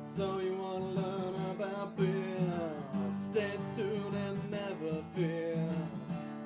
So you wanna learn about beer? Stay tuned and never fear.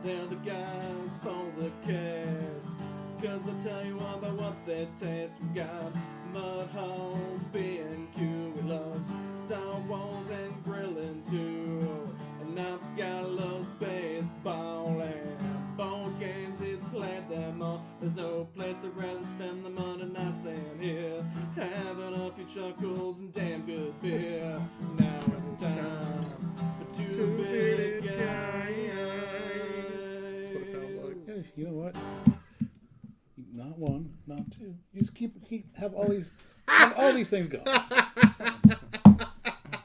They're the guys for the case, 'cause they'll tell you all about what they taste. We got Mudhole, B&Q, we loves Star Wars and grilling too. And Knops got loves baseball and board games, he's played them all. There's no place I'd rather spend the money nice than here, having a few chuckles and damn good beer. Now it's time for Two Beerded Guys. That's what it sounds like. Hey, you know what? Not one, not two. You just have all these things going.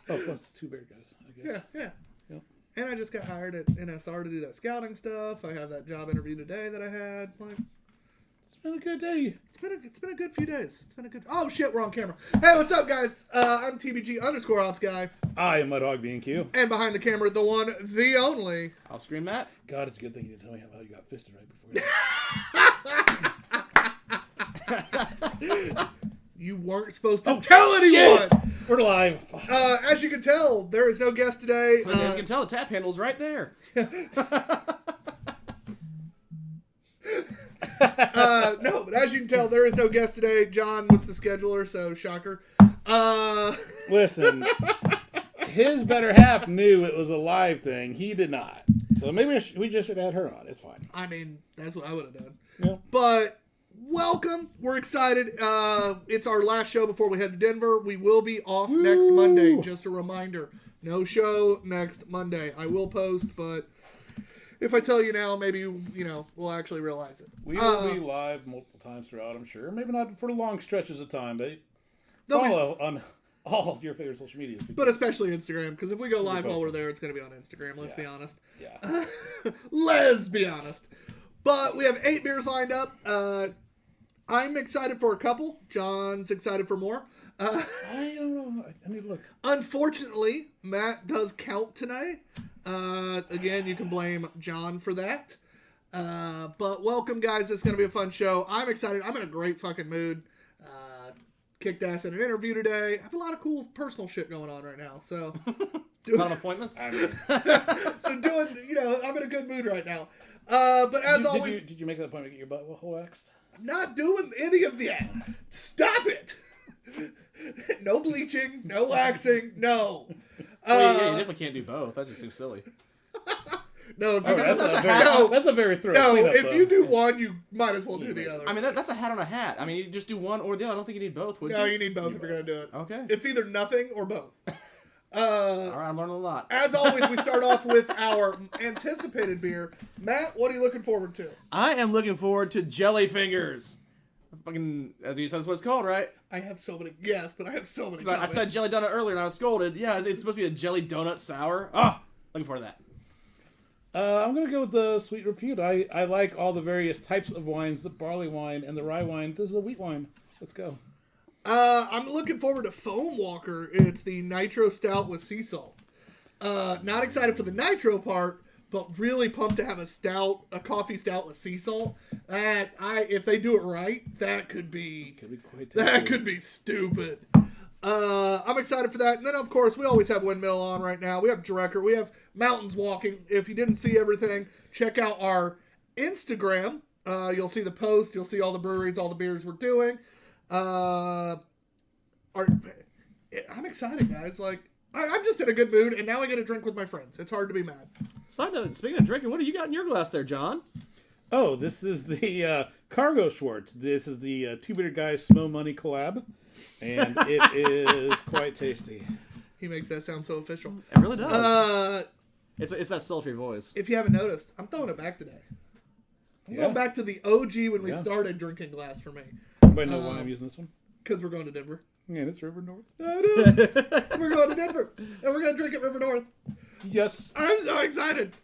Oh, plus Two Bearded Guys, I guess. Yeah. Yep. And I just got hired at NSR to do that scouting stuff. I have that job interview today that I had. Like, It's been a good day. it's been a good few days. It's been a good. Oh shit, we're on camera. Hey, what's up, guys? I'm TBG_ops guy, I am Mudhog B&Q. and behind the camera, the one, the only. Off screen, Matt. God, it's a good thing you didn't tell me how you got fisted right before you. You weren't supposed to tell anyone. We're live. As you can tell, there is no guest today. As you can tell, the tap handle's right there. No, but as you can tell, there is no guest today. John was the scheduler, so shocker. Listen, his better half knew it was a live thing. He did not. So maybe we just should have had her on. It's fine. I mean, that's what I would have done. Yeah. But welcome. We're excited. It's our last show before we head to Denver. We will be off next Monday. Just a reminder. No show next Monday. I will post, but if I tell you now, maybe, we'll actually realize it. We will be live multiple times throughout, I'm sure. Maybe not for long stretches of time, but follow on all your favorite social medias. But especially Instagram, because if we go live while we're there, it's going to be on Instagram. Let's be honest. Yeah. Let's be honest. But we have 8 beers lined up. I'm excited for a couple. John's excited for more. I don't know. I need to look. Unfortunately, Matt does count tonight. Again, you can blame John for that. But welcome, guys. It's going to be a fun show. I'm excited. I'm in a great fucking mood. Kicked ass at an interview today. I have a lot of cool personal shit going on right now. So, A lot of appointments. I mean, I'm in a good mood right now. But as always, did you make that appointment to get your butthole waxed? I'm not doing any of that. Stop it. No bleaching, no waxing, no. Well, yeah, you definitely can't do both. That just seems silly. No, if you That's a very thorough cleanup, if though. you do one, you might as well do the other. I mean, that's a hat on a hat. I mean, you just do one or the other. I don't think you need both, would you? No, you need both if you're going to do it. Okay. It's either nothing or both. All right, I'm learning a lot. As always, we start off with our anticipated beer. Matt, what are you looking forward to? I am looking forward to Jelly Fingers. Fucking, as you said, that's what it's called, right? I have so many. Yes, but I have so many. Because I said jelly donut earlier and I was scolded. Yeah, it's supposed to be a jelly donut sour. Looking forward to that. I'm going to go with the Sweet Repute. I like all the various types of wines, the barley wine and the rye wine. This is a wheat wine. Let's go. I'm looking forward to Foam Walker. It's the Nitro Stout with sea salt. Not excited for the nitro part, but really pumped to have a coffee stout with sea salt. If they do it right, that could be quite tasty. that could be stupid. I'm excited for that. And then, of course, we always have Windmill on right now. We have Drecker. We have Mountains Walking. If you didn't see everything, check out our Instagram. You'll see the post. You'll see all the breweries, all the beers we're doing. I'm excited, guys. Like, I'm just in a good mood, and now I get to drink with my friends. It's hard to be mad. Side note, speaking of drinking, what do you got in your glass there, John? Oh, this is the Cargo Schwartz. This is the Two Bearded Guys Smo Money collab, and it is quite tasty. He makes that sound so official. It really does. It's that sultry voice. If you haven't noticed, I'm throwing it back today. I'm going back to the OG when we started drinking glass for me. Anybody know why I'm using this one? Because we're going to Denver. Yeah, it's River North. I know. We're going to Denver, and we're going to drink at River North. Yes. I'm so excited.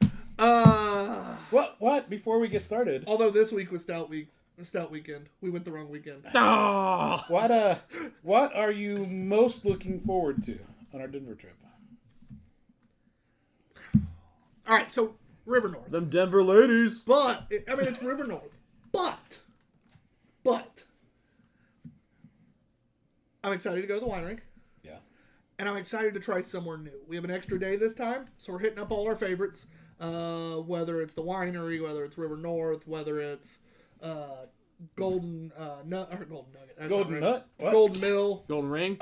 What? Before we get started. Although this week was Stout Weekend. We went the wrong weekend. Oh! What are you most looking forward to on our Denver trip? All right, so River North. Them Denver ladies. But, it's River North. But, I'm excited to go to the winery. Yeah. and I'm excited to try somewhere new. We have an extra day this time, so we're hitting up all our favorites. Whether it's the winery, whether it's River North, whether it's Golden Nugget, that's Golden not right. Nut? What? Golden Mill, Golden Ring.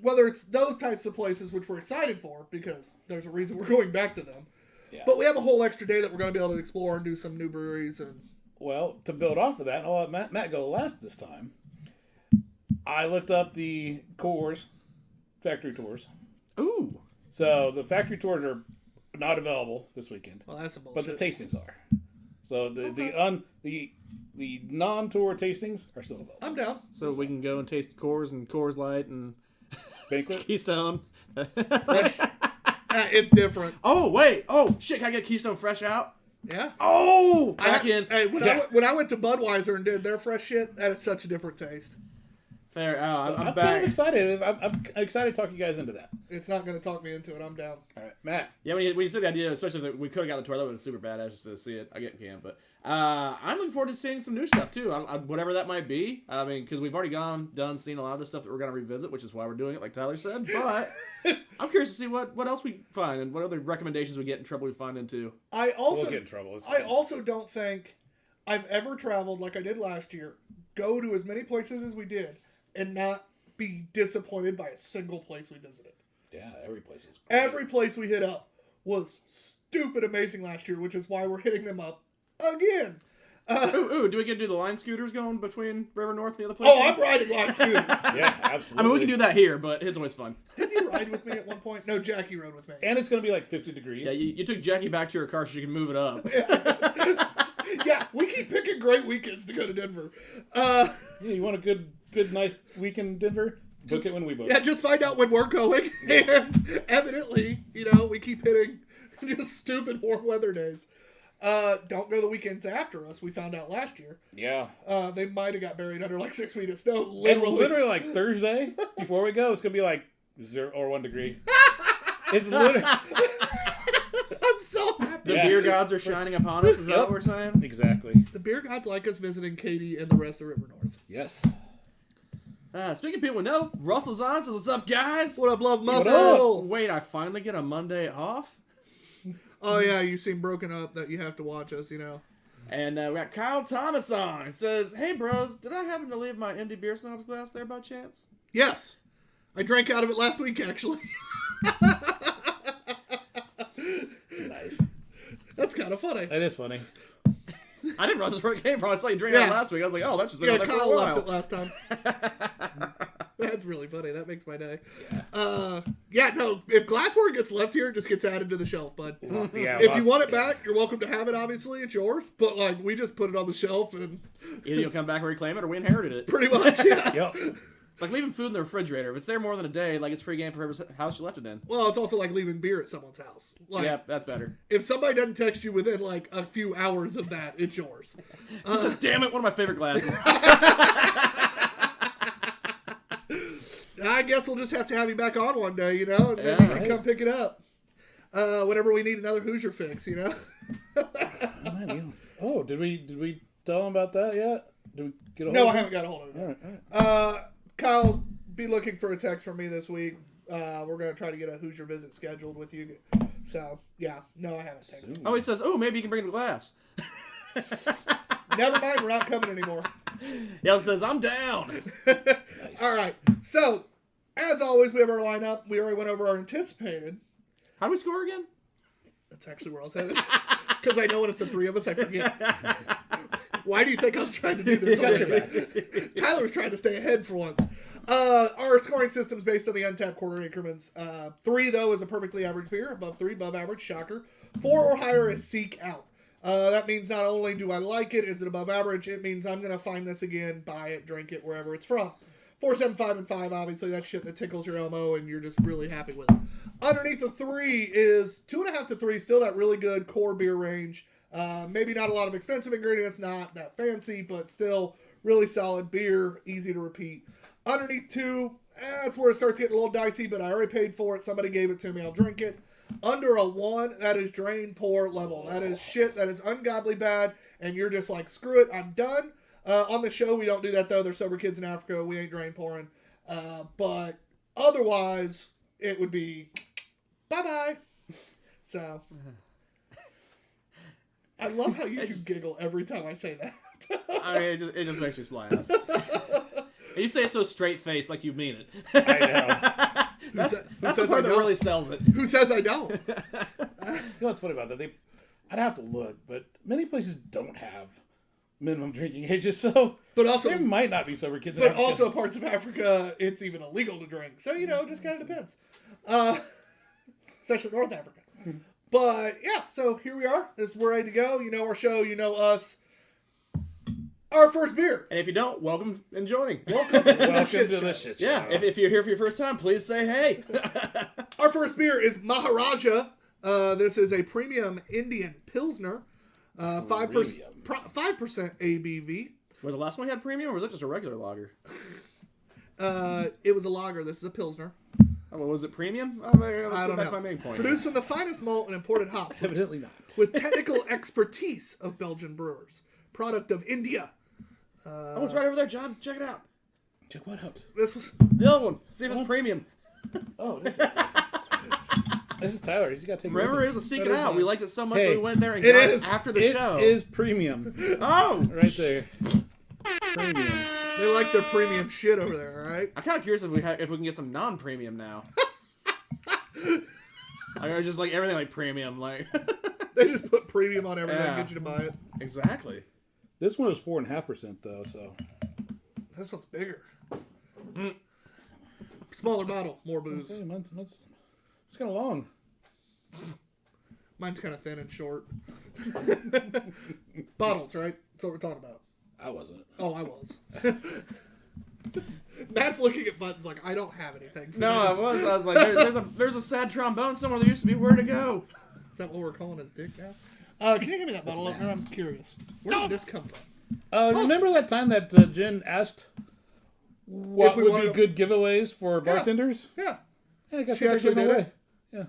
whether it's those types of places, which we're excited for because there's a reason we're going back to them. Yeah. But we have a whole extra day that we're going to be able to explore and do some new breweries. And Well, to build off of that, I'll let Matt go last this time. I looked up the Coors factory tours. Ooh. So the factory tours are not available this weekend, well, that's some but bullshit. the tastings are. So the non-tour tastings are still available. I'm down. So we can go and taste Coors and Coors Light and Banquet. Keystone. Fresh. It's different. Oh, wait. Oh, shit. Can I get Keystone Fresh out? Yeah. Oh, back in. Hey, when I went to Budweiser and did their fresh shit, that is such a different taste. Fair. Oh, So I'm I'm back. kind of excited. I'm excited to talk you guys into that. It's not going to talk me into it. I'm down. All right, Matt. Yeah, when you said the idea, especially if we could have got the tour, that would have been super badass just to see it. I get can't, but I'm looking forward to seeing some new stuff too. Whatever that might be. I mean, because we've already seen a lot of the stuff that we're going to revisit, which is why we're doing it, like Tyler said. But I'm curious to see what else we find and what other recommendations we get in trouble we find into. We'll get in trouble. It's I fine. also don't think I've ever traveled like I did last year, go to as many places as we did, and not be disappointed by a single place we visited. Yeah, every place is great. Every place we hit up was stupid amazing last year, which is why we're hitting them up again. Ooh, do we get to do the line scooters going between River North and the other places? Oh, I'm riding line scooters. Yeah, absolutely. I mean, we can do that here, but it's always fun. Did you ride with me at one point? No, Jackie rode with me. And it's going to be like 50 degrees. Yeah, you took Jackie back to her car so she can move it up. Yeah, we keep picking great weekends to go to Denver. Yeah, you want a good, nice weekend in Denver? Book it when we book. Yeah, just find out when we're going. And evidently, we keep hitting just stupid warm weather days. Don't go the weekends after us. We found out last year. Yeah. They might have got buried under like 6 feet of snow. And literally like Thursday, before we go, it's going to be like 0 or 1 degree. It's literally... I'm so happy. The beer gods are shining upon us. Is that what we're saying? Exactly. The beer gods like us visiting Katie and the rest of River North. Yes. Speaking of people we know, Russell's on says, "What's up, guys?" What up, Love He Muscle? says, "Wait, I finally get a Monday off." Oh, yeah, you seem broken up that you have to watch us, And we got Kyle Thomas on. It says, "Hey, bros, did I happen to leave my Indie Beer Snobs glass there by chance?" Yes. I drank out of it last week, actually. Nice. That's kind of funny. That is funny. I didn't realize that's where it came from. I saw you drink it last week. I was like, "Oh, that's just been Yeah, on there for Kyle a left while." it last time. That's really funny. That makes my day. Yeah, no, if glassware gets left here, it just gets added to the shelf, bud. Yeah. If you want it back, you're welcome to have it, obviously. It's yours. But, we just put it on the shelf and Either you'll come back and reclaim it, or we inherited it. pretty much, yeah. Yep. It's like leaving food in the refrigerator. If it's there more than a day, it's free game for whoever's house you left it in. Well, it's also like leaving beer at someone's house. Yeah, that's better. If somebody doesn't text you within, a few hours of that, it's yours. He says, "Damn it, one of my favorite glasses." I guess we'll just have to have you back on one day, and then you can come pick it up. Whenever we need another Hoosier fix, Oh, did we tell him about that yet? Did we get a hold No, of I him? haven't got a hold of it. All right. Kyle, be looking for a text from me this week. We're going to try to get a Hoosier visit scheduled with you. So, yeah. No, I haven't texted. Oh, he says, "Oh, maybe you can bring the glass." Never mind, we're not coming anymore. Yellow says, "I'm down." Nice. All right. So, as always, we have our lineup. We already went over our anticipated. How do we score again? That's actually where I was headed. Because I know when it's the three of us, I forget. Why do you think I was trying to do this? Got your back. Tyler was trying to stay ahead for once. Our scoring system is based on the untapped quarter increments. 3, though, is a perfectly average beer. Above 3, above average, shocker. 4 or higher is seek out. That means not only do I like it, is it above average, it means I'm going to find this again, buy it, drink it, wherever it's from. 4, 7, 5, and 5, obviously, that's shit that tickles your Elmo, and you're just really happy with it. Underneath the 3 is 2.5 to 3, still that really good core beer range. Maybe not a lot of expensive ingredients, not that fancy, but still really solid beer, easy to repeat. Underneath 2, that's where it starts getting a little dicey, but I already paid for it. Somebody gave it to me. I'll drink it. Under a 1, that is drain pour level. That is shit that is ungodly bad, and you're just like, screw it, I'm done. On the show, we don't do that, though. There's sober kids in Africa. We ain't drain pouring. But otherwise, it would be bye-bye. So, I love how you two giggle every time I say that. I mean, it just makes me laugh. And you say it so straight-faced, like you mean it. I know. That's the part that really sells it. Who says I don't? You know what's funny about that? I'd have to look, but many places don't have minimum drinking ages, so But also, there might not be sober kids. but also parts of Africa, it's even illegal to drink. So, you know, it just kind of depends. Especially North Africa. But, yeah, so here we are. We're ready to go. You know our show. You know us. Our first beer. And if you don't, welcome and joining. Welcome welcome to the shit show. Yeah, if you're here for your first time, please say hey. Our first beer is Maharaja. This is a premium Indian Pilsner. 5% ABV. Was the last one we had premium, or was it just a regular lager? It was a lager. This is a Pilsner. Oh, well, was it premium? I Let's don't go back know. to my main point. Produced from the finest malt and imported hops. Evidently not. With technical expertise of Belgian brewers. Product of India. Oh, it's right over there, John. Check it out. Check what out? This was... The other one. See if it's premium. Oh, this is Tyler. He's got to take it Remember, with it him. was a Seek That It is Out. mine. We liked it so much Hey, that we went there and it got is. it after the show. It is premium. Oh! Right there. Premium. They like their premium shit over there, alright? I'm kind of curious if we can get some non-premium now. I just like everything like premium, like They just put premium on everything Yeah. and get you to buy it. exactly. This one is 4.5% though, so This one's bigger. Smaller bottle, more booze. It's kind of long. Mine's kind of thin and short. Bottles, right? That's what we're talking about. I wasn't. Oh, I was. Matt's looking at buttons like, I don't have anything. For No, I this. was. I was like, there's a sad trombone somewhere. There used to be. Where to go? Is that what we're calling his dick now? Can you give me that bottle opener? I'm curious. Where did this come from? Remember that time that Jen asked what If we would wanted be to- good giveaways for bartenders? Yeah. Yeah, I guess She what they're actually giving did away. it? Yeah,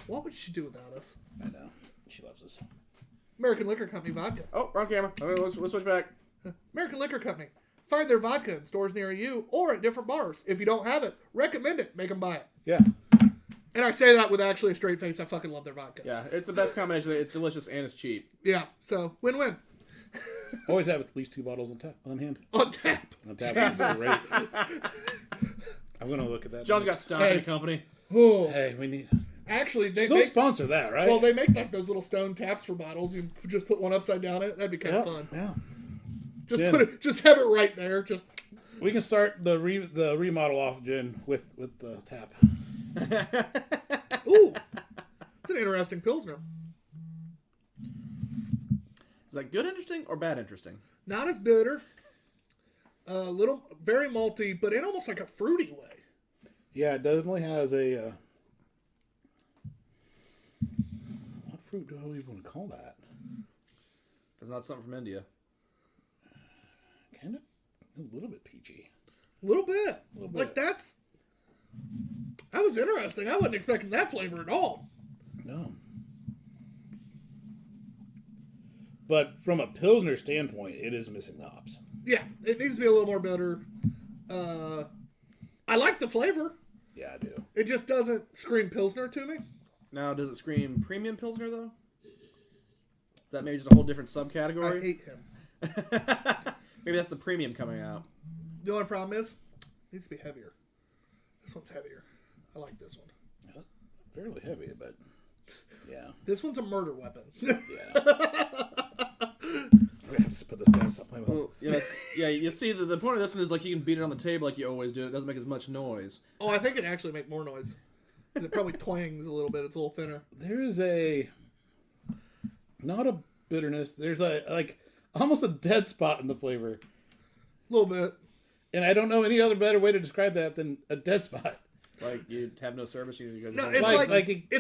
What would she do without us? I know. She loves us. American Liquor Company vodka. Oh, wrong camera. Okay, let's switch back. American Liquor Company. Find their vodka in stores near you or at different bars. If you don't have it, recommend it. Make them buy it. Yeah. And I say that with actually a straight face. I fucking love their vodka. Yeah, it's the best combination. It's delicious and it's cheap. Yeah. So win-win. Always have at least 2 bottles on hand. On tap. On tap. That's great. I'm gonna look at that. John's got stock in the company. Oh. Hey, we need. Actually, they Don't make, sponsor that, right? well, they make like those little stone taps for bottles. You just put one upside down in it. That'd be kind of fun. Yeah. Just Jen. put it. Just have it right there. Just. We can start the remodel off, Jen, with the tap. Ooh. It's an interesting Pilsner. Is that good interesting or bad interesting? Not as bitter. A little, very malty, but in almost like a fruity way. Yeah, it definitely has a. What fruit do I even want to call that? It's not something from India. Kind of a little bit peachy. A little bit. Little Like bit. that was interesting. I wasn't expecting that flavor at all. No. But from a Pilsner standpoint, it is missing the hops. Yeah, it needs to be a little more bitter. I like the flavor. Yeah, I do. It just doesn't scream Pilsner to me. Now, does it scream premium Pilsner, though? Is that maybe just a whole different I subcategory? hate him. Maybe that's the premium coming out. The only problem is, it needs to be heavier. This one's heavier. I like this one. It's fairly heavy, but yeah. This one's a murder weapon. Yeah. I'm gonna have to put this down. Stop playing with it. Well, yeah, you see, the point of this one is like you can beat it on the table like you always do. It doesn't make as much noise. Oh, I think it actually make more noise. Because it probably twangs a little bit. It's a little thinner. There is not a bitterness. There's like almost a dead spot in the flavor, A little bit. and I don't know any other better way to describe that than a dead spot. Like you have no service, you go. No, it's Like-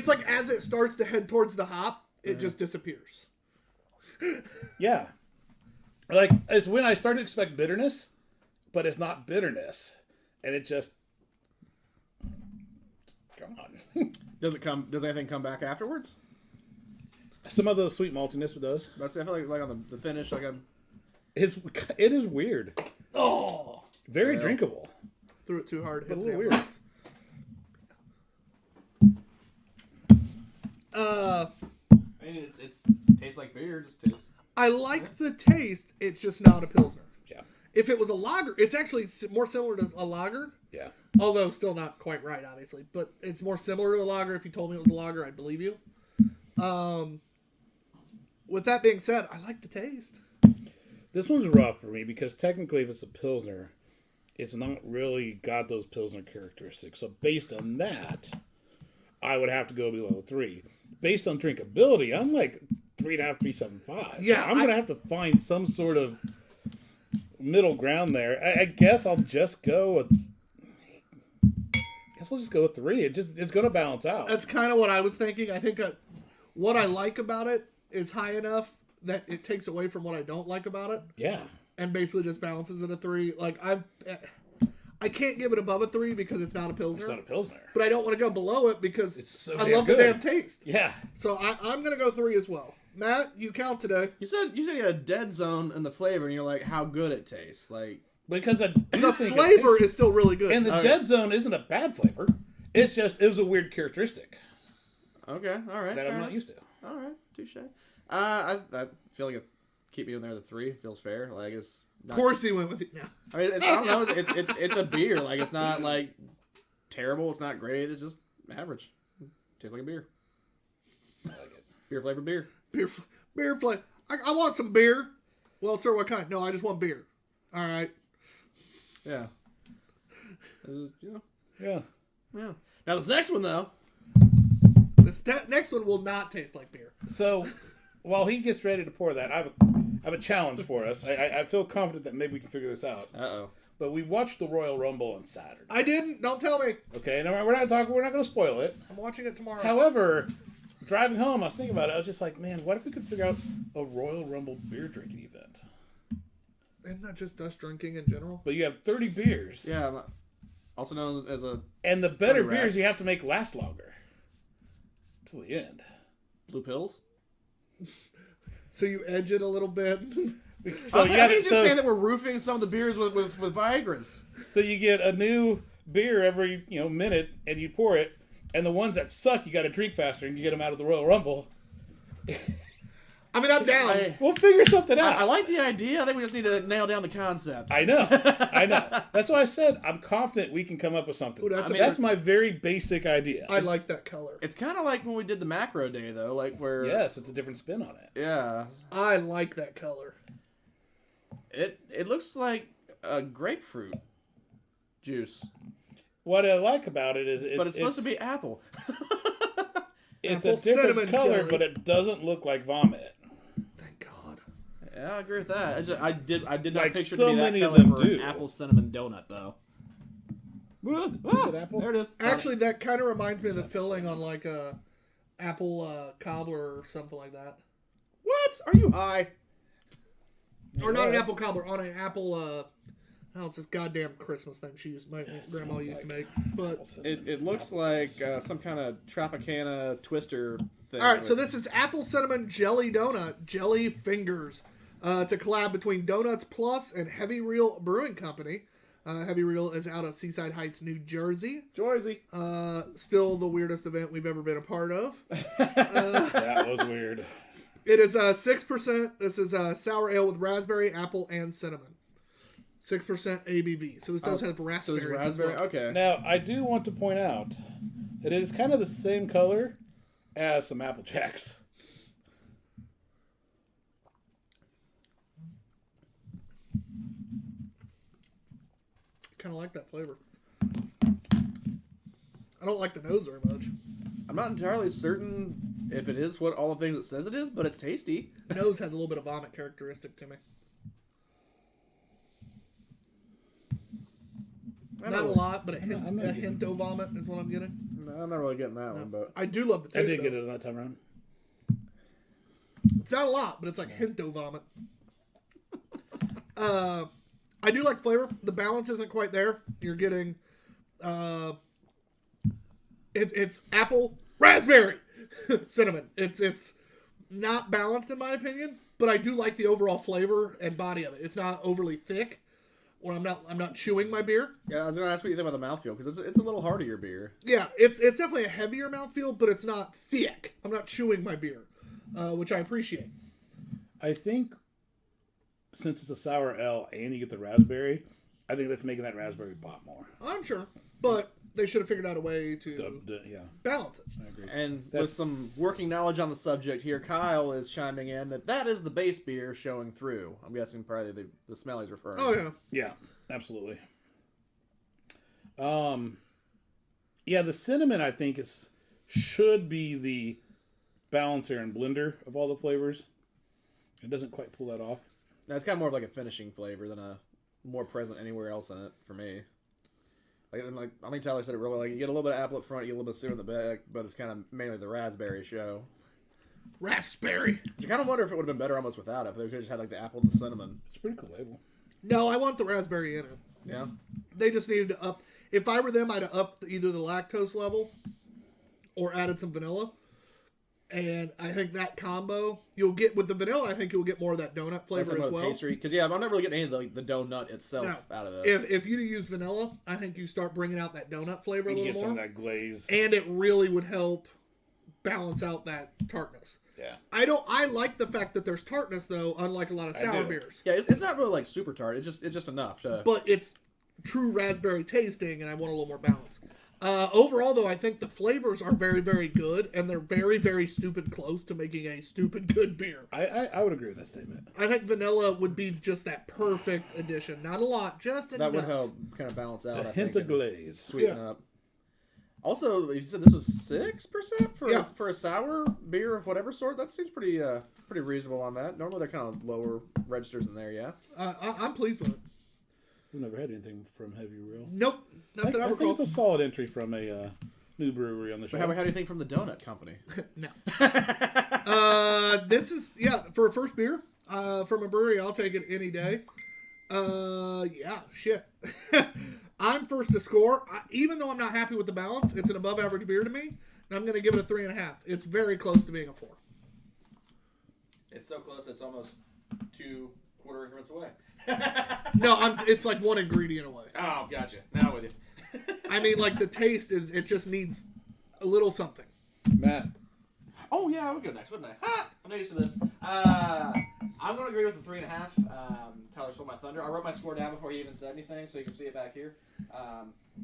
like as it starts to head towards the hop, it just disappears. Yeah, like it's when I start to expect bitterness, but it's not bitterness, and it just it's gone. Does anything come back afterwards? Some of the sweet maltiness it does. That's I feel like on the finish, like I'm. It is weird. Oh! Very drinkable. Threw it too hard. Hit A the little damn weird. box. I mean, it's tastes like beer. Just tastes. I like the taste. It's just not a Pilsner. Yeah. If it was a lager, it's actually more similar to a lager. Yeah. Although still not quite right, obviously. But it's more similar to a lager. If you told me it was a lager, I'd believe you. With that being said, I like the taste. This one's rough for me because technically if it's a Pilsner, it's not really got those Pilsner characteristics. So based on that, I would have to go below 3. Based on drinkability, I'm like 3.5, 3.75. Yeah, So I'm going to have to find some sort of middle ground there. I guess I'll just go with... I'll just go with 3. It's going to balance out. That's kind of what I was thinking. I think what I like about it is high enough that it takes away from what I don't like about it. Yeah. And basically just balances at a 3. Like I can't give it above a 3 because it's not a Pilsner. It's not a Pilsner. But I don't want to go below it because It's so I damn love good. the damn taste. Yeah. So I'm going to go 3 as well. Matt, you count today. You said you had a dead zone in the flavor, and you're like, how good it tastes. Like, Because I do The think flavor it tastes, is still really good. and the Okay. dead zone isn't a bad flavor. It's just it was a weird characteristic okay, all right, that fair I'm not enough. used to. All right, touche. I feel like if keep me in there the 3 feels fair. Like it's not, Of course he went with it now. I mean, it's, I don't know. It's a beer. Like it's not like terrible. It's not great. It's just average. Tastes like a beer. I like it. Beer flavored beer. Beer flavor. I want some beer. Well, sir, what kind? No, I just want beer. All right. Yeah. This is, you know, Yeah. yeah. Now this next one though. This next one will not taste like beer. So while he gets ready to pour that, I have a challenge for us. I feel confident that maybe we can figure this out. Uh-oh. But we watched the Royal Rumble on Saturday. I didn't. Don't tell me. Okay, and we're not going to spoil it. I'm watching it tomorrow. However, driving home, I was thinking about it. I was just like, man, what if we could figure out a Royal Rumble beer drinking event? Isn't that just us drinking in general? But you have 30 beers. Yeah. Also known as a And the better 30 rack. beers you have to make last longer. Till the end. blue pills. So you edge it a little bit. So I you think got he's just saying that we're roofing some of the beers with Viagra's. So you get a new beer every minute, and you pour it, and the ones that suck, you got to drink faster, and you get them out of the Royal Rumble. I mean, I'm down. We'll figure something out. I like the idea. I think we just need to nail down the concept. I know. That's why I said I'm confident we can come up with something. Ooh, that's That's my very basic idea. I like that color. It's kind of like when we did the macro day, though, like where Yes, it's a different spin on it. yeah, I like that color. it looks like a grapefruit juice, What I like about it is but it's supposed to be apple. it's apple a different cinnamon color, jelly. but it doesn't look like vomit. Thank God. Yeah, I agree with that. I did not Like picture so it to be that many of color them for do. an apple cinnamon donut, though. Ah, it apple? There it is. Actually, that kind of reminds me of the filling on like a apple cobbler or something like that. What? Are you high? Or not an What? apple cobbler, on an apple. Oh, it's this goddamn Christmas thing my grandma smells used to like make. But Apple cinnamon, It looks apple like cinnamon. some kind of Tropicana twister thing. all right, so this is apple cinnamon jelly donut, Jelly Fingers. It's a collab between Donuts Plus and Heavy Reel Brewing Company. Heavy Reel is out of Seaside Heights, New Jersey. Jersey. Still the weirdest event we've ever been a part of. That was weird. It is 6%. This is sour ale with raspberry, apple, and cinnamon. 6% ABV. So this does have So raspberries. it's as raspberry. well. Okay. Now, I do want to point out that it is kind of the same color as some Apple Jacks. Kind of like that flavor. I don't like the nose very much. I'm not entirely certain if it is what all the things it says it is, but it's tasty. Nose has a little bit of vomit characteristic to me. Not a lot, but a hint of vomit is what I'm getting. No, I'm not really getting that one, but I do love the taste. I did though. get it on that time around. It's not a lot, but it's like hint of vomit. I do like flavor. The balance isn't quite there. You're getting, it's apple, raspberry, cinnamon. It's not balanced in my opinion, but I do like the overall flavor and body of it. It's not overly thick, or I'm not chewing my beer. Yeah, I was going to ask what you think about the mouthfeel, because it's a little harder, your beer. Yeah, it's definitely a heavier mouthfeel, but it's not thick. I'm not chewing my beer, which I appreciate. I think since it's a sour ale and you get the raspberry, I think that's making that raspberry pop more. I'm sure, but they should have figured out a way to Yeah, balance it. I agree. And with some working knowledge on the subject here, Kyle is chiming in that is the base beer showing through. I'm guessing probably the smell he's referring to. Oh, yeah. Yeah, absolutely. Yeah, the cinnamon I think should be the balancer and blender of all the flavors. It doesn't quite pull that off. Now, it's kind of more of like a finishing flavor than a more present anywhere else in it for me. Like I think Tyler said it really. Like you get a little bit of apple up front, you get a little bit of cinnamon in the back, but it's kind of mainly the raspberry show. Raspberry. You kind of wonder if it would have been better almost without it. If they could have just had like the apple and the cinnamon. It's a pretty cool label. No, I want the raspberry in it. Yeah. They just needed to up. If I were them, I'd have upped either the lactose level or added some vanilla. And I think that combo, you'll get with the vanilla, I think you'll get more of that donut flavor as well. Pastry. Because, yeah, I'm never really getting any of the donut itself out of this. If you used vanilla, I think you start bringing out that donut flavor a You little get more. some of that glaze. And it really would help balance out that tartness. Yeah. I like the fact that there's tartness, though, unlike a lot of sour beers. Yeah, it's not really like super tart. It's just enough to... But it's true raspberry tasting, and I want a little more balance. Overall, though, I think the flavors are very, very good, and they're very, very stupid close to making a stupid good beer. I would agree with that statement. I think vanilla would be just that perfect addition. Not a lot, just enough. That would help kind of balance out, A hint of glaze. Sweeten up. Also, you said this was 6% for a sour beer of whatever sort. That seems pretty reasonable on that. Normally they're kind of lower registers in there, yeah? I'm pleased with it. We've never had anything from Heavy Rail. Nope. Not that I think recall. it's a solid entry from a new brewery on the show. But how do you think from the donut company? No. This is, for a first beer from a brewery, I'll take it any day. Shit. I'm first to score. Even though I'm not happy with the balance, it's an above average beer to me, and I'm going to give it a 3.5. It's very close to being a 4. It's so close it's almost 2 quarter increments away. No, it's like one ingredient away. Oh, gotcha. Now I'm with you. I mean, like the taste it just needs a little something. Matt. Oh yeah, I would go next, wouldn't I? Ha! I'm not used to this. I'm going to agree with the 3.5. Tyler stole my thunder. I wrote my score down before he even said anything, so you can see it back here.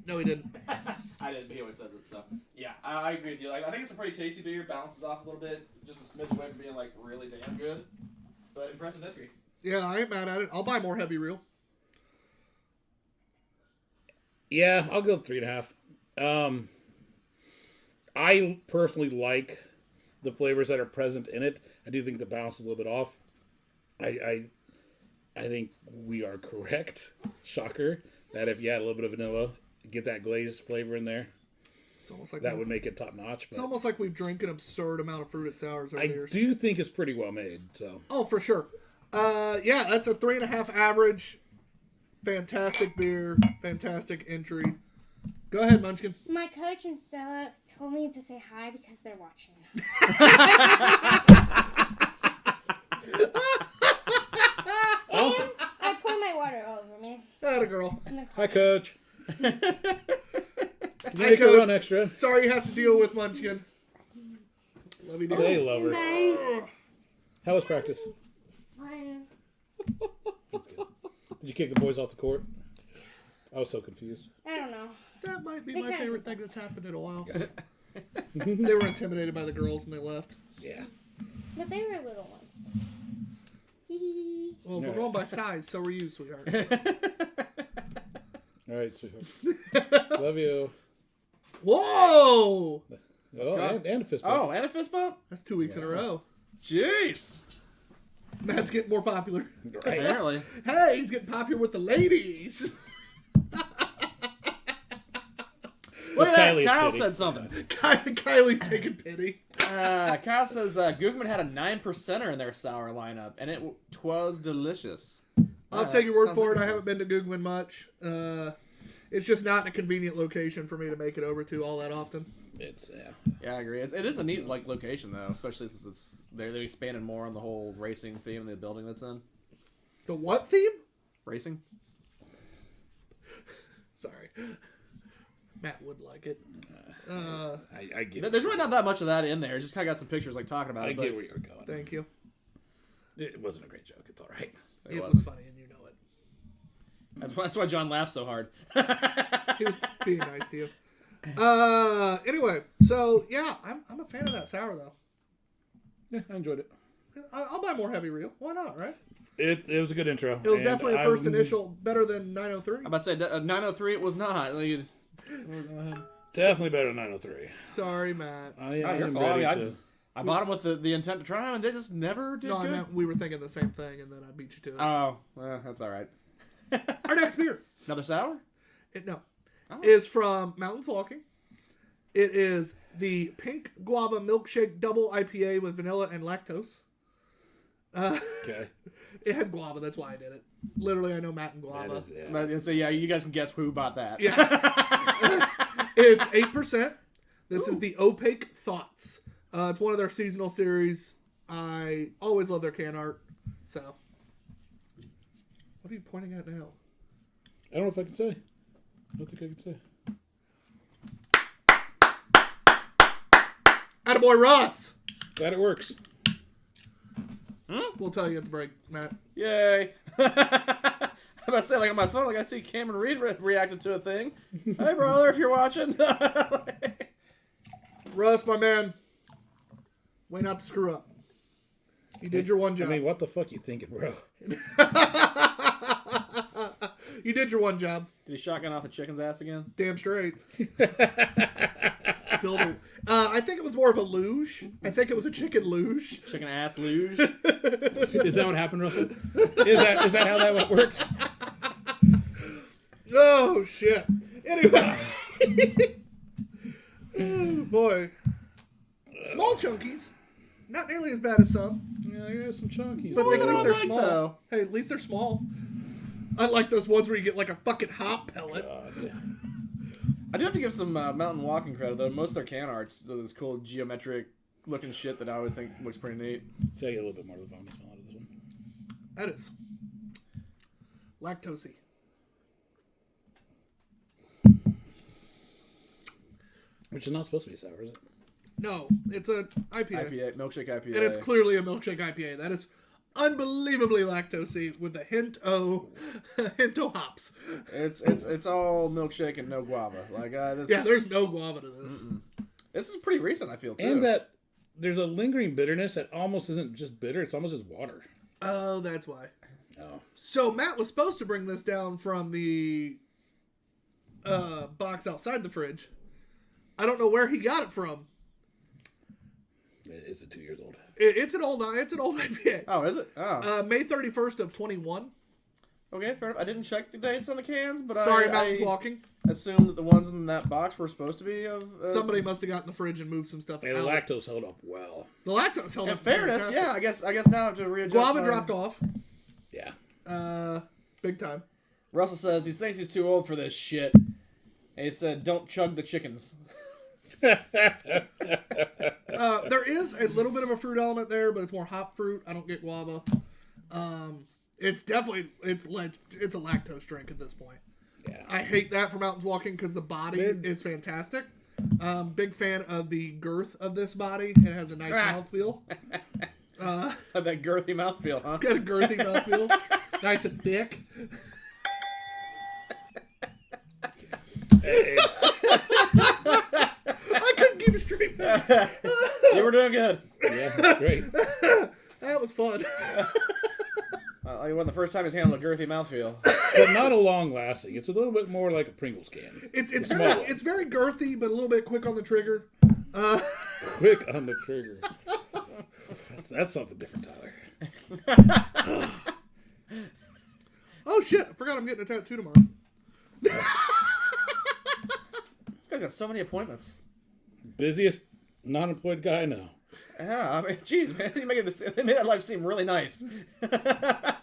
No, he didn't. I didn't, but he always says it. So yeah, I agree with you. Like I think it's a pretty tasty beer. Balances off a little bit, just a smidge away from being like really damn good. But impressive entry. Yeah, I ain't mad at it. I'll buy more Heavy Reel. Yeah, I'll go 3.5. I personally like the flavors that are present in it. I do think the balance is a little bit off. I think we are correct, shocker, that if you add a little bit of vanilla, get that glazed flavor in there, It's almost like that would make it top notch. It's almost like we've drank an absurd amount of fruited sours over the years. do think it's pretty well made. So Oh, for sure. That's a 3.5 average. Fantastic beer. Fantastic entry. Go ahead, Munchkin. My coach and Stella told me to say hi because they're watching. awesome. I poured my water all over me. Atta girl. In the car. Hi, Coach. Can you Hey, make her Coach. run extra? Sorry you have to deal with Munchkin. Love you, dear. They love her. Bye. How was practice? Fun. Did you kick the boys off the court? I was so confused. I don't know. That might be They my kinda favorite just thing that's happened in a while. They were intimidated by the girls and they left. Yeah. But they were little ones. Hee hee. Well, if we're Alright. going by size, so were you, sweetheart. All right, sweetheart. Love you. Whoa! Oh, and a fist bump. Oh, and a fist bump? That's 2 weeks in a row. Jeez. Matt's getting more popular. Right. Apparently. Hey, he's getting popular with the ladies. Look at that. Kylie's Kyle pity. said something. Kylie's taking pity. Kyle says Gugman had a 9%er in their sour lineup, and it was delicious. I'll take your word sounds for it. like I haven't been to Gugman much. It's just not in a convenient location for me to make it over to all that often. It's Yeah, I agree. It is a neat location though, especially since they're expanding more on the whole racing theme in the building that's in. The what theme? Racing. Sorry. Matt would like it. I get There's really not that much of that in there. It's just kind of got some pictures like talking about I it. get where you're going. Thank you. It wasn't a great joke. It's all right. It was funny, and you know it. That's why John laughed so hard. He was being nice to you. Anyway, so yeah, I'm a fan of that sour though. Yeah, I enjoyed it. I'll buy more Heavy Reel. Why not, right? It was a good intro. It was definitely a first initial better than 903. I'm about to say 903. It was not. Like, Definitely better than 903. Sorry, Matt. I your am fault. ready to. I bought them with the intent to try them, and they just never did No, I good. meant we were thinking the same thing, and then I beat you to it. Oh, well, that's all right. Our next beer, Another sour? is from Mountains Walking. It is the Pink Guava Milkshake Double IPA with vanilla and lactose. Okay. It had guava, that's why I did it. Literally, I know Matt and guava. So yeah, you guys can guess who bought that. Yeah. It's 8%. This is the Opaque Thoughts. It's one of their seasonal series. I always love their can art. So, what are you pointing at now? I don't know if I can say. I don't think I can say. Attaboy Ross! Glad it works. We'll tell you at the break, Matt. Yay! I'm about to say, like on my phone, like I see Cameron Reed reacted to a thing. Hey, brother, if you're watching. Russ, my man. Way not to screw up. You did your one job. I mean, what the fuck you thinking, bro? You did your one job. Did he shotgun off a chicken's ass again? Damn straight. Still do. I think it was more of a luge. I think it was a chicken luge. Chicken ass luge? Is that what happened, Russell? Is that how that worked? Oh, shit. Anyway. Oh, boy. Small chunkies. Not nearly as bad as some. Yeah, you got some chunkies. But at least they're like, small. though. Hey, at least they're small. Unlike those ones where you get like a fucking hop pellet. God, yeah. I do have to give some mountain walking credit, though. Most of their can art's this cool geometric looking shit that I always think looks pretty neat. See, I get a little bit more of the vomit smell out of this one. That is lactosey. Which is not supposed to be sour, is it? No, it's an IPA. IPA, milkshake IPA. And it's clearly a milkshake IPA. That is unbelievably lactosey with a hint of hops. It's all milkshake and no guava. Like Yeah, there's no guava to this. This is pretty recent, I feel too. And that there's a lingering bitterness that almost isn't just bitter; it's almost just water. Oh, that's why. Oh, So Matt was supposed to bring this down from the box outside the fridge. I don't know where he got it from. it's 2 years old. It's an old IPA. Oh, is it? Oh, May 31st of 21. okay, fair enough. I didn't check the dates on the cans, but Sorry, I Mountains Walking. assumed that the ones in that box were supposed to be of. Somebody must have got in the fridge and moved some stuff And the out. lactose held up well. The lactose held In up. fairness, fantastic. yeah, I guess now I have to readjust. Guava my- dropped off. Yeah. Big time. Russell says he thinks he's too old for this shit. And he said, "Don't chug the chickens." There is a little bit of a fruit element there, but it's more hop fruit. I don't get guava. It's definitely it's a lactose drink at this point. Yeah. I hate that for Mountains Walking because the body is fantastic. Big fan of the girth of this body. It has a nice mouthfeel. That girthy mouthfeel, huh? It's got a girthy mouthfeel. Nice and thick. I couldn't keep a straight face. You were doing good. Yeah, great. That was fun. It wasn't the first time he's handled a girthy mouthfeel. But not a long lasting. It's a little bit more like a Pringles can. It's very girthy, but a little bit quick on the trigger. Quick on the trigger. That's something different, Tyler. Oh shit! I forgot I'm getting a tattoo tomorrow. This guy's got so many appointments. Busiest non-employed guy I know. Yeah, I mean, jeez, man, they made that life seem really nice. I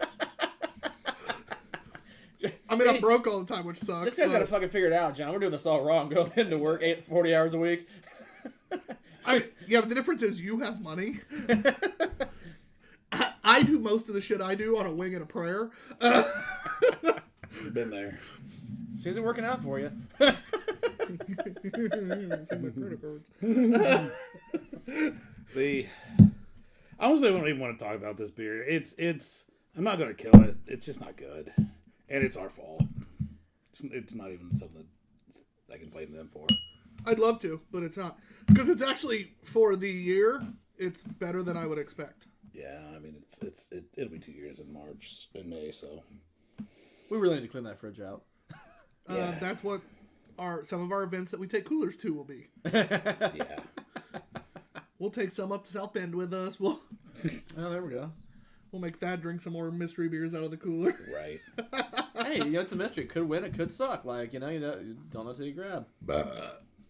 mean, I'm broke all the time, which sucks. This guy's got to but- fucking figure it out, John. We're doing this all wrong. Going into work 40 hours a week. yeah, but the difference is you have money. I do most of the shit I do on a wing and a prayer. Been there. Seems it's working out for you. See my credit cards. I honestly don't even want to talk about this beer. It's. I'm not gonna kill it. It's just not good, and it's our fault. It's not even something I can blame them for. I'd love to, but it's not. Because it's actually, for the year, it's better than I would expect. Yeah, I mean, it'll be 2 years in May, so. We really need to clean that fridge out. Yeah. That's what some of our events that we take coolers to will be. Yeah. We'll take some up to South Bend with us. We'll there we go. make Thad drink some more mystery beers out of the cooler. Right. Hey, it's a mystery. It could win. It could suck. Like, you don't know till you grab.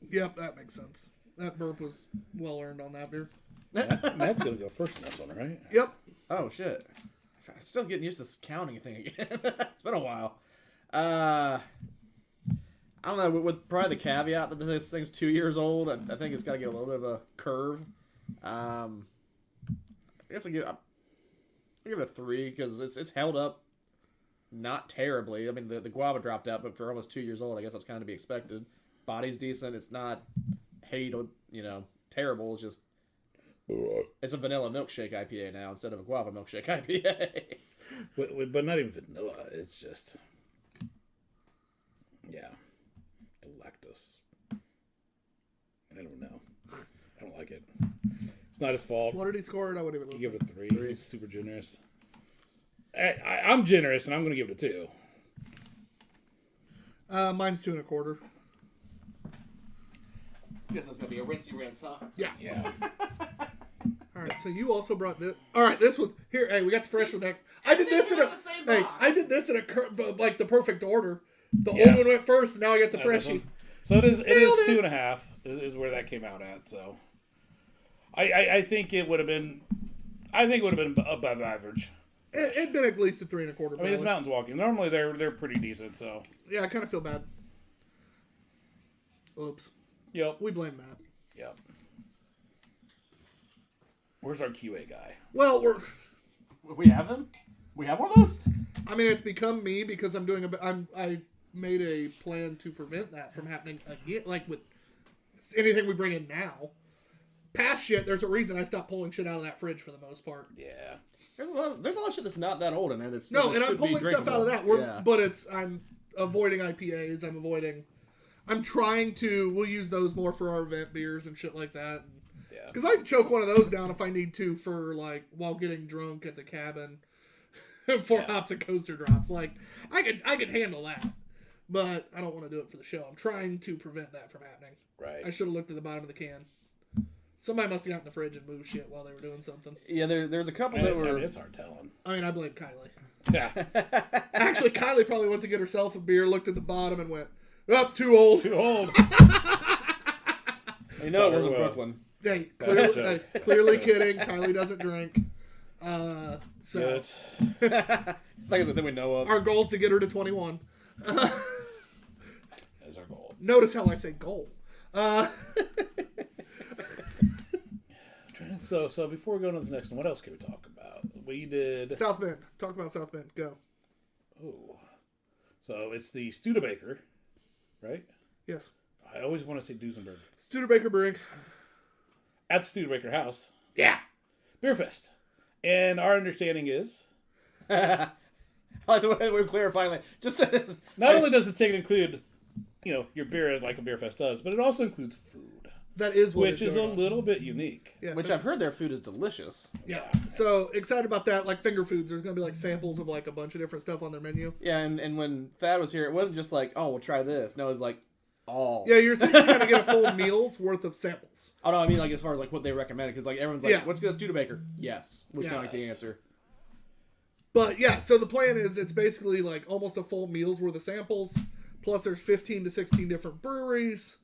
Yep, that makes sense. That burp was well earned on that beer. Matt's gonna go first in this one, right? Yep. Oh, shit. I'm still getting used to this counting thing again. It's been a while. I don't know. With probably the caveat that this thing's 2 years old, I think it's got to get a little bit of a curve. I guess I'll give it a 3 because it's held up not terribly. I mean, the guava dropped out, but for almost 2 years old, I guess that's kind of to be expected. Body's decent. It's not terrible. It's just it's a vanilla milkshake IPA now instead of a guava milkshake IPA. But not even vanilla. It's just, yeah, the lactose. I don't know. I don't like it. It's not his fault. What did he score it? I wouldn't even You listen. give it a 3. He's super generous. I'm generous, and I'm going to give it a 2. Mine's 2 1/4. I guess that's gonna be a rinsey rinse, huh? Yeah. Yeah. All right. So you also brought this. All right. This one here. Hey, we got the fresh one next. I did this in a. Hey, I did this in like the perfect order. The old one went first, and now I got the freshie. So it is Nailed it. 2.5 is where that came out at. So I think it would have been. I think it would have been above average. It'd been at least a 3 1/4. I mean, it's mountains walking. Normally they're pretty decent. So Yeah, I kind of feel bad. Oops. yep. We blame Matt. Yep. Where's our QA guy? Well, We have him. We have one of those. I mean, it's become me because I'm doing I made a plan to prevent that from happening again. Like with anything we bring in now, past shit. There's a reason I stopped pulling shit out of that fridge for the most part. Yeah. There's a lot of shit that's not that old in there. That No, and I'm should be pulling stuff out of that. drinkable. But I'm avoiding IPAs. I'm trying to. We'll use those more for our event beers and shit like that. Yeah. Because I can choke one of those down if I need to for like while getting drunk at the cabin. 4 hops and coaster drops. Like I could handle that, but I don't want to do it for the show. I'm trying to prevent that from happening. Right. I should have looked at the bottom of the can. Somebody must have got in the fridge and moved shit while they were doing something. Yeah, there's a couple And that were. it's hard telling. I mean, I blame Kylie. Yeah. Actually, Kylie probably went to get herself a beer, looked at the bottom, and went, "Up, too old." Too old. You know, it Very wasn't well. Brooklyn. Hey, That's a clearly kidding. Kylie doesn't drink. So Good. Like I said, that we know of. our goal is to get her to 21. That's our goal. Notice how I say goal. So before we go to this next one, what else can we talk about? We did. South Bend. Talk about South Bend. Go. Oh. So it's the Studebaker, right? Yes. I always want to say Duesenberg. Studebaker Brewing. At the Studebaker house. Yeah. Beer Fest. And our understanding is, By the way, we're clarifying. Like, just says not only does the ticket include, your beer as like a Beer Fest does, but it also includes food. That is what Which is a little bit unique. Yeah, which I've heard their food is delicious. yeah. So excited about that. Like finger foods. There's going to be like samples of like a bunch of different stuff on their menu. Yeah, and when Thad was here, it wasn't just like, oh, we'll try this. No, it was like, all. Yeah, you're essentially going to get a full meal's worth of samples. Oh no, I mean like as far as like what they recommended, because like everyone's like, Yeah. what's good at Studebaker? Yes, was kind of like the Yes. answer. But yeah, so the plan is it's basically like almost a full meal's worth of samples. Plus there's 15 to 16 different breweries.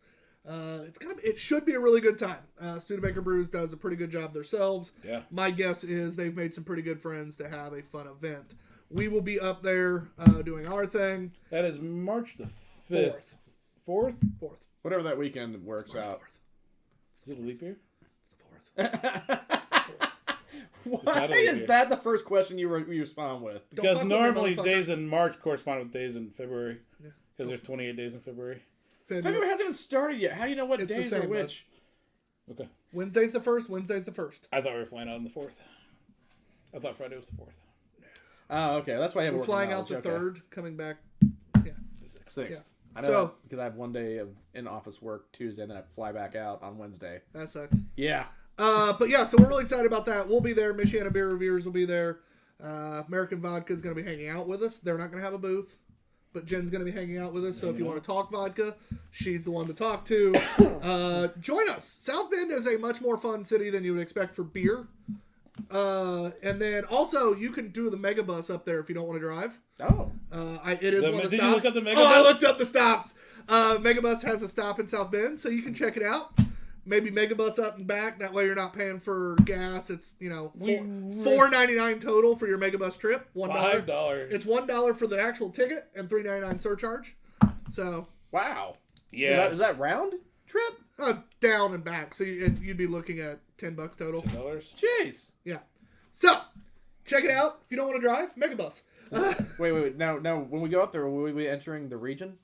It should be a really good time. Studebaker Brews does a pretty good job themselves. Yeah. My guess is they've made some pretty good friends to have a fun event. We will be up there doing our thing. That is March the 5th. 4th? Fourth. Whatever that weekend works March out. 4th. Is it a leap year? It's the 4th. Why a is year. that the first question you respond with? Because fuck with me, normally motherfucker. days in March correspond with days in February. Yeah. Because there's 28 days in February. February hasn't even started yet. How do you know what It's the days are same, which? Okay. Wednesday's the 1st. Wednesday's the 1st. I thought we were flying out on the 4th. I thought Friday was the 4th. Oh, okay. That's why I have We're working flying out knowledge. the Okay. 3rd, coming back. Yeah. The 6th. Sixth. Yeah. I know So- that because I have one day of in-office work Tuesday, and then I fly back out on Wednesday. That sucks. Yeah. But yeah, so we're really excited about that. We'll be there. Michiana Beer Reviewers will be there. American Vodka is going to be hanging out with us. They're not going to have a booth, but Jen's going to be hanging out with us. So if you want to talk vodka, she's the one to talk to. Join us. South Bend is a much more fun city than you would expect for beer. And then also you can do the Megabus up there if you don't want to drive. Oh. It is one of the Did stops. you look up the Megabus? Oh, I looked up the stops. Megabus has a stop in South Bend, so you can check it out. Maybe Megabus up and back. That way you're not paying for gas. It's $4.99 total for your Megabus trip. $1. $5. It's $1 for the actual ticket and $3.99 surcharge. So Wow. Yeah. Is that round trip? it's down and back. So you'd be looking at $10 total. $10. Jeez. Yeah. So check it out. If you don't want to drive, Megabus. Wait. Now, when we go out there, will we be entering the region?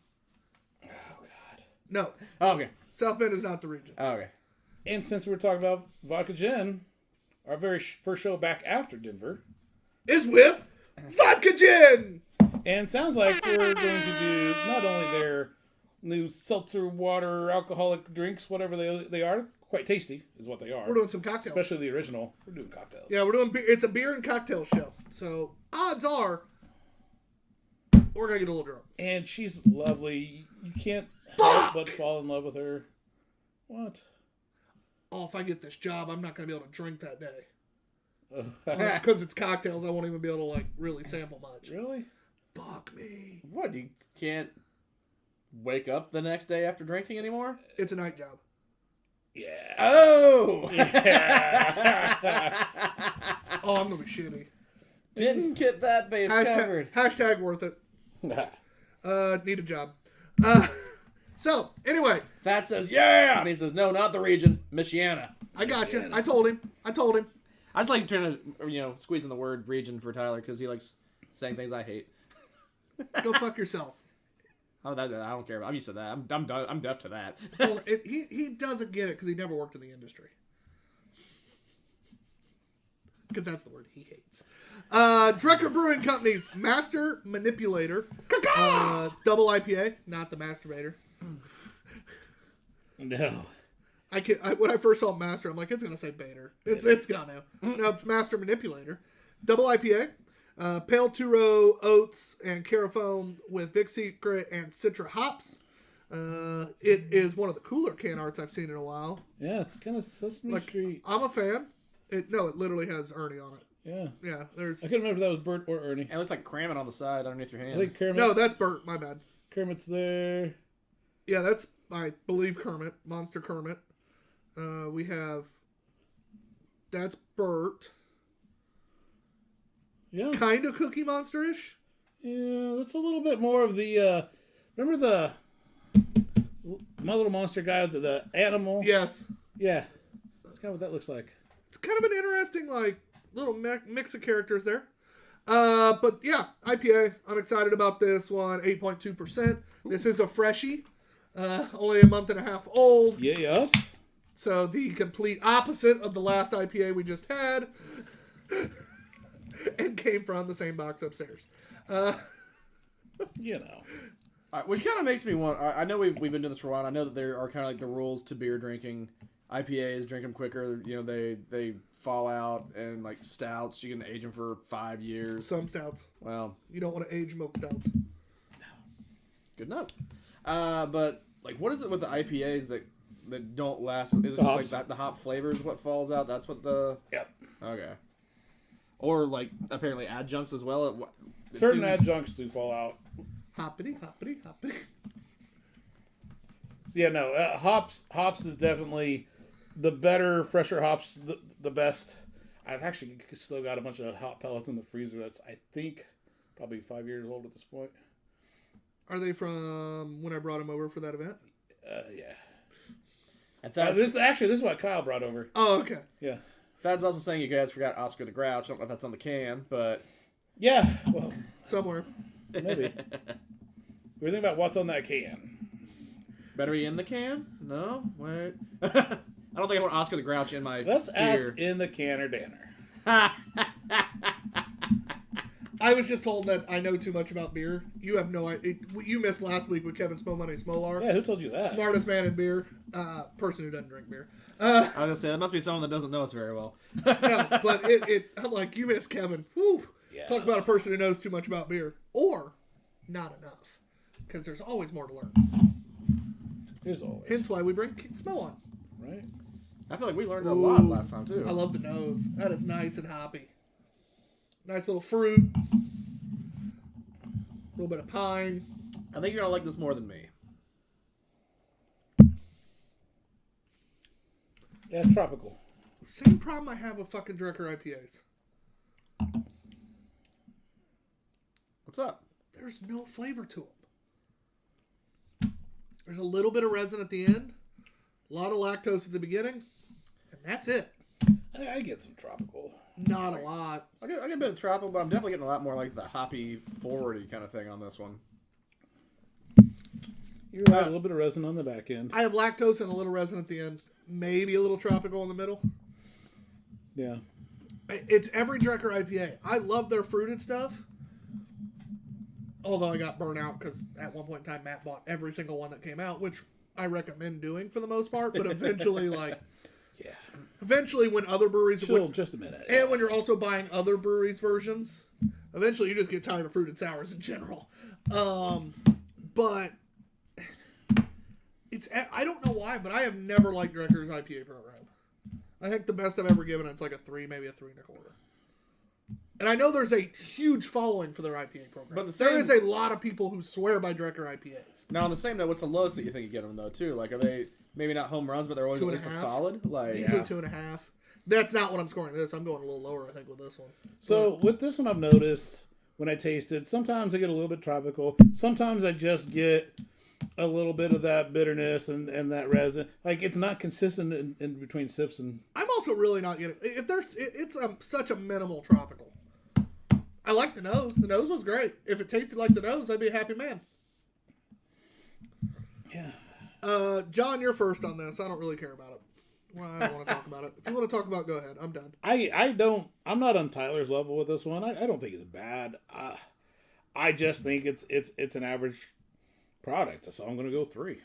Oh, God. No, Oh, okay. South Bend is not the region. Oh, okay. And since we're talking about Vodka Gin, our very first show back after Denver, Is with Vodka Gin. and sounds like we're going to do not only their new seltzer water alcoholic drinks, whatever they are, quite tasty is what they are. We're doing some cocktails. Especially the original. We're doing cocktails. Yeah, we're doing. It's a beer and cocktail show. So odds are we're gonna get a little drunk. And she's lovely. You can't help but fall in love with her. What? Oh, if I get this job, I'm not gonna be able to drink that day Uh, because it's cocktails. I won't even be able to really sample much. really? Fuck me. What? You can't wake up the next day after drinking anymore? It's a night job. Yeah. Oh! Yeah. Oh, I'm gonna be shitty. Didn't get that base covered. Hashtag worth it. Need a job. So anyway, That says, yeah! And he says, no, not the region. Michiana. I got you. I told him. I just like trying to, squeeze in the word region for Tyler because he likes saying things I hate. Go fuck yourself. Oh, that I don't care about. I'm used to that. I'm done. I'm deaf to that. Well, he doesn't get it because he never worked in the industry. Because that's the word he hates. Drucker Brewing Company's Master Manipulator. Double IPA, not the masturbator. No. When I first saw Master, I'm like, it's going to say Bader. It's gonna. No, it's Master Manipulator. Double IPA. Pale two-row oats and carafoam with Vic Secret and Citra hops. It is one of the cooler can arts I've seen in a while. Yeah, it's kind of Sesame Street. I'm a fan. It literally has Ernie on it. Yeah. Yeah, there's... I couldn't remember if that was Bert or Ernie. It looks like cramming on the side underneath your hand. I think Kermit. No, that's Bert. My bad. Kermit's there. Yeah, that's, I believe, Kermit. Monster Kermit. We have... That's Bert. Yeah. Kind of Cookie Monster-ish. Yeah, that's a little bit more of the, remember the My Little Monster guy with the animal? Yes. Yeah. That's kind of what that looks like. It's kind of an interesting, little mix of characters there. But yeah, IPA. I'm excited about this one. 8.2%. This is a freshie. Only a month and a half old. Yeah, yes. So the complete opposite of the last IPA we just had. And came from the same box upstairs. You know. Which kind of makes me want... I know we've been doing this for a while. I know that there are kind of the rules to beer drinking. IPAs, drink them quicker. They fall out. And stouts, you can age them for 5 years. Some stouts. Well, You don't want to age milk stouts. good enough. But what is it with the IPAs that don't last? Is it The just hops. the hop flavor is what falls out? That's what the... Yep. Okay. Or apparently adjuncts as well. It Certain seems- adjuncts do fall out. Hoppity, hoppity, hoppity. Yeah, no. Hops is definitely the better, fresher hops, the best. I've actually still got a bunch of hop pellets in the freezer that's, I think, probably 5 years old at this point. Are they from when I brought them over for that event? Yeah. And Thad's, This is what Kyle brought over. Oh, okay. Yeah. Thad's also saying you guys forgot Oscar the Grouch. I don't know if that's on the can, but... Yeah. Well, Somewhere. maybe. We think about what's on that can. Better be in the can? No? Wait. I don't think I want Oscar the Grouch in my Let's ask beer. in the can or Danner. I was just told that I know too much about beer. You have no idea. You missed last week with Kevin Smomoney Smolar. Yeah, who told you that? Smartest man in beer. Person who doesn't drink beer. I was going to say, that must be someone that doesn't know us very well. No, but I'm like, you missed Kevin. Whew. Yes. Talk about a person who knows too much about beer. Or not enough. Because there's always more to learn. There's always. Hence why we bring Smo on. Right? I feel like we learned a lot last time, too. I love the nose. That is nice and hoppy. Nice little fruit. A little bit of pine. I think you're going to like this more than me. Yeah, it's tropical. Same problem I have with fucking Drecker IPAs. What's up? There's no flavor to them. There's a little bit of resin at the end, a lot of lactose at the beginning, and that's it. I get some tropical. Not a lot. I get a bit of tropical, but I'm definitely getting a lot more like the hoppy, forwardy kind of thing on this one. You're right, a little bit of resin on the back end. I have lactose and a little resin at the end. Maybe a little tropical in the middle. Yeah. It's every Drecker IPA. I love their fruited stuff. Although I got burnt out because at one point in time Matt bought every single one that came out, which I recommend doing for the most part. But eventually, Yeah. eventually when other breweries... Chill just a minute. And when you're also buying other breweries' versions, eventually you just get tired of fruited sours in general. But I don't know why, but I have never liked Drecker's IPA program. I think the best I've ever given it's like a 3, maybe a 3 1/4. And I know there's a huge following for their IPA program. But there is a lot of people who swear by Drecker IPAs. Now, on the same note, what's the lowest that you think you get them, though, too? Like, are they maybe not home runs, but they're always at least a 2.5. solid? Like, Usually 2.5. That's not what I'm scoring this. I'm going a little lower, I think, with this one. So with this one, I've noticed when I taste it, sometimes I get a little bit tropical. Sometimes I just get a little bit of that bitterness and that resin. Like, it's not consistent in between sips. And I'm also really not getting... It's such a minimal tropical. I like the nose. The nose was great. If it tasted like the nose, I'd be a happy man. yeah. John, you're first on this. I don't really care about it. Well, I don't want to talk about it. If you want to talk about it, go ahead. I'm done. I'm not on Tyler's level with this one. I don't think it's bad. I just think it's an average product. So I'm going to go 3.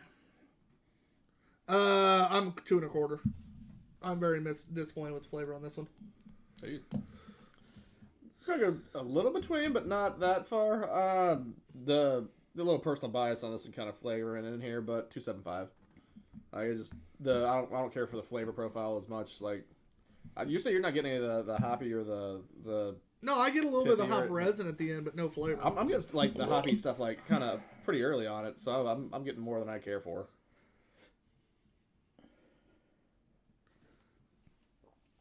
I'm 2 1/4. I'm very disappointed with the flavor on this one. I'm gonna go a little between, but not that far. The little personal bias on this and kind of flavoring in here, but 2.75. I don't care for the flavor profile as much. Like, you say you're not getting any of the hoppy or the. No, I get a little bit of the hop Pithy, resin at the end, but no flavor. I'm getting like the hoppy stuff like kind of pretty early on it, so I'm getting more than I care for.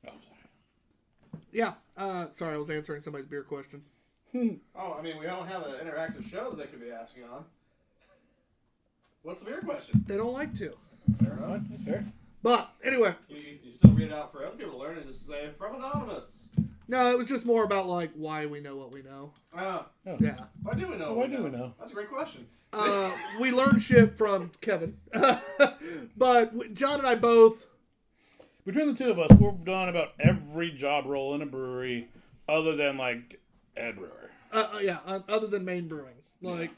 Oh, sorry. Yeah. Sorry, I was answering somebody's beer question. Oh, I mean, we don't have an interactive show that they could be asking on. What's the beer question? They don't like to. That's fine. That's fair. But anyway, You still read it out for other people to learn and just say from anonymous. no, it was just more about like why we know what we know. Oh. Yeah. Why do we know? Why do we know? That's a great question. We learned shit from Kevin, but John and I both. Between the two of us, we've done about every job role in a brewery other than, like, Ed Brewer. Other than main brewing. Like,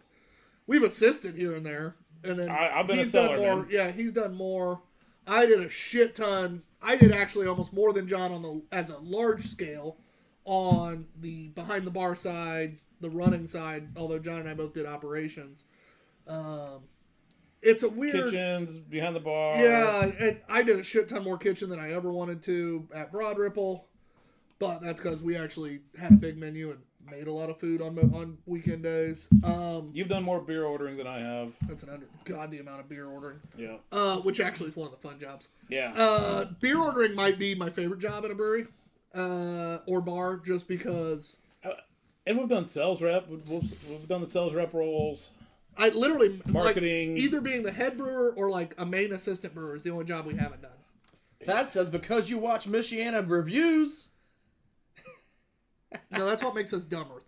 we've assisted here and there. And then I've been he's a cellar done more. man. Yeah, he's done more. I did a shit ton. I did actually almost more than John as a large scale on the behind the bar side, the running side, although John and I both did operations. It's a weird... Kitchens, behind the bar. Yeah, and I did a shit ton more kitchen than I ever wanted to at Broad Ripple, but that's because we actually had a big menu and made a lot of food on weekend days. You've done more beer ordering than I have. That's the amount of beer ordering. Yeah. Which actually is one of the fun jobs. Yeah. Beer ordering might be my favorite job at a brewery or bar, just because. And we've done sales rep. We've done the sales rep roles. I literally Marketing. like, either being the head brewer or like a main assistant brewer is the only job we haven't done. That says because you watch Michiana reviews. No, that's what makes us dumber.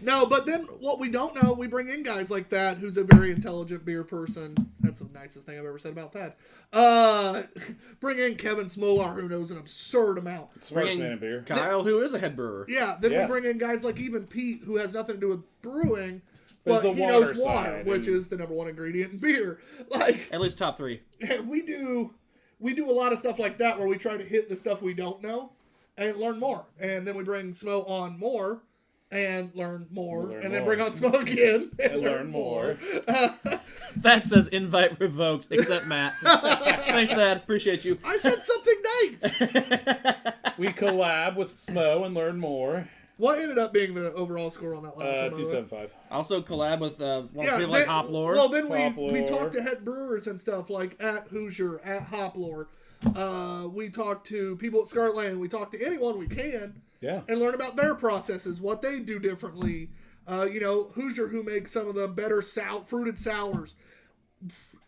No, but then what we don't know, we bring in guys like Thad, who's a very intelligent beer person. That's the nicest thing I've ever said about Thad. Bring in Kevin Smolar, who knows an absurd amount. Smartest man in beer. Kyle, who is a head brewer. Yeah, then we Yeah. bring in guys like even Pete, who has nothing to do with brewing, but the he water knows water, side which and- is the number one ingredient in beer. Like, At least top 3. we do a lot of stuff like that where we try to hit the stuff we don't know and learn more. And then we bring Smo on more and learn more. Learn and then more. bring on Smo again and learn more. That says invite revoked, except Matt. Thanks, Thad. Appreciate you. I said something nice. We collab with Smo and learn more. What ended up being the overall score on that last one? by the way? 275. Also collab with one Yeah, people like then- Hoplore. Well, then we Hoplore. talked to head brewers and stuff like at Hoosier, at Hoplore. We talked to people at Scarlet Lane. We talked to anyone we can Yeah. and learn about their processes, what they do differently. Hoosier, who makes some of the better fruited sours,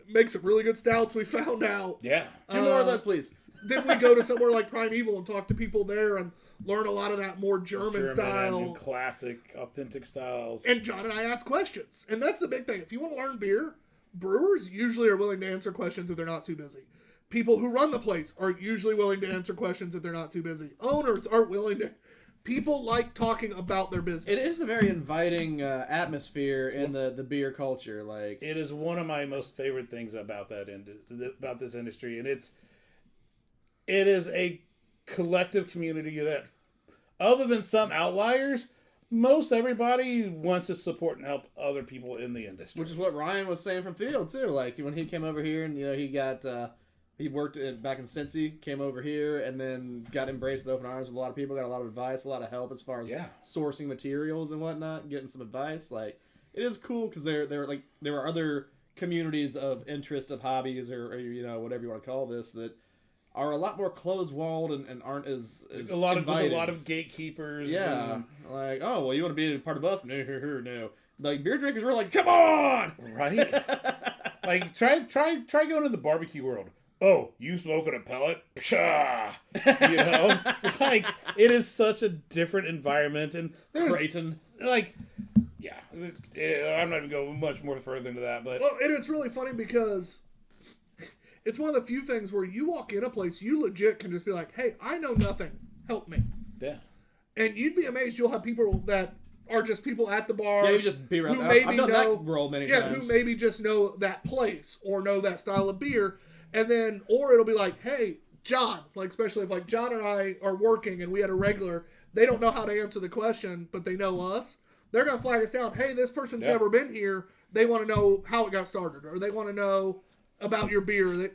makes some really good stouts. We found out. Yeah. 2 more of those, please. Then we go to somewhere like Primeval and talk to people there and learn a lot of that more German German style. and classic, authentic styles. And John and I ask questions. And that's the big thing. If you want to learn beer, brewers usually are willing to answer questions if they're not too busy. People who run the place are usually willing to answer questions if they're not too busy. Owners are willing to. People like talking about their business. It is a very inviting atmosphere in the beer culture. Like, It is one of my most favorite things about about this industry, and it is a collective community that, other than some outliers, most everybody wants to support and help other people in the industry. which is what Ryan was saying from Field too. Like when he came over here, and he got he worked back in Cincy, came over here, and then got embraced with open arms with a lot of people. Got a lot of advice, a lot of help as far as sourcing materials and whatnot, getting some advice. Like, it is cool because there are other communities of interest, of hobbies, or whatever you want to call this, that are a lot more closed-walled and aren't as a lot inviting. of gatekeepers. Yeah, and- like, oh, well, you want to be a part of us? No. Like, beer drinkers were like, come on! right. Like, try going to the barbecue world. Oh, you smoking a pellet? Pshaw! Like, it is such a different environment, and there's Creighton. like, yeah, I'm not even going much more further into that, but Well, and it's really funny because it's one of the few things where you walk in a place, you legit can just be like, hey, I know nothing. Help me. yeah. And you'd be amazed you'll have people that are just people at the bar. Yeah, you just be around. who I've maybe done know, that role many yeah, times. who maybe just know that place or know that style of beer. And then, or it'll be like, hey, John, like, especially if like John and I are working and we had a regular, they don't know how to answer the question, but they know us. They're going to flag us down. Hey, this person's never been here. They want to know how it got started, or they want to know about your beer. That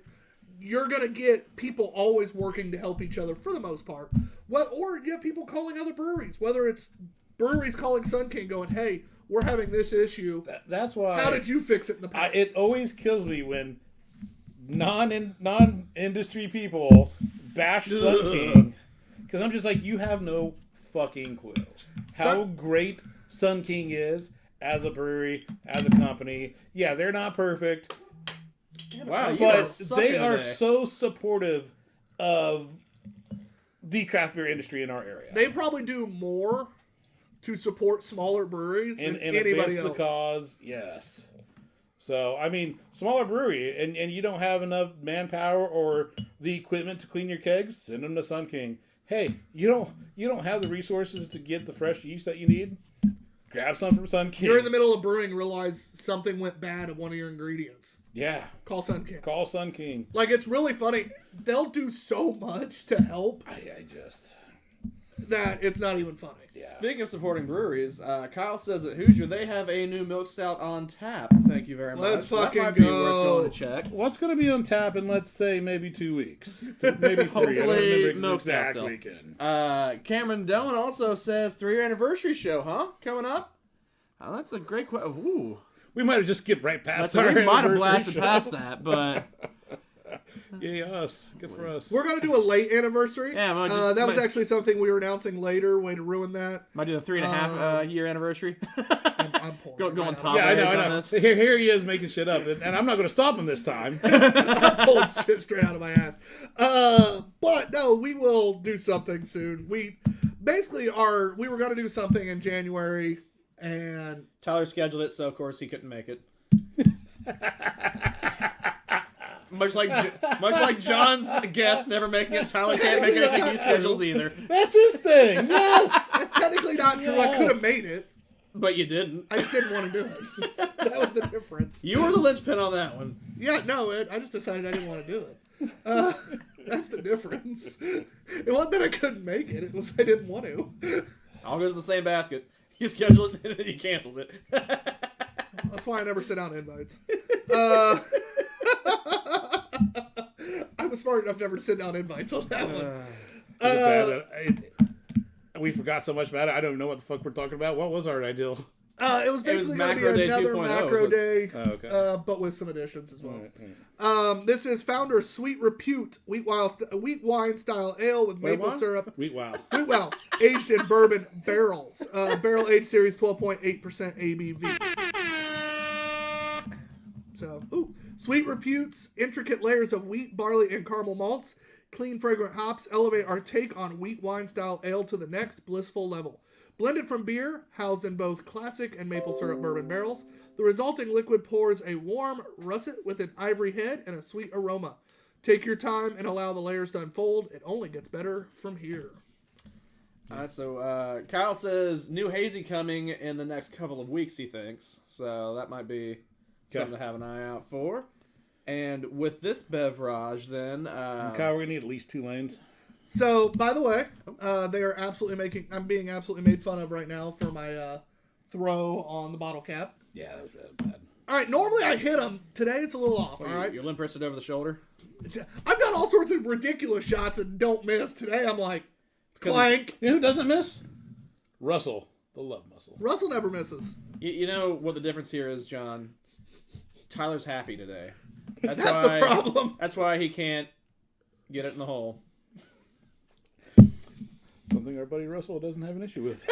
you're going to get people always working to help each other for the most part. Well, or you have people calling other breweries, whether it's breweries calling Sun King going, hey, we're having this issue. That's why. How did you fix it in the past? It always kills me when non-industry people bash Sun King, because I'm just like, you have no fucking clue how great Sun King is as a brewery, as a company. Yeah, they're not perfect, Wow, you are but sucking they are today. so supportive of the craft beer industry in our area. They probably do more to support smaller breweries and than anybody advance else. the cause, yes. So, I mean, smaller brewery, and you don't have enough manpower or the equipment to clean your kegs, send them to Sun King. Hey, you don't have the resources to get the fresh yeast that you need? Grab some from Sun King. You're in the middle of brewing, realize something went bad in one of your ingredients. Yeah. Call Sun King. Call Sun King. Like, it's really funny. They'll do so much to help I just... that it's not even funny. Yeah. Speaking of supporting breweries, Kyle says at Hoosier they have a new milk stout on tap. Thank you very much. Let's That fucking might be go. worth going to check. What's going to be on tap in, let's say, maybe 2 weeks? Maybe 3. I don't Hopefully remember the milk stout exact still. weekend. Cameron Dillon also says 3-year anniversary show, huh? Coming up? Oh, that's a great question. Ooh. We might have just skipped right past We our might have anniversary blasted show. past that, but Yay, us. Good for us. We're going to do a late anniversary. Yeah, well, just- that was actually something we were announcing later. Way to ruin that. might do a 3.5 year anniversary. I'm pulling Go on it top. Yeah, I know, Edge I on know. this. Here he is making shit up, and I'm not going to stop him this time. I'm pulling shit straight out of my ass. But no, we will do something soon. We basically we were going to do something in January, And Tyler scheduled it, so of course he couldn't make it. much like John's guest never making it, Tyler can't make anything he schedules either. That's his thing. Yes. that's technically not true. I could have made it. But you didn't. I just didn't want to do it. That was the difference. You were the linchpin on that one. Yeah, no, I just decided I didn't want to do it. That's the difference. It wasn't that I couldn't make it. It was I didn't want to. All goes in the same basket. You scheduled it and then you canceled it. That's why I never sit down invites. I was smart enough never to sit down invites on that one. We forgot so much about it. I don't know what the fuck we're talking about. What was our ideal? It was basically going to Macro be Day another 2.0, macro day, okay. but with some additions as well. Right. This is Founder's Sweet Repute wheat wine style ale with maple what? syrup. Wheat wow. Wheat well aged in bourbon barrels. Barrel aged series 12.8% ABV. So, Sweet Repute's intricate layers of wheat, barley, and caramel malts, clean, fragrant hops elevate our take on wheat wine style ale to the next blissful level. Blended from beer, housed in both classic and maple syrup bourbon barrels, the resulting liquid pours a warm russet with an ivory head and a sweet aroma. Take your time and allow the layers to unfold. It only gets better from here. So Kyle says new hazy coming in the next couple of weeks, he thinks. So that might be something to have an eye out for. And with this beverage, then... Kyle, we're going to need at least 2 lanes. So, by the way, they are absolutely I'm being absolutely made fun of right now for my throw on the bottle cap. Yeah, that was bad. All right, normally I hit them. Today it's a little off, all right? You limp wristed over the shoulder? I've done all sorts of ridiculous shots and don't miss. Today I'm like, clank. You know who doesn't miss? Russell, the love muscle. Russell never misses. You know what the difference here is, John? Tyler's happy today. That's the problem. That's why he can't get it in the hole. Something our buddy Russell doesn't have an issue with.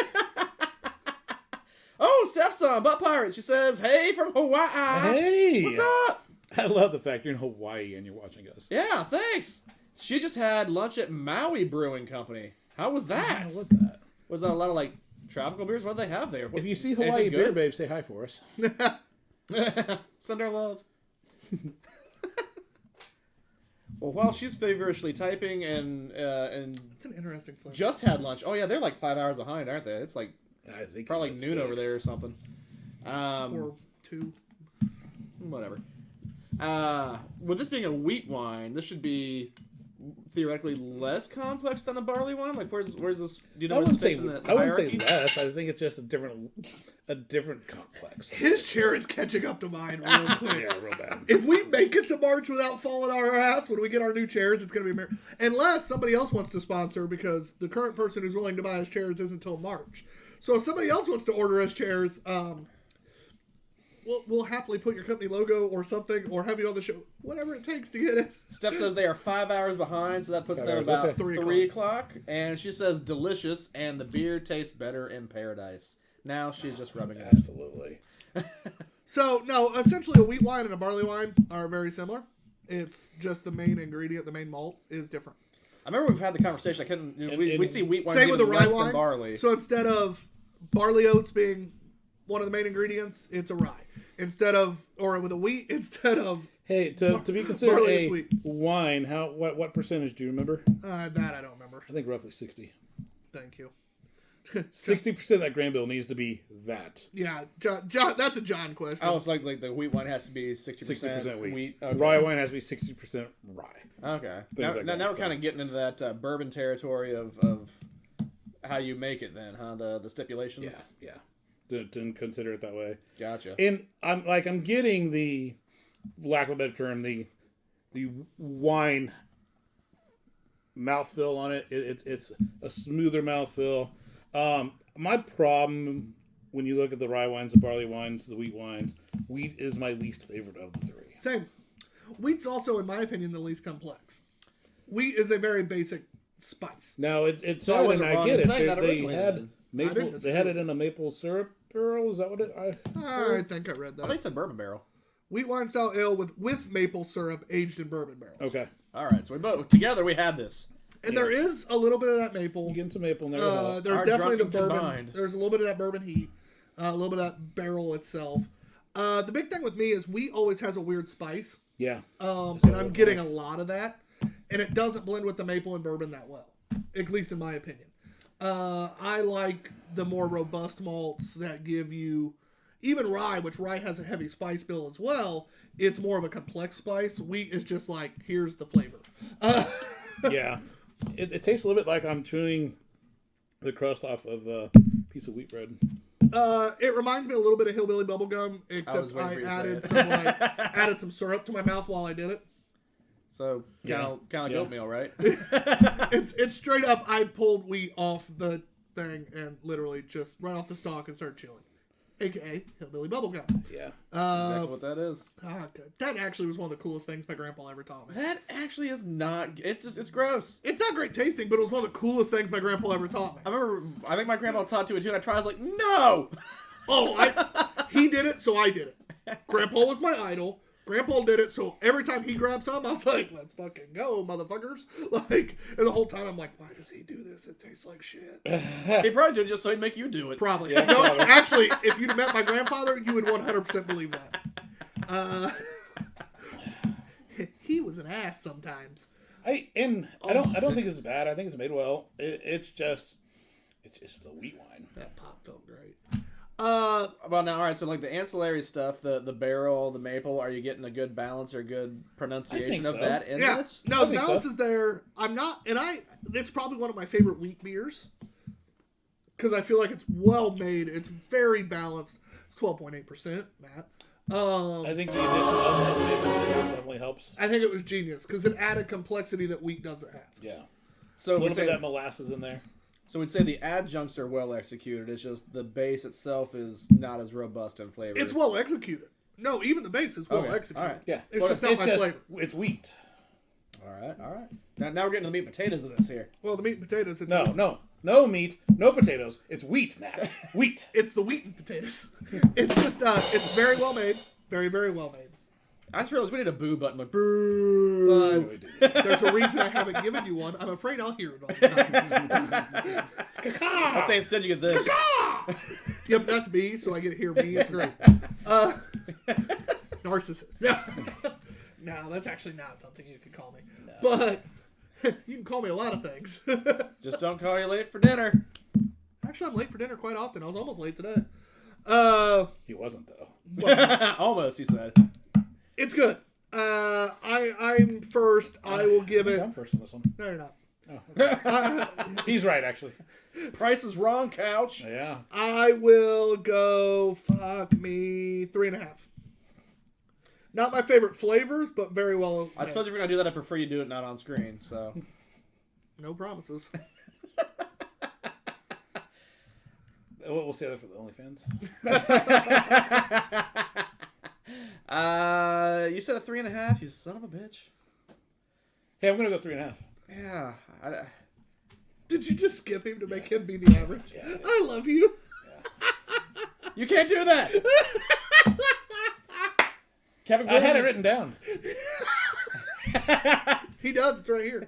Oh, Steph's on Butt Pirate. She says, hey, from Hawaii. Hey! What's up? I love the fact you're in Hawaii and you're watching us. Yeah, thanks. She just had lunch at Maui Brewing Company. How was that? How was that? Was that a lot of, like, tropical beers? What do they have there? If you see Hawaii Beer Babe, say hi for us. Send our love. Well, while she's feverishly typing and It's an interesting flavor. just had lunch. Oh yeah, they're like 5 hours behind, aren't they? It's like I think probably it's noon 6. over there or something. Or 2. Whatever. With this being a wheat wine, this should be theoretically less complex than a barley wine. Like, where's this? Do you know I where this wouldn't say fits in the I wouldn't say hierarchy? less. I think it's just a different complex. His chair is catching up to mine real quick. Yeah, real bad. If we make it to March without falling on our ass when we get our new chairs, it's going to be unless somebody else wants to sponsor, because the current person who's willing to buy us chairs isn't until March. So if somebody else wants to order us chairs, we'll happily put your company logo or something, or have you on the show, whatever it takes to get it. Steph says they are 5 hours behind, so that puts 5 them hours, about okay. 3 o'clock. And she says delicious, and the beer tastes better in paradise. Now she's just rubbing it in. Absolutely. So, no, essentially a wheat wine and a barley wine are very similar. It's just the main ingredient, the main malt, is different. I remember we've had the conversation. I couldn't. We see wheat wine Same being with the rye less wine. than barley. So instead of barley oats being one of the main ingredients, it's a rye. Or with a wheat, instead of... Hey, to be considered barley and a sweet. wine, what percentage do you remember? That I don't remember. I think roughly 60. Thank you. 60% of that grain bill needs to be that. Yeah, John, that's a John question. I was like the wheat wine has to be 60% wheat. Okay. Rye wine has to be 60% rye. Okay. Things like Now that, we're kind of getting into that bourbon territory of how you make it then, huh? The stipulations. Yeah. Didn't consider it that way. Gotcha. And I'm getting the, lack of a better term, the wine mouthfeel on it. It's a smoother mouthfeel. My problem when you look at the rye wines, the barley wines, the wheat wines, wheat is my least favorite of the 3. Same. Wheat's also, in my opinion, the least complex. Wheat is a very basic spice. Now it's So I sad, and wasn't I wrong get in it. saying that They originally, had then. maple. They had it in a maple syrup barrel. Is that what it? I think I read that. I think said bourbon barrel. Wheat wine style ale with maple syrup aged in bourbon barrels. Okay. All right, so we both together we had this. And there is a little bit of that maple. You get some maple in there. There's Our definitely the drunken bourbon. combined. There's a little bit of that bourbon heat. A little bit of that barrel itself. The big thing with me is wheat always has a weird spice. Yeah. And I'm getting a lot of that. And it doesn't blend with the maple and bourbon that well. At least in my opinion. I like the more robust malts that give you... Even rye, which rye has a heavy spice bill as well, it's more of a complex spice. Wheat is just like, here's the flavor. Yeah. It tastes a little bit like I'm chewing the crust off of a piece of wheat bread. It reminds me a little bit of hillbilly bubblegum, except I added some syrup to my mouth while I did it. So kind of like oatmeal, right? It's straight up. I pulled wheat off the thing and literally just right off the stalk and started chewing. AKA hillbilly bubblegum. Yeah. Exactly what that is. God, that actually was one of the coolest things my grandpa ever taught me. That actually is not. It's gross. It's not great tasting, but it was one of the coolest things my grandpa ever taught me. I think my grandpa taught to it too, and I tried. I was like, no. He did it, so I did it. Grandpa was my idol. Grandpa did it, so every time he grabbed some, I was like, let's fucking go, motherfuckers. Like, and the whole time I'm like, why does he do this? It tastes like shit. He probably did it just so he'd make you do it. Probably. Yeah, no, actually, if you'd met my grandfather, you would 100% believe that. He was an ass sometimes. I don't think it's bad. I think it's made well. It's just the wheat wine. That pop felt great. Well, now, all right. So, like the ancillary stuff, the barrel, the maple, are you getting a good balance or good pronunciation of that in this? No, the balance is there. It's probably one of my favorite wheat beers because I feel like it's well made. It's very balanced. It's 12.8%, Matt. I think the addition of the maple syrup definitely helps. I think it was genius because it added complexity that wheat doesn't have. Yeah. So a little bit of that molasses in there. So we'd say the adjuncts are well executed. It's just the base itself is not as robust in flavor. It's well executed. No, even the base is well executed. All right. Yeah. It's just not my flavor. It's wheat. All right. Now we're getting to the meat and potatoes of this here. Well, the meat and potatoes. It's No meat, no potatoes. It's wheat, Matt. Wheat. It's the wheat and potatoes. It's just it's very well made. Very, very well made. I just realized we need a boo button. Like, boo. There's a reason I haven't given you one. I'm afraid I'll hear it all the time. I'll say instead you get this. Yep, that's me, so I get to hear me. It's great. Narcissist. No, that's actually not something you could call me. No. But you can call me a lot of things. Just don't call you late for dinner. Actually, I'm late for dinner quite often. I was almost late today. He wasn't, though. Well, almost, he said. It's good. I'm first. I will give it. I'm first on this one. No, you're not. Oh, okay. He's right, actually. Price is wrong, couch. Yeah. I will go. Fuck me, 3.5. Not my favorite flavors, but very well. I suppose if you're gonna do that, I prefer you do it not on screen. So. No promises. We'll say that for the OnlyFans. You said a 3.5. You son of a bitch. Hey, I'm gonna go 3.5. Yeah. Did you just skip him to make him be the average? Yeah. I love you. Yeah. You can't do that. Kevin, I had it written down. He does. It's right here.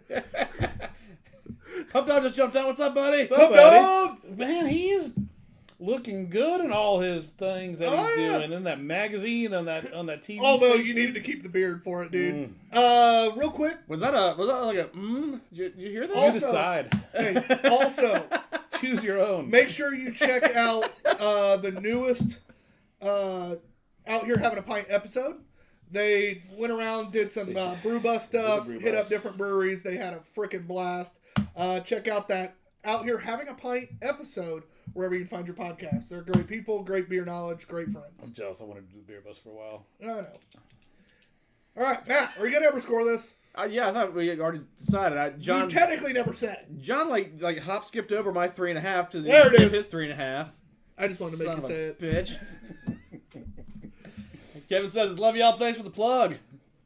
Pump Dog just jumped out. What's up, buddy? Pump Dog! Man, he is looking good in all his things that he's doing in that magazine, on that TV. Although station. you needed to keep the beard for it, dude. Real quick. Was that like a Did you hear that? You decide. Hey, also, choose your own. Make sure you check out the newest Out Here Having a Pint episode. They went around, did some brew bus stuff, hit up different breweries. They had a freaking blast. Check out that Out Here Having a Pint episode wherever you can find your podcast. They're great people, great beer knowledge, great friends. I'm jealous. I wanted to do the beer bus for a while. I know. All right, Matt, are you going to ever score this? Yeah, I thought we had already decided. John, you technically never said it. John, like hop skipped over my 3.5 to there it is. His 3.5. I just wanted to make you say it. Bitch. Kevin says, love y'all. Thanks for the plug.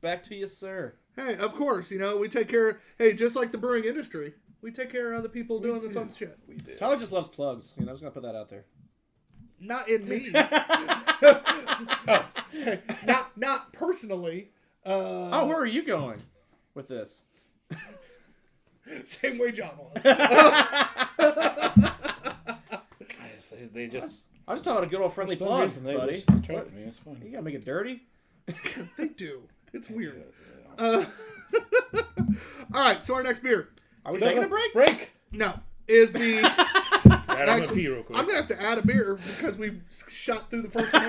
Back to you, sir. Hey, of course, we take care. Hey, just like the brewing industry, we take care of the people doing the fun shit. We did. Tyler just loves plugs. I'm just going to put that out there. Not in me. Hey, not personally. Where are you going with this? Same way John was. They just I was just talking about a good old friendly Some plug, reason they buddy. just attract me. It's fine. You gotta make it dirty. They do. It's weird. Yeah. All right, so our next beer. Are we taking a break? Break. No, is the. Dad, I'm gonna Actually, pee real quick. I'm gonna have to add a beer because we shot through the first one.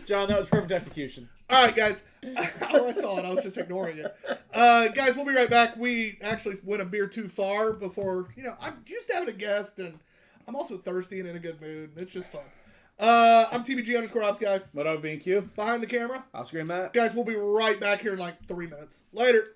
John, that was perfect execution. All right, guys. Oh, I saw it. I was just ignoring it. Guys, we'll be right back. We actually went a beer too far before. I'm used to having a guest, and I'm also thirsty and in a good mood. It's just fun. I'm TBG_Ops guy. What up, B&Q? Behind the camera. Oscar and Matt. Guys, we'll be right back here in like 3 minutes. Later.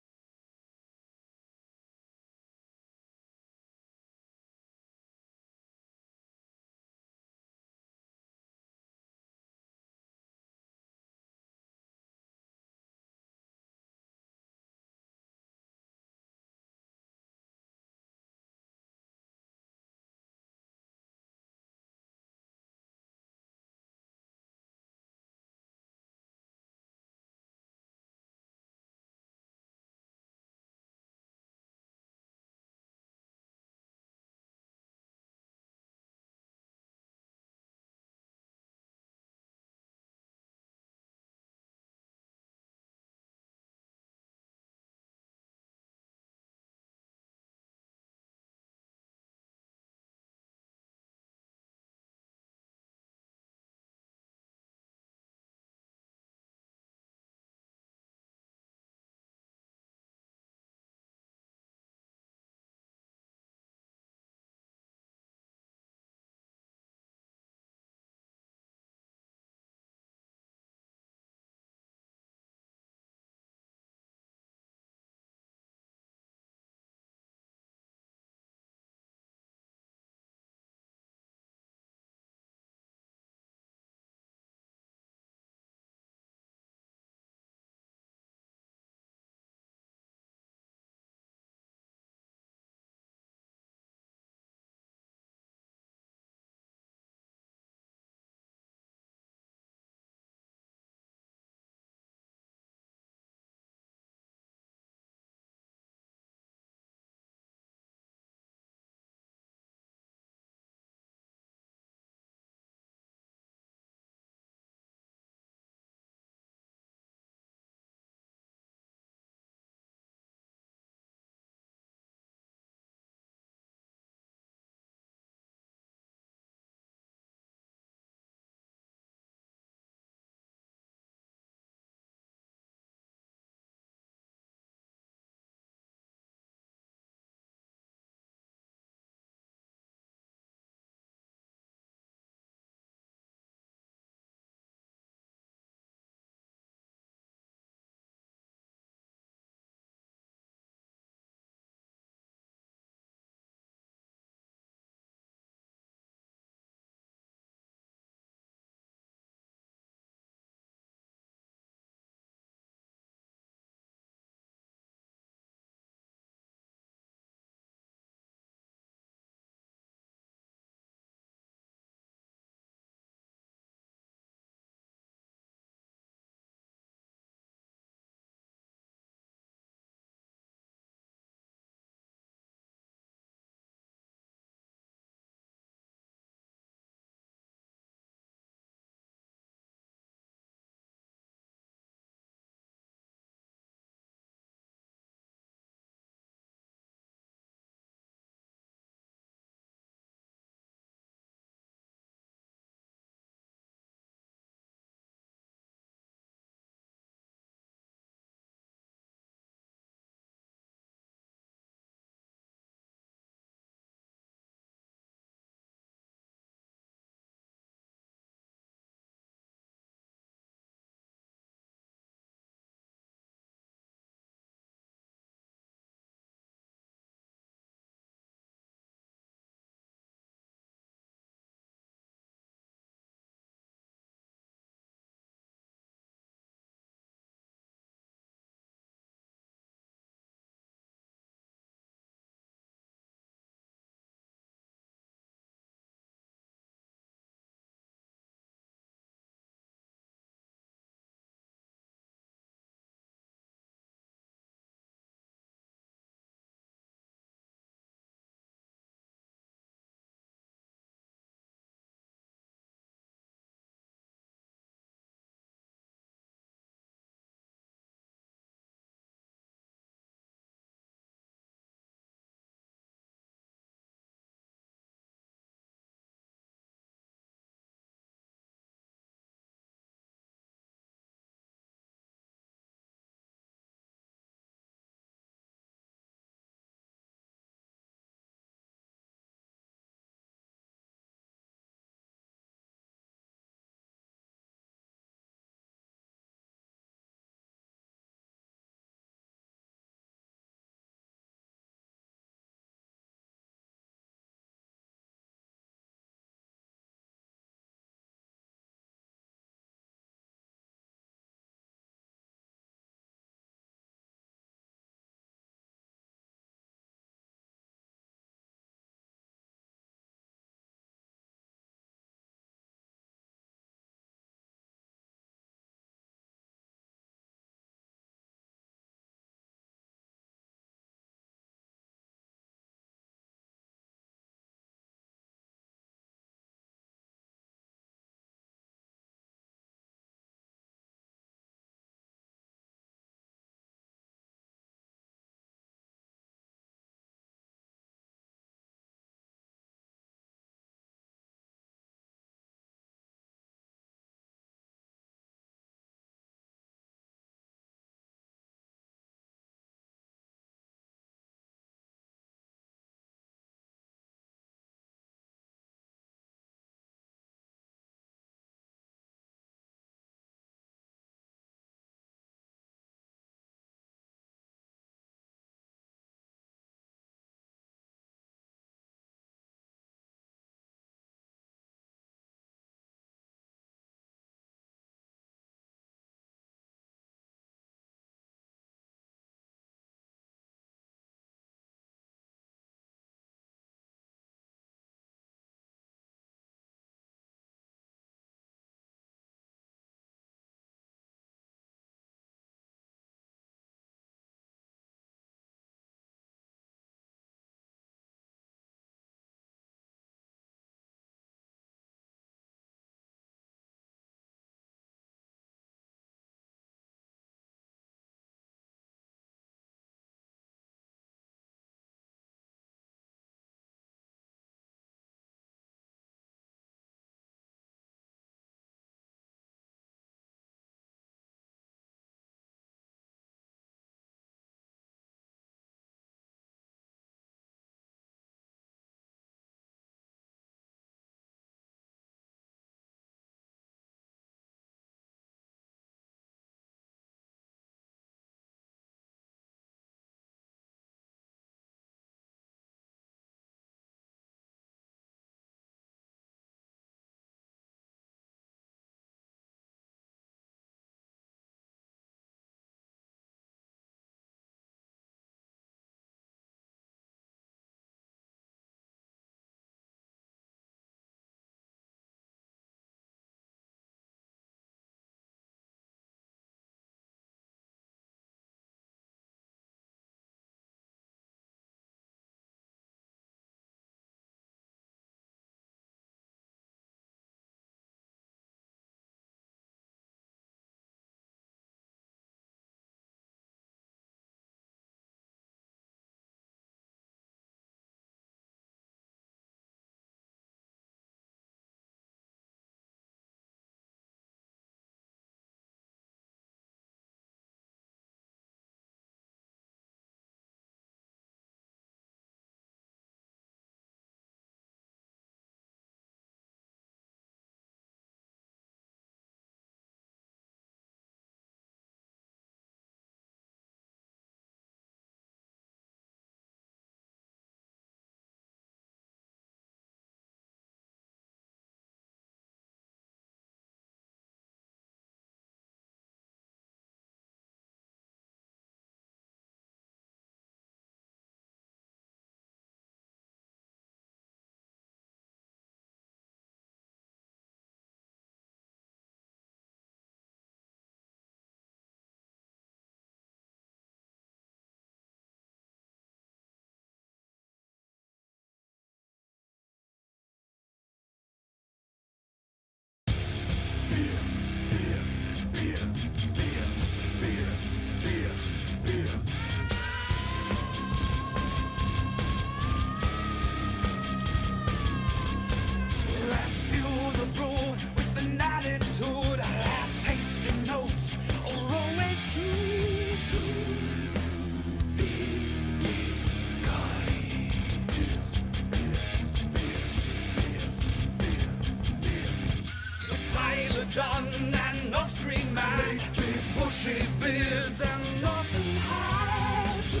action and off-screen man. Big bushy beards and nothing hard to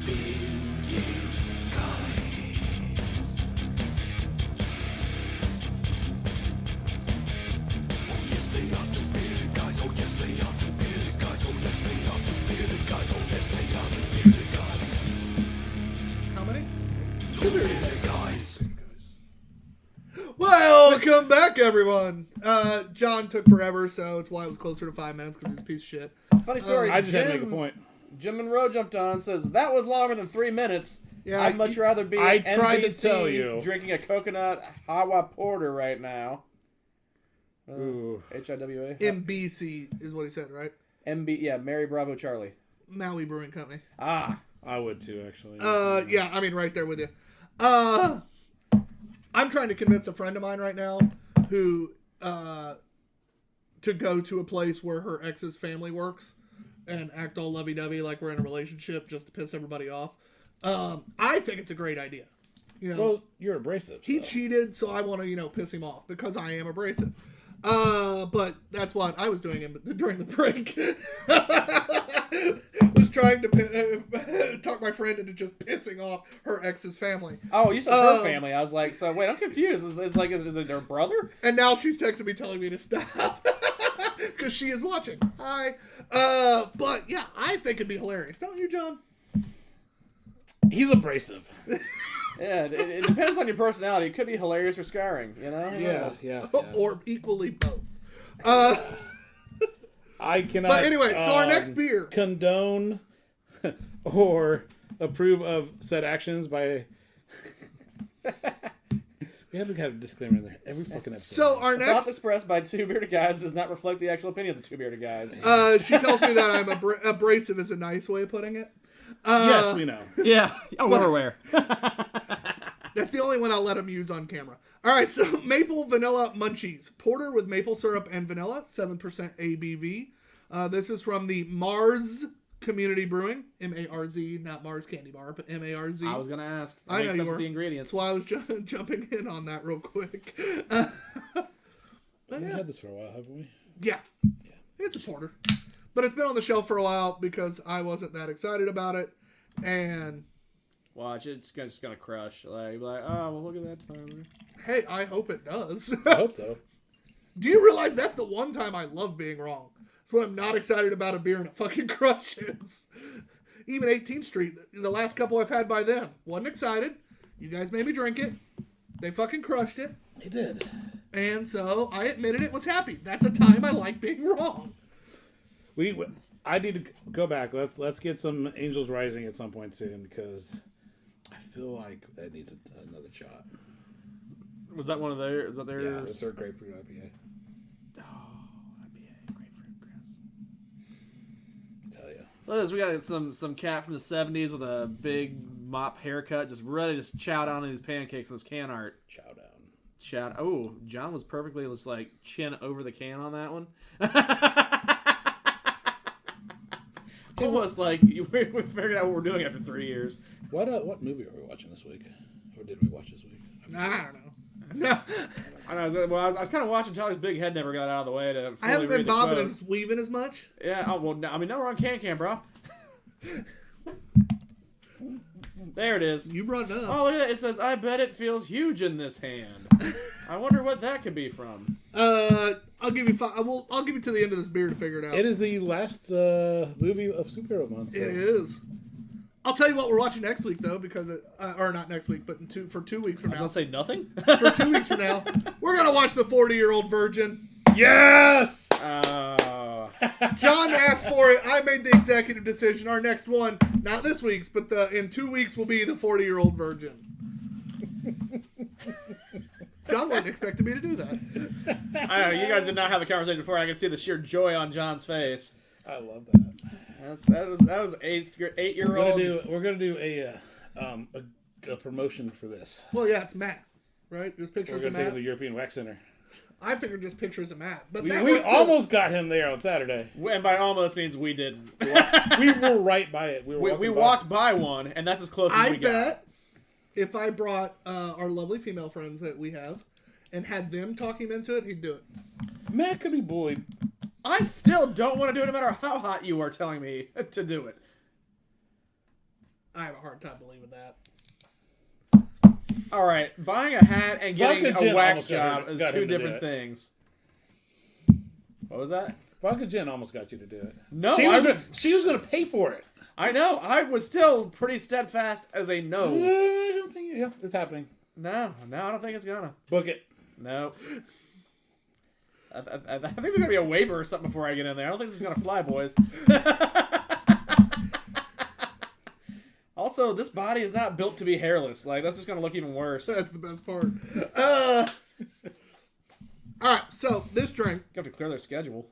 be guys. Oh yes they are two bearded guys. Oh yes they are two bearded guys. Oh yes they are two bearded guys. Oh yes they are two bearded guys. How many? Two bearded guys. Welcome back, everyone. John took forever, so it's why it was closer to 5 minutes because he's a piece of shit. Funny story. I just had to make a point. Jim Monroe jumped on, says that was longer than 3 minutes. Yeah, I'd much rather be I NBC tried to tell you. drinking a coconut Hawa porter right now. Ooh. HIWA. MBC is what he said, right? MB. Yeah, Mary Bravo Charlie. Maui Brewing Company. Ah. I would too, actually. Yeah, I mean, right there with you. I'm trying to convince a friend of mine right now who to go to a place where her ex's family works and act all lovey-dovey like we're in a relationship just to piss everybody off. I think it's a great idea. You know, Well, you're abrasive. he so. cheated, so I want to, piss him off because I am abrasive. But that's what I was doing during the break. Was trying to talk my friend into just pissing off her ex's family. Oh, you said her family. I was like, so wait, I'm confused. Is it her brother? And now she's texting me telling me to stop. Because she is watching. Hi. But yeah, I think it'd be hilarious. Don't you, John? He's abrasive. Yeah, it depends on your personality. It could be hilarious or scarring, you know? Yeah. Or equally both. I cannot. But anyway, so our next beer. Condone or approve of said actions by. We have to have a disclaimer in there every fucking episode. So our Thoughts next... expressed by Two Bearded Guys does not reflect the actual opinions of Two Bearded Guys. she tells me that I'm abrasive is a nice way of putting it. Yes, we know. Yeah, we're aware. That's the only one I'll let him use on camera. All right, so Maple Vanilla Munchies. Porter with maple syrup and vanilla, 7% ABV. This is from the Mars Community Brewing, M-A-R-Z, not Mars Candy Bar, but M-A-R-Z. I was going to ask. I know Makes you sense were. with the ingredients. That's why I was jumping in on that real quick. We've had this for a while, haven't we? Yeah, it's a porter. But it's been on the shelf for a while because I wasn't that excited about it. And Watch, it's just going to crush. Like, oh, well, look at that time. hey, I hope it does. I hope so. Do you realize that's the one time I love being wrong? That's when I'm not excited about a beer and it fucking crushes. Even 18th Street, the last couple I've had by them, wasn't excited. You guys made me drink it. They fucking crushed it. He did. And so I admitted it, was happy. That's a time I like being wrong. I need to go back. Let's get some Angels Rising at some point soon because I feel like that needs another shot. Was that one of theirs? Is that theirs? Yeah, it's their grapefruit IPA. Oh, IPA, grapefruit, Chris. I tell you. Look at this. We got some cat from the 70s with a big mop haircut, just ready to chow down on these pancakes and this can art. Chow down. Oh, John was perfectly just like chin over the can on that one. Almost like we figured out what we're doing after 3 years. What movie are we watching this week? Or did we watch this week? I don't know. I was kind of watching Tyler's big head never got out of the way to. I haven't been read the bobbing quote. and weaving as much. Yeah. Oh well. I mean, now we're on Can, bro. There it is. You brought it up. Oh, look at that. It says, "I bet it feels huge in this hand." I wonder what that could be from. I'll give you five. I'll give you to the end of this beer to figure it out. It is the last movie of superhero month. So. It is. I'll tell you what we're watching next week though, because or not next week, but for 2 weeks from I now. was gonna say nothing. For 2 weeks from now, we're gonna watch the 40-Year-Old Virgin. Yes! John asked for it. I made the executive decision. Our next one, not this week's, but in 2 weeks will be the 40-Year-Old Virgin. John wasn't expecting me to do that. I know you guys did not have a conversation before. I can see the sheer joy on John's face. I love that. That was 8-year-old. We're gonna do a promotion for this. Well, yeah, it's Matt, right? Just We're pictures gonna of take Matt. him to the European Wax Center. I figured just pictures of Matt, but We that was almost got him there on Saturday. And by almost means we didn't. We were right by it. We walked by one, and that's as close as I we got. bet if I brought our lovely female friends that we have, and had them talk him into it, he'd do it. Matt could be bullied. I still don't want to do it no matter how hot you are telling me to do it. I have a hard time believing that. All right, buying a hat and getting Vodka a gin wax almost got job her- is got two him to do different it. things. What was that? Vodka Jen almost got you to do it. No, she was going to pay for it. I know. I was still pretty steadfast as a no. I don't think. Yeah, it's happening. No, I don't think it's gonna. Book it. No. I think there's gonna be a waiver or something before I get in there. I don't think this is gonna fly, boys. Also, this body is not built to be hairless. Like, that's just gonna look even worse. That's the best part. All right, so this drink. You have to clear their schedule.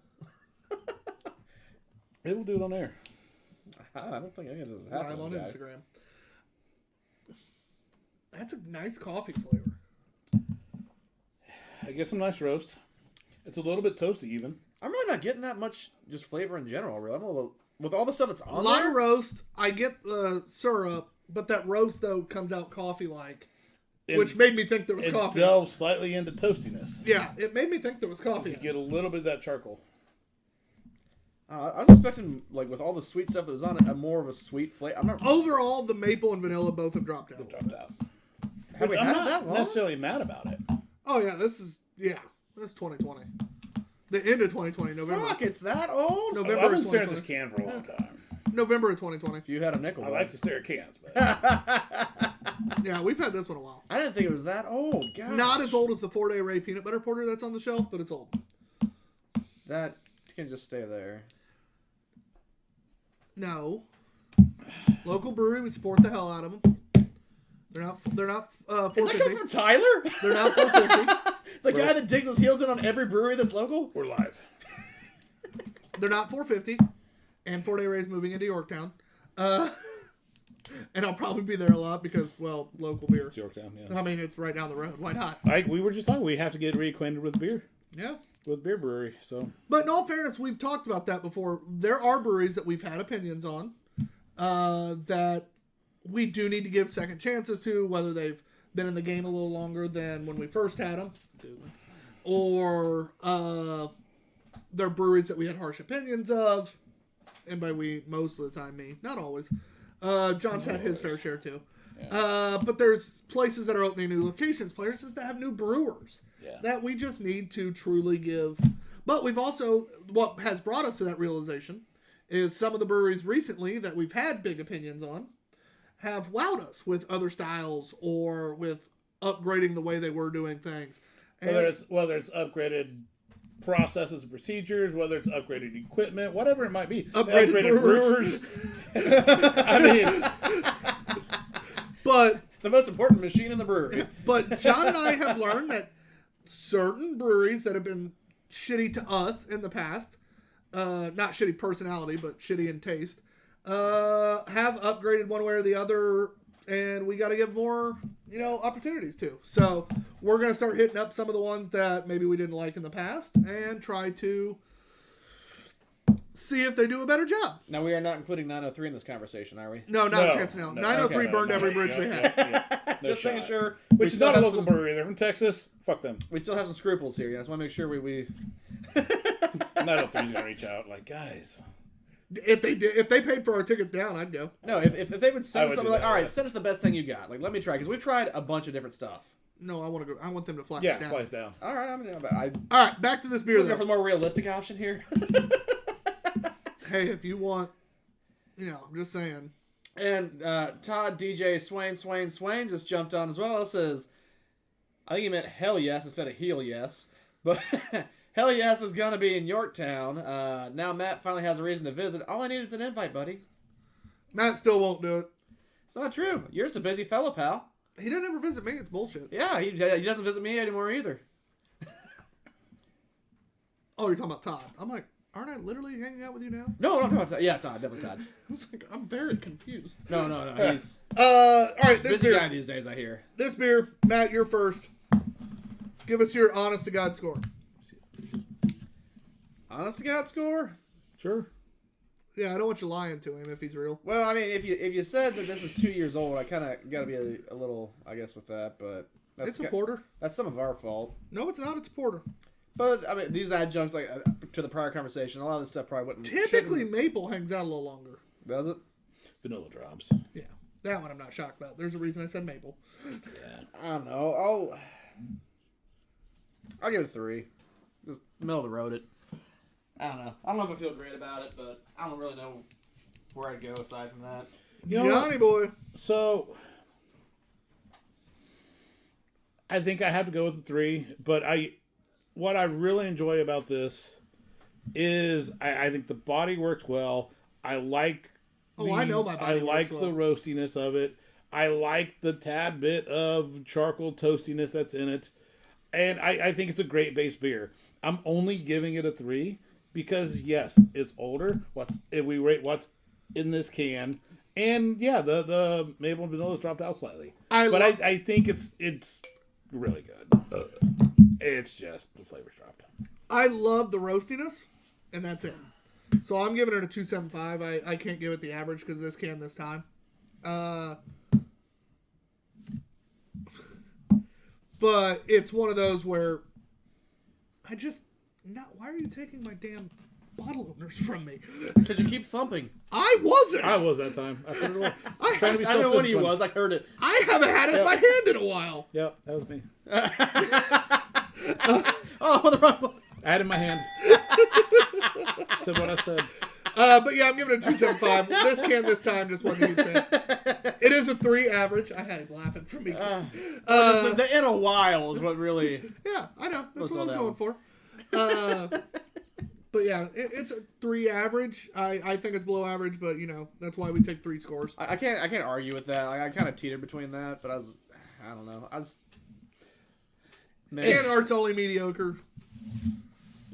Maybe we'll do it on air. I don't think any of this is Live happening. on guy. Instagram. That's a nice coffee flavor. I get some nice roast. It's a little bit toasty, even. I'm really not getting that much just flavor in general. Really, I'm a little, with all the stuff that's A on lot there. of roast. I get the syrup, but that roast though comes out coffee-like, which made me think there was It coffee. delves slightly into toastiness. Yeah, it made me think there was coffee. You get a little bit of that charcoal. I was expecting, like, with all the sweet stuff that was on it, a more of a sweet flavor. I'm not. Overall, the maple and vanilla both have dropped out. It dropped out. Have we I'm had it not that long? necessarily mad about it. Oh yeah, this is 2020. The end of 2020, November. Fuck, it's that old? November I've been of staring at this 2020. can for a long time. November of 2020. If you had a nickel. I like to stare at cans, but Yeah, we've had this one a while. I didn't think it was that old. God. Not as old as the 4-Day Ray peanut butter porter that's on the shelf, but it's old. That can just stay there. No. Local brewery, we support the hell out of them. They're not Is that 450. coming from Tyler? They're not 450. The guy that digs his heels in on every brewery that's local? we're live. They're not 450. And 4-Day Ray's moving into Yorktown. And I'll probably be there a lot because, well, local beer. It's Yorktown, yeah. I mean, it's right down the road. Why not? We were just talking. We have to get reacquainted with beer, Yeah. with beer brewery. So But in all fairness, we've talked about that before. There are breweries that we've had opinions on that we do need to give second chances to, whether they've been in the game a little longer than when we first had them, or they're breweries that we had harsh opinions of. And by we, most of the time, me. Not always. John's had his fair share too. Yeah. But there's places that are opening new locations, places that have new brewers Yeah. that we just need to truly give. But we've also, what has brought us to that realization is some of the breweries recently that we've had big opinions on have wowed us with other styles or with upgrading the way they were doing things. And whether it's upgraded processes and procedures, whether it's upgraded equipment, whatever it might be, Upgraded brewers. I mean, but The most important machine in the brewery. But John and I have learned that certain breweries that have been shitty to us in the past, not shitty personality, but shitty in taste, have upgraded one way or the other, and we got to give more, opportunities to. So we're going to start hitting up some of the ones that maybe we didn't like in the past and try to see if they do a better job. Now, we are not including 903 in this conversation, are we? No, not a chance now. 903 burned every bridge they had. Yeah, no Just shot. making sure. Which is not a local brewery. They're from Texas. Fuck them. We still have some scruples here. I just want to make sure we 903's gonna reach out like, guys. If they paid for our tickets down, I'd go. No, if they would send I us would something do like, that, all right, yeah. send us the best thing you got. Like, let me try, because we've tried a bunch of different stuff. No, I want to go. I want them to fly Yeah, down. flies down. All right, I'm All right, back to this beer looking though. for the more realistic option here. Hey, if you want, I'm just saying. And Todd DJ Swain just jumped on as well. It says, I think he meant hell yes instead of heel yes. But hell yes is going to be in Yorktown. Now Matt finally has a reason to visit. All I need is an invite, buddies. Matt still won't do it. It's not true. You're just a busy fella, pal. He doesn't ever visit me. It's bullshit. Yeah, he doesn't visit me anymore either. Oh, you're talking about Todd. I'm like, aren't I literally hanging out with you now? No, I'm talking about Todd. Yeah, Todd, definitely Todd. I was like, I'm very confused. No, he's All right, this busy beer. guy these days, I hear. This beer, Matt, you're first. Give us your honest to God score. Honest to God score? Sure. Yeah, I don't want you lying to him if he's real. Well, I mean, if you said that this is 2 years old, I kind of got to be a little, I guess, with that. But It's a porter. That's some of our fault. No, it's not. It's a porter. But I mean, these adjuncts, like to the prior conversation, a lot of this stuff probably wouldn't. Typically, maple hangs out a little longer. Does it? Vanilla drops. Yeah, that one I'm not shocked about. There's a reason I said maple. Yeah. I don't know. I'll give it a 3. Just middle of the road it. I don't know. I don't know if I feel great about it, but I don't really know where I'd go aside from that. You know Johnny boy. So I think I have to go with the 3, but what I really enjoy about this is I think the body works well. I like I know my body I like works the well. roastiness of it. I like the tad bit of charcoal toastiness that's in it. And I think it's a great base beer. I'm only giving it a 3 because yes, it's older. We rate what's in this can. And yeah, the maple and vanilla's dropped out slightly. I think it's really good. It's just the flavor's dropped. I love the roastiness, and that's it. So I'm giving it a 2.75. I can't give it the average because this can this time. But it's one of those where why are you taking my damn bottle openers from me? Because you keep thumping. I wasn't. I was that time. I put it away. I know when he was. I heard it. I haven't had it in my hand in a while. Yep, that was me. Oh, the wrong one. I had it in my hand. Said what I said. But yeah, I'm giving it a 2.75. This can this time just wasn't a huge fan. It is a 3 average. I had him laughing for me. The in a while is what really. Yeah, I know. That's what I was that going for. But yeah, it's a 3 average. I think it's below average, but that's why we take 3 scores. I can't argue with that. Like, I kind of teetered between that, but I don't know. Can art's only mediocre.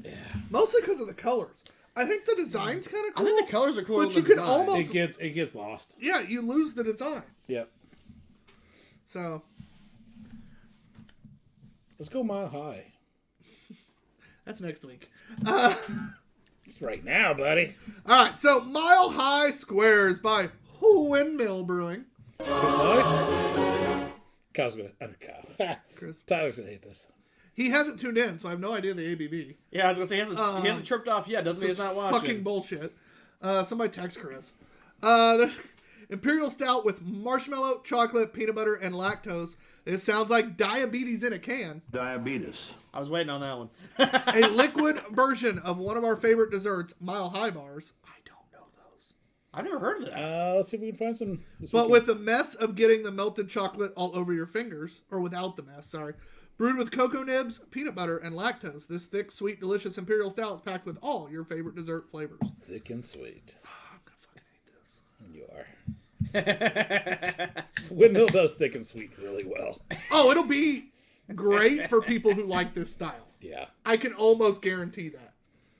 Yeah. Mostly because of the colors. I think the design's kind of cool. I think the colors are cool. But you can almost It gets lost. Yeah, you lose the design. Yep. So Let's go Mile High. that's next week. It's right now, buddy. All right, so Mile High Squares by Windmill Brewing. Chris Lloyd? Kyle's gonna. Kyle. Chris. Tyler's gonna hate this. He hasn't tuned in, so I have no idea the ABV. Yeah, I was gonna say he hasn't tripped off yet. Doesn't mean he's not watching. Fucking bullshit. Somebody text Chris. The Imperial Stout with marshmallow, chocolate, peanut butter, and lactose. It sounds like diabetes in a can. Diabetes. I was waiting on that one. A liquid version of one of our favorite desserts, Mile High bars. I don't know those. I've never heard of that. Let's see if we can find some. But with the mess of getting the melted chocolate all over your fingers, or without the mess, sorry. Brewed with cocoa nibs, peanut butter, and lactose, this thick, sweet, delicious Imperial Stout is packed with all your favorite dessert flavors. Thick and sweet. I'm gonna fucking hate this. You are. Windmill does thick and sweet really well. Oh, it'll be great for people who like this style. Yeah. I can almost guarantee that.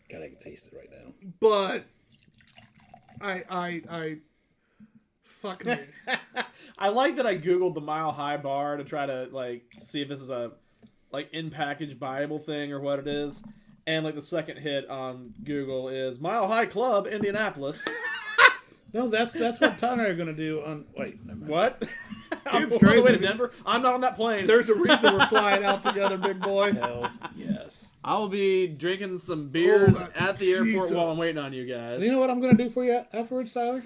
God, I can taste it right now. But I fuck me. I like that I googled the Mile High bar to try to see if this is a in package buyable thing or what it is, and the second hit on Google is Mile High Club Indianapolis. No, that's what Tyler and I are gonna do on. Wait, never mind. What? I'm on straight, the way to baby. Denver. I'm not on that plane. There's a reason we're flying out together, big boy. Hells yes. I will be drinking some beers at the airport Jesus. while I'm waiting on you guys. You know what I'm gonna do for you afterwards, Tyler?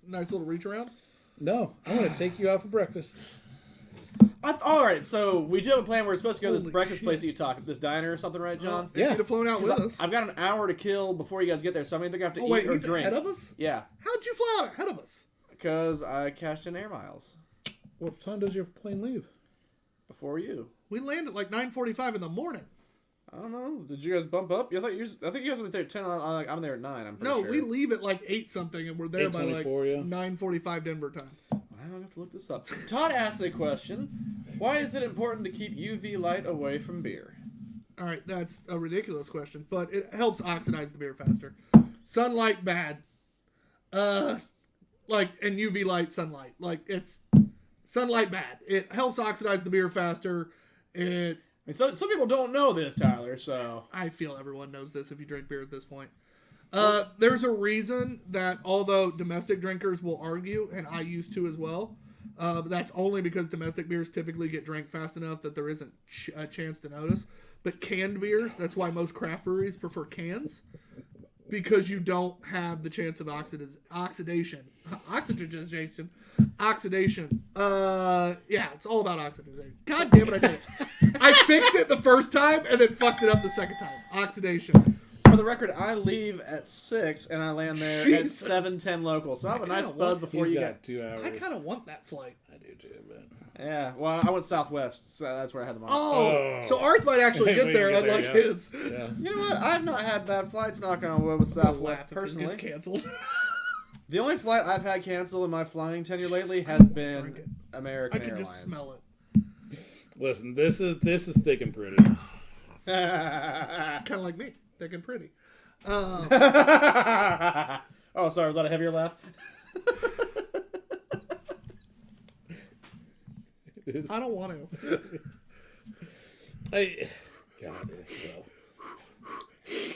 Nice little reach around. No, I'm gonna take you out for breakfast. All right, so we do have a plan. We're supposed to go to this Holy breakfast shit. place that you talked, this diner or something, right, John? If you'd have flown out with us. I've got an hour to kill before you guys get there, so I'm either gonna have to Oh, wait, eat or he's drink. ahead of us? Yeah, How'd you fly out ahead of us? because I cashed in air miles What time does your plane leave? before you. We land at 9:45 in the morning. I don't know. Did you guys bump up? I think you guys were there at 10. I'm there at 9. I'm pretty No, sure. we leave at 8 something, and we're there by 8:24, yeah. 9:45 Denver time. I'm gonna have to look this up. Todd asked a question: why is it important to keep UV light away from beer? All right, that's a ridiculous question, but it helps oxidize the beer faster. Sunlight bad. And UV light, sunlight. It's sunlight bad. It helps oxidize the beer faster. I mean, some people don't know this, Tyler. So I feel everyone knows this if you drink beer at this point. There's a reason that although domestic drinkers will argue, and I used to as well, But that's only because domestic beers typically get drank fast enough that there isn't a chance to notice. But canned beers, that's why most craft breweries prefer cans. Because you don't have the chance of oxidation. Yeah, it's all about oxidation. God damn it, I did it. I fixed it the first time and then fucked it up the second time. Oxidation. For the record, I leave at 6 and I land there Jesus. at 7:10 local. So I have a nice kinda buzz want- before He's you got get. 2 hours. I kind of want that flight. I do too, but Yeah, well, I went southwest, so that's where I had the money. Oh, so ours might actually get We there, get there, unlike yeah. his. yeah. You know what? I've not had bad flights, knock on wood, with Laugh Southwest if it personally. gets canceled. The only flight I've had canceled in my flying tenure lately has been Drink it. American I can Airlines. just smell Listen, this is thick and pretty. it. Kind of like me, thick and pretty. Oh, sorry, was that a heavier laugh? I don't want to. God, well,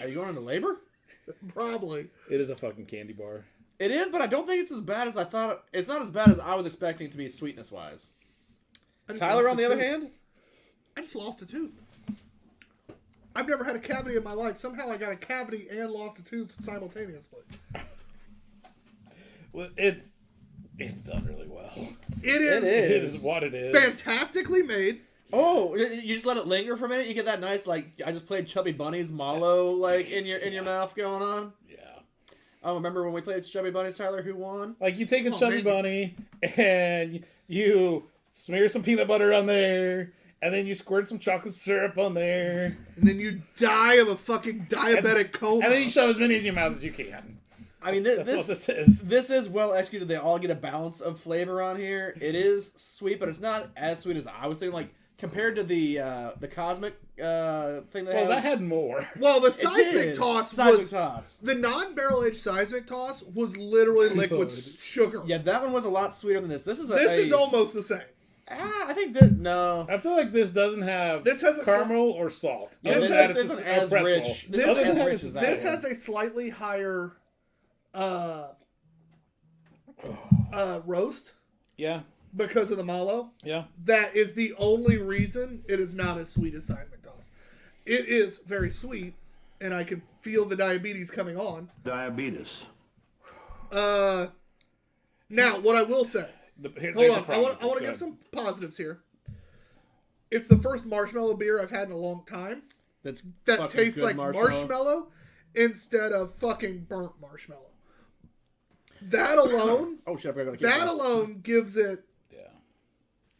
Are you going into labor? Probably. it is a fucking candy bar. It is, but I don't think it's as bad as I thought. It's not as bad as I was expecting to be sweetness-wise. I just Tyler, lost on the a other tooth. hand? I just lost a tooth. I've never had a cavity in my life. Somehow I got a cavity and lost a tooth simultaneously. Well, it's done really well. It is, It is what it is. fantastically made. Oh, you just let it linger for a minute? You get that nice, like, I just played Chubby Bunny's Malo, like, in your mouth going on? Yeah. Oh, remember when we played Chubby Bunny's, Tyler? Who won? Like, you take a Oh, chubby maybe. bunny and you smear some peanut butter on there, and then you squirt some chocolate syrup on there, And then you die of a fucking diabetic coma. and then you shove as many in your mouth as you can. I mean, That's what this this is. is well executed. They all get a balance of flavor on here. It is sweet, but it's not as sweet as I was thinking. Like, compared to the Cosmic thing they Well, had. that had more. Well, the It seismic did. toss Seismic was... toss. The non-barrel aged seismic toss was literally liquid sugar. Yeah, that one was a lot sweeter than this. This is This is almost the same. I think that no. I feel like this doesn't have This has a caramel or salt. Yeah, Other this than that, isn't it's as a pretzel. rich. This This isn't is- as rich as that. This one. has a slightly higher roast Yeah, because of the mallow. yeah. That is the only reason it is not as sweet as seismic toss. It is very sweet, and I can feel the diabetes coming on. Diabetes. Now, what I will say, There's hold a on, I problem want with to this. give some positives here. It's the first marshmallow beer I've had in a long time That's that fucking tastes good like marshmallow instead of fucking burnt marshmallow. That alone, Oh shit! I forgot to keep that going. alone gives it Yeah.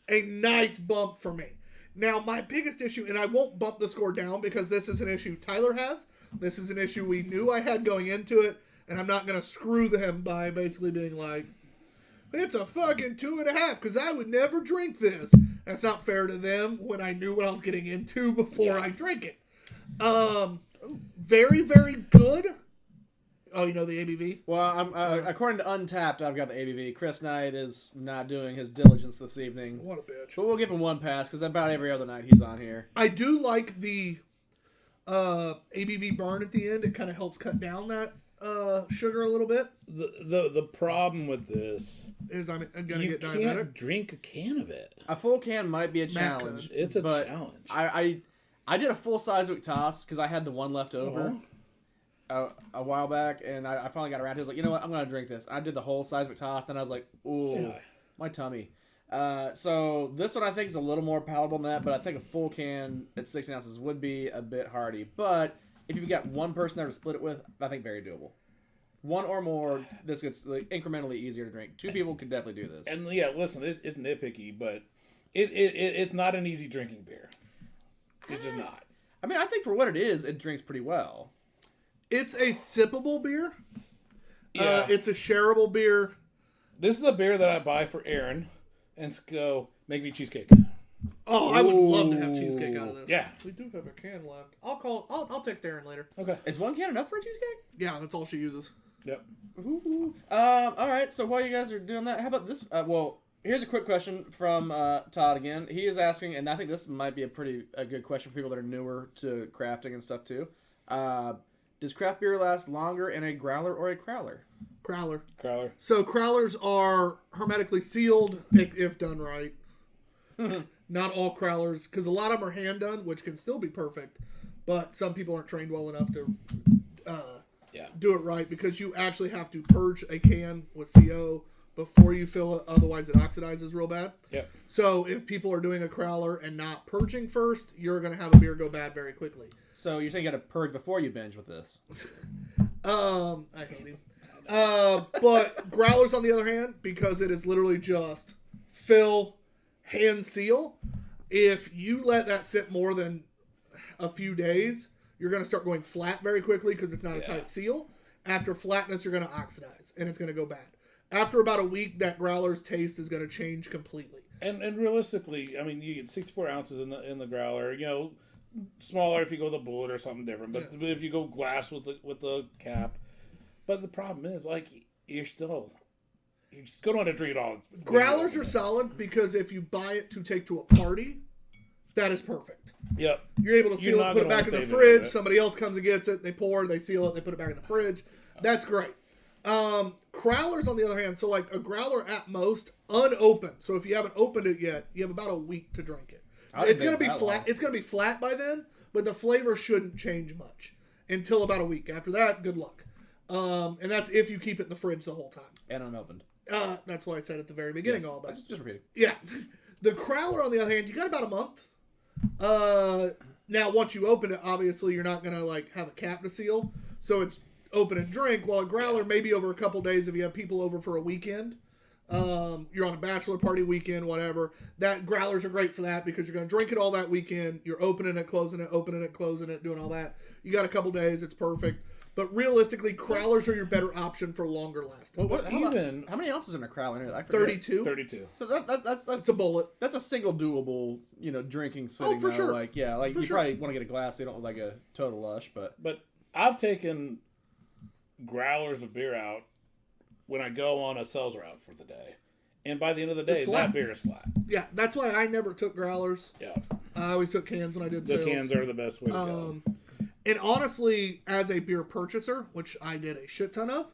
a nice bump for me. Now, my biggest issue, and I won't bump the score down because this is an issue Tyler has. This is an issue we knew I had going into it, and I'm not going to screw them by basically being like, it's a fucking 2.5 because I would never drink this. That's not fair to them when I knew what I was getting into before I drank it. Very, very good. Oh, you know the ABV? Well, I'm according to Untapped, I've got the ABV. Chris Knight is not doing his diligence this evening, What a bitch. but we'll give him one pass because about every other night he's on here. I do like the ABV burn at the end. It kind of helps cut down that sugar a little bit. The problem with this, Is I'm gonna you get can't diabetic. drink a can of it. A full can might be a Matt challenge. could. It's a but challenge. I did a full seismic toss because I had the one left over a while back, and I finally got around to it. I was like, you know what, I'm gonna drink this. I did the whole seismic toss, then I was like, Say ooh, hi. my tummy. So this one I think is a little more palatable than that, but I think a full can at 16 ounces would be a bit hearty. But if you've got one person there to split it with, I think very doable. One or more, this gets like, incrementally easier to drink. Two people could definitely do this. And yeah, listen, this is nitpicky, but it's not an easy drinking beer. It's just not. I mean, I think for what it is, it drinks pretty well. It's a sippable beer. Yeah. It's a shareable beer. This is a beer that I buy for Aaron and go make me cheesecake. Oh, I would love to have cheesecake out of this. Yeah. We do have a can left. I'll text Aaron later. Okay. Is one can enough for a cheesecake? Yeah, that's all she uses. Yep. All right. So while you guys are doing that, how about this? Well, here's a quick question from Todd again. He is asking, and I think this might be a good question for people that are newer to crafting and stuff too. Does craft beer last longer in a growler or a crowler? Crowler. Crowler. So crowlers are hermetically sealed if done right. Not all crowlers, because a lot of them are hand done, which can still be perfect, but some people aren't trained well enough to do it right, because you actually have to purge a can with CO before you fill it, otherwise it oxidizes real bad. Yep. So if people are doing a crowler and not purging first, you're going to have a beer go bad very quickly. So you're saying you got to purge before you binge with this? I hate him. But growlers, on the other hand, because it is literally just fill, hand seal, if you let that sit more than a few days, you're going to start going flat very quickly because it's not a tight seal. After flatness, you're going to oxidize, and it's going to go bad. After about a week, that growler's taste is going to change completely. And realistically, I mean, you get 64 ounces in the growler. You know, smaller if you go with a bullet or something different. But if you go glass with the cap, but the problem is, like, you're still going to drink it all. Growlers are solid because if you buy it to take to a party, that is perfect. Yep. You're able to seal it, put it back in the fridge. Somebody else comes and gets it. They pour, they seal it, they put it back in the fridge. That's great. Crowlers, on the other hand, so like a growler at most, unopened. So if you haven't opened it yet, you have about a week to drink it. It's going to be flat. Long. It's going to be flat by then, but the flavor shouldn't change much until about a week. After that, good luck. And that's if you keep it in the fridge the whole time. And unopened. That's why I said at the very beginning all that. Just repeat it. Yeah. The crowler, on the other hand, you got about a month. Now, once you open it, obviously you're not going to like have a cap to seal. So it's open and drink. While a growler, maybe over a couple days if you have people over for a weekend. You're on a bachelor party weekend, whatever. That growlers are great for that because you're going to drink it all that weekend. You're opening it, closing it, doing all that. You got a couple days. It's perfect. But realistically, crowlers are your better option for longer lasting. Well, How many ounces in a crowler? I forget. 32. 32. So that's It's a bullet. That's a single doable, drinking sitting. for sure. Like, yeah, like For you sure. probably want to get a glass so you don't look like a total lush, but I've taken growlers of beer out when I go on a sales route for the day. And by the end of the day, that beer is flat. Yeah, that's why I never took growlers. Yeah. I always took cans when I did The sales. cans are the best way to go. And honestly, as a beer purchaser, which I did a shit ton of,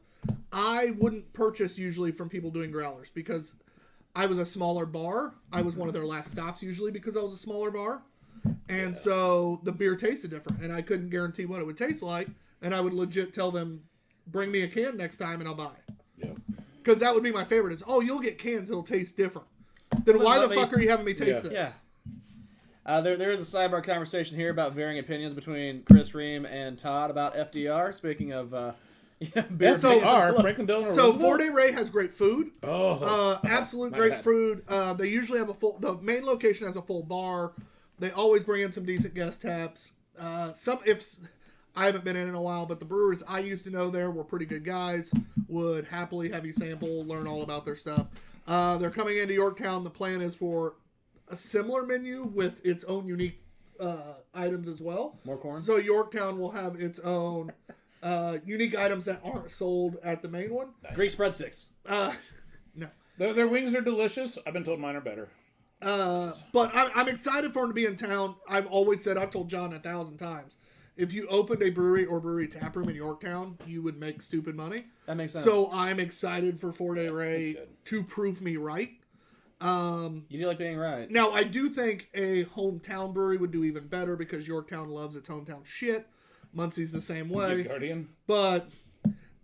I wouldn't purchase usually from people doing growlers because I was a smaller bar. I was one of their last stops usually because I was a smaller bar. And so the beer tasted different. And I couldn't guarantee what it would taste like. And I would legit tell them, bring me a can next time and I'll buy it. Yeah. Because that would be my favorite is, you'll get cans that'll taste different. Then why the fuck are you having me taste this? yeah. There is a sidebar conversation here about varying opinions between Chris Ream and Todd about FDR. Speaking of beer. FDR, Franklin Delano So Roosevelt? 4-Day Ray has great food. My Absolute great bad. food. They usually have the main location has a full bar. They always bring in some decent guest taps. I haven't been in a while, but the brewers I used to know there were pretty good guys. Would happily have you sample, learn all about their stuff. They're coming into Yorktown. The plan is for a similar menu with its own unique items as well. More corn? So Yorktown will have its own unique items that aren't sold at the main one. Greek breadsticks. No. Their wings are delicious. I've been told mine are better. But I'm excited for him to be in town. I've told John 1,000 times, if you opened a brewery or brewery tap room in Yorktown, you would make stupid money. That makes sense. So I'm excited for 4-Day Ray to prove me right. You do like being right. Now, I do think a hometown brewery would do even better because Yorktown loves its hometown shit. Muncie's the same way. Good Guardian. But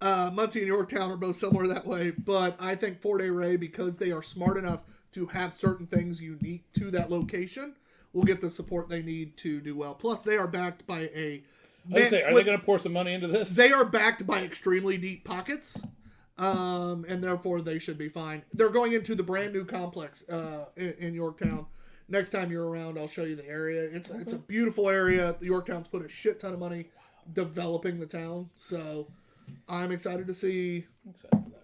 Muncie and Yorktown are both similar that way. But I think 4-Day Ray, because they are smart enough to have certain things unique to that location, will get the support they need to do well. Plus, they are backed by are they going to pour some money into this? They are backed by extremely deep pockets. And therefore they should be fine. They're going into the brand new complex in Yorktown. Next time you're around, I'll show you the area. It's a beautiful area. Yorktown's put a shit ton of money developing the town, so I'm excited to see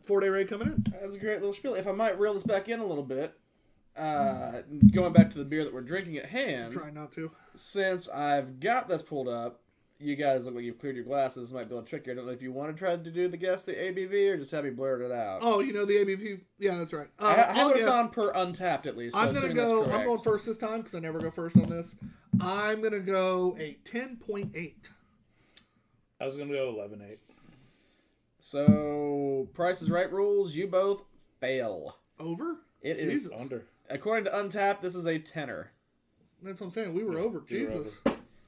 4-Day Ray coming in. That's a great little spiel. If I might reel this back in a little bit, going back to the beer that we're drinking at hand. Try not to. Since I've got this pulled up, you guys look like you've cleared your glasses. This might be a little tricky. I don't know if you want to try to do the guess the ABV or just have me blurt it out. Oh, you know the ABV? Yeah, that's right. I have what it's on per Untapped at least. So I'm gonna go. I'm going first this time because I never go first on this. I'm gonna go a 10.8. I was going to go 11-8. So, Price is Right rules, you both fail. Over? It is Jesus. Under. According to Untapped, this is a tenner. That's what I'm saying. We were over. We were Jesus.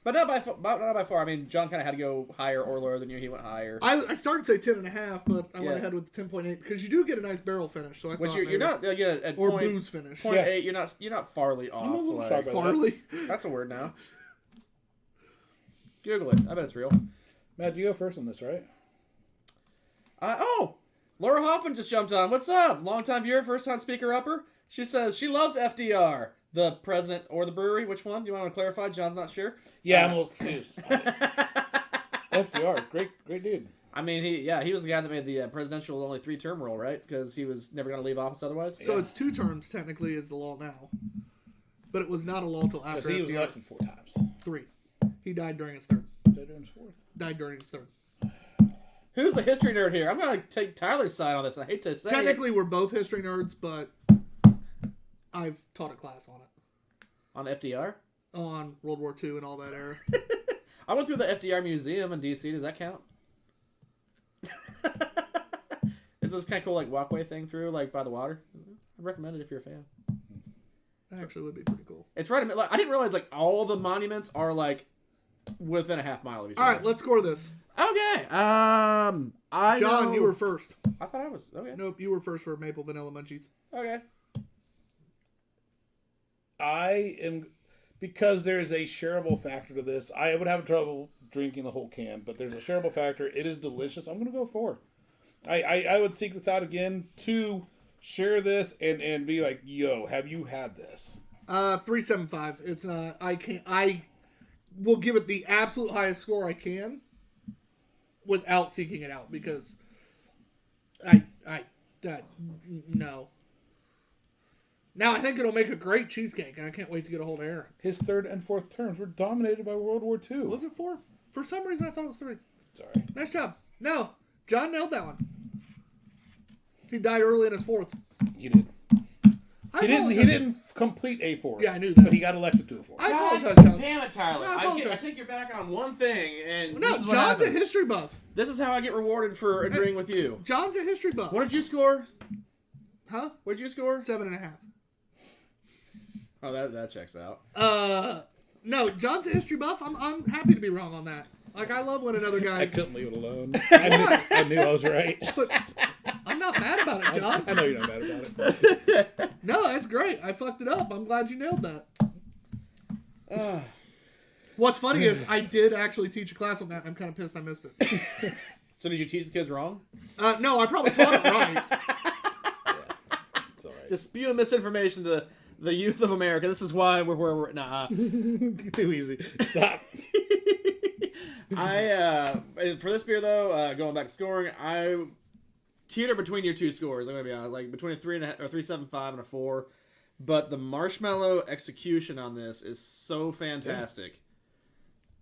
But not by far. I mean, John kind of had to go higher or lower than you. He went higher. I started to say 10.5, but I Yeah. went ahead with the 10.8 because you do get a nice barrel finish. So I Which thought you're maybe- not at or point, booze finish. point Yeah. 8. You're not farly off. I'm a little like- sharp about Farley. That's a word now. Google it. I bet it's real. Matt, you go first on this, right? Laura Hoffman just jumped on. What's up? Longtime viewer, first time speaker upper. She says she loves FDR, the president or the brewery. Which one? Do you want to clarify? John's not sure. Yeah, I'm a little confused. FDR, great dude. I mean, he was the guy that made the presidential only 3-term rule, right? Because he was never going to leave office otherwise. So Yeah. it's 2 terms technically is the law now, but it was not a law till Because after he was FDR. elected 4 times. 3. He died during his third. Fourth. Died during his third. Who's the history nerd here? I'm going to take Tyler's side on this. I hate to say Technically, we're both history nerds, but I've taught a class on it. on FDR. On World War II and all that era. I went through the FDR Museum in D.C. Does that count? It's this kind of cool like walkway thing through like by the water. I recommend it if you're a fan. That actually would be pretty cool. It's right. Like, I didn't realize like all the monuments are like within a half mile of each All other. right, let's score this. Okay. John, you were first. I thought I was. Okay. Nope, you were first for Maple Vanilla Munchies. Okay. I am, because there's a shareable factor to this. I would have trouble drinking the whole can, but there's a shareable factor. It is delicious. I'm going to go 4. I would seek this out again to share this and be like, yo, have you had this? 3.75. It's not. I will give it the absolute highest score I can, without seeking it out because no. Now I think it'll make a great cheesecake, and I can't wait to get a hold of Aaron. His 3rd and 4th terms were dominated by World War II. Was it 4? For some reason, I thought it was 3. Sorry. Nice job. No, John nailed that one. He died early in his 4th. You did. I He apologize. didn't complete a 4th. Yeah, I knew that. But he got elected to a 4th. I apologize, God John. damn it, Tyler! I I apologize. think you're back on one thing, and No, this is what John's a happens. history buff. This is how I get rewarded for agreeing with you. John's a history buff. What did you score? Huh? What did you score? 7.5. Oh, that checks out. No, John's a history buff. I'm happy to be wrong on that. Like, I love when another I guy... couldn't leave it alone. I knew I was right. But I'm not mad about it, John. I know you're not mad about it. No, that's great. I fucked it up. I'm glad you nailed that. What's funny is I did actually teach a class on that. I'm kind of pissed I missed it. So did you teach the kids wrong? No, I probably taught it right. It's all right. Just spewing misinformation to the youth of America. This is why we're where we're... Nah. Too easy. Stop. For this beer though, going back to scoring, I teeter between your two scores. I'm gonna be honest, like between a 3.5 or 3.75 and a 4. But the marshmallow execution on this is so fantastic,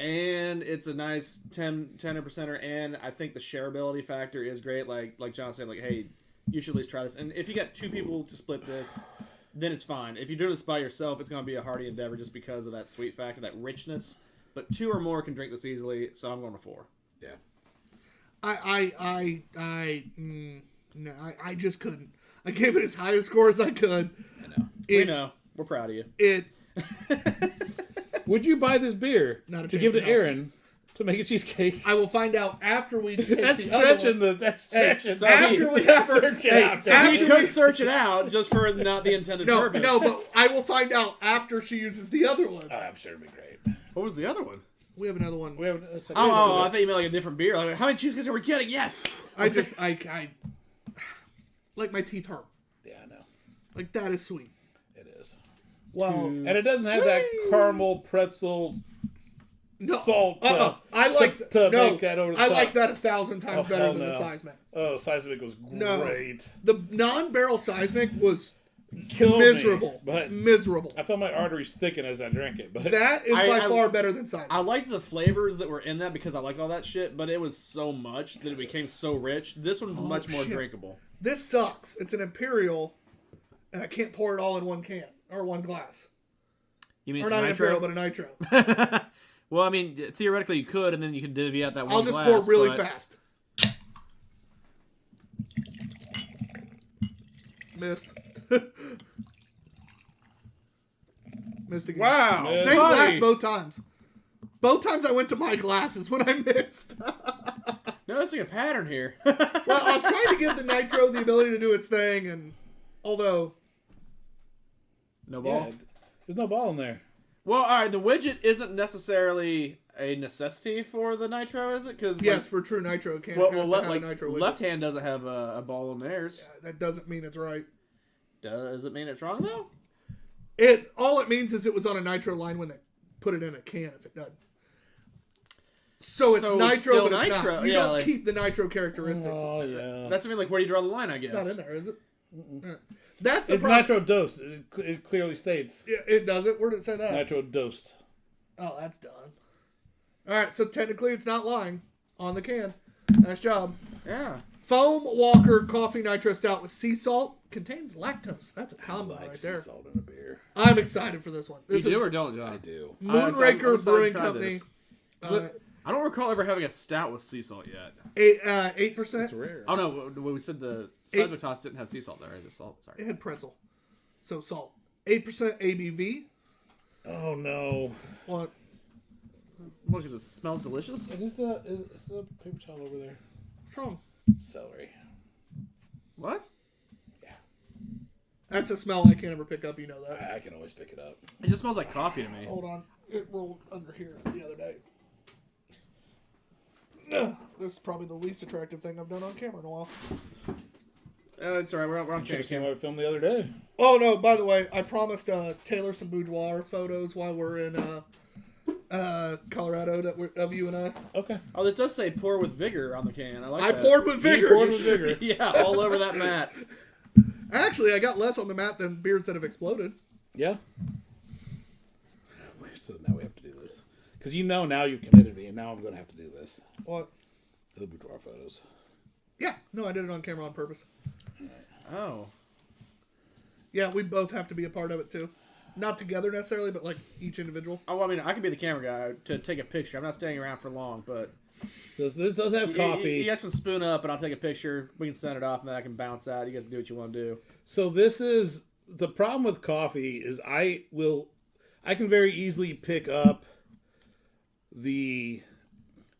and it's a nice 10%er, and I think the shareability factor is great. Like John said, like, hey, you should at least try this. And if you got 2 people to split this, then it's fine. If you do this by yourself, it's gonna be a hearty endeavor just because of that sweet factor, that richness. But 2 or more can drink this easily, so I'm going to 4. Yeah. No, I just couldn't. I gave it as high a score as I could. I know. We know. We're proud of you. It Would you buy this beer Not a to chance give to in hell. Aaron to make a cheesecake? I will find out after we take That's the other stretching one. that's stretching. so After we Search it out. So he could search it out just for not the intended No, purpose. no, but I will find out after she uses the other one. Oh, I'm sure it'd be great. What was the other one? We have another one. We have a second Oh, I thought you meant like a different beer. Like, how many cheesecakes are we getting? Yes! I like my teeth hurt. Yeah, I know. Like, that is sweet. It is. Well, And it doesn't have that caramel pretzel no, salt I like to no, make that over the I top. like that 1,000 times Oh, better hell than the no. seismic. Oh, seismic was No. great. The non-barrel seismic was Killed miserable. me. But Miserable. I felt my arteries thicken as I drank it. But That is by far better than seismic. I liked the flavors that were in that because I like all that shit, but it was so much that it became so rich. This one's much more shit. drinkable. This sucks. It's an Imperial, and I can't pour it all in one can or one glass. You mean Or it's not an nitro? Imperial, but a nitro. Well, I mean, theoretically you could, and then you could divvy out that one I'll just glass, pour really but- fast. Missed. Missed again. Wow. Missed. Same buddy. glass both times. Both times I went to my glasses when I missed. Noticing a pattern here. Well, I was trying to give the nitro the ability to do its thing, and although No ball? Yeah, there's no ball in there. Well, all right, the widget isn't necessarily a necessity for the nitro, is it? Because yes, for true nitro, it can well, has to well have like a nitro widget. left hand doesn't have a ball in theirs. That doesn't mean it's right. Does it mean it's wrong though? All it means is it was on a nitro line when they put it in a can. If it doesn't, so it's So nitro, it's still but it's nitro, not. You yeah, don't like- keep the nitro characteristics. Oh, yeah. That's something like where do you draw the line? I guess. It's not in there, is it? Alright. That's the It's problem. nitro dosed. It clearly states. Yeah, it does it. Where did it say that? Nitro dosed. Oh, that's done. All right, so technically it's not lying on the can. Nice job. Yeah. Foam Walker Coffee Nitro Stout with sea salt contains lactose. That's a combo Like right sea there. salt in a beer. I'm excited for this one. This you is do or don't, John? I do. I'm Moonraker excited Brewing to try Company. this. I don't recall ever having a stout with sea salt yet. 8%. It's rare. Oh no, when we said the seismic toss didn't have sea salt there, right? The salt, sorry. It had pretzel. So salt. 8% ABV. Oh no. What? What, because it smells delicious? Is the paper towel over there? What's wrong? Celery. What? That's a smell I can't ever pick up. You know that. I can always pick it up. It just smells like coffee to me. Hold on. It rolled under here the other day. Ugh, this is probably the least attractive thing I've done on camera in a while. It's alright, we're on You should have seen camera. what I filmed the other day. Oh no! By the way, I promised Taylor some boudoir photos while we're in Colorado of you and I. Okay. Oh, this does say pour with vigor on the can. I like I that. poured with vigor. poured with vigor. Yeah, all over that mat. Actually, I got less on the mat than beers that have exploded. Yeah. So now we have to do this. Because now you've committed me, and now I'm going to have to do this. What? The boudoir photos. Yeah. No, I did it on camera on purpose. Oh. Yeah, we both have to be a part of it too. Not together necessarily, but like each individual. Oh, I mean, I can be the camera guy to take a picture. I'm not staying around for long, but So this does have coffee. You guys can spoon up, and I'll take a picture. We can send it off, and then I can bounce out. You guys can do what you want to do. So this is the problem with coffee is I can very easily pick up the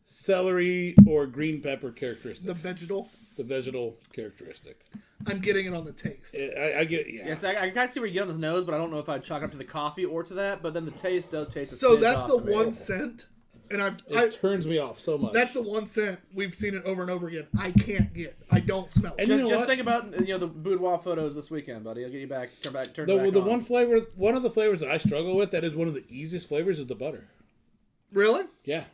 celery or green pepper characteristic, The vegetal. the vegetal characteristic. I'm getting it on the taste. I get yeah. Yes, I kind of see where you get on the nose, but I don't know if I'd chalk up to the coffee or to that. But then the taste does taste. A So smidge that's off the to me. 1 cent, and I It turns me off so much. that's the 1 cent we've seen it over and over again. I can't get. I don't smell it. And you know Just what? think about the boudoir photos this weekend, buddy. I'll get you back. Turn it the back on. one of the flavors that I struggle with that is one of the easiest flavors is the butter. Really? Yeah,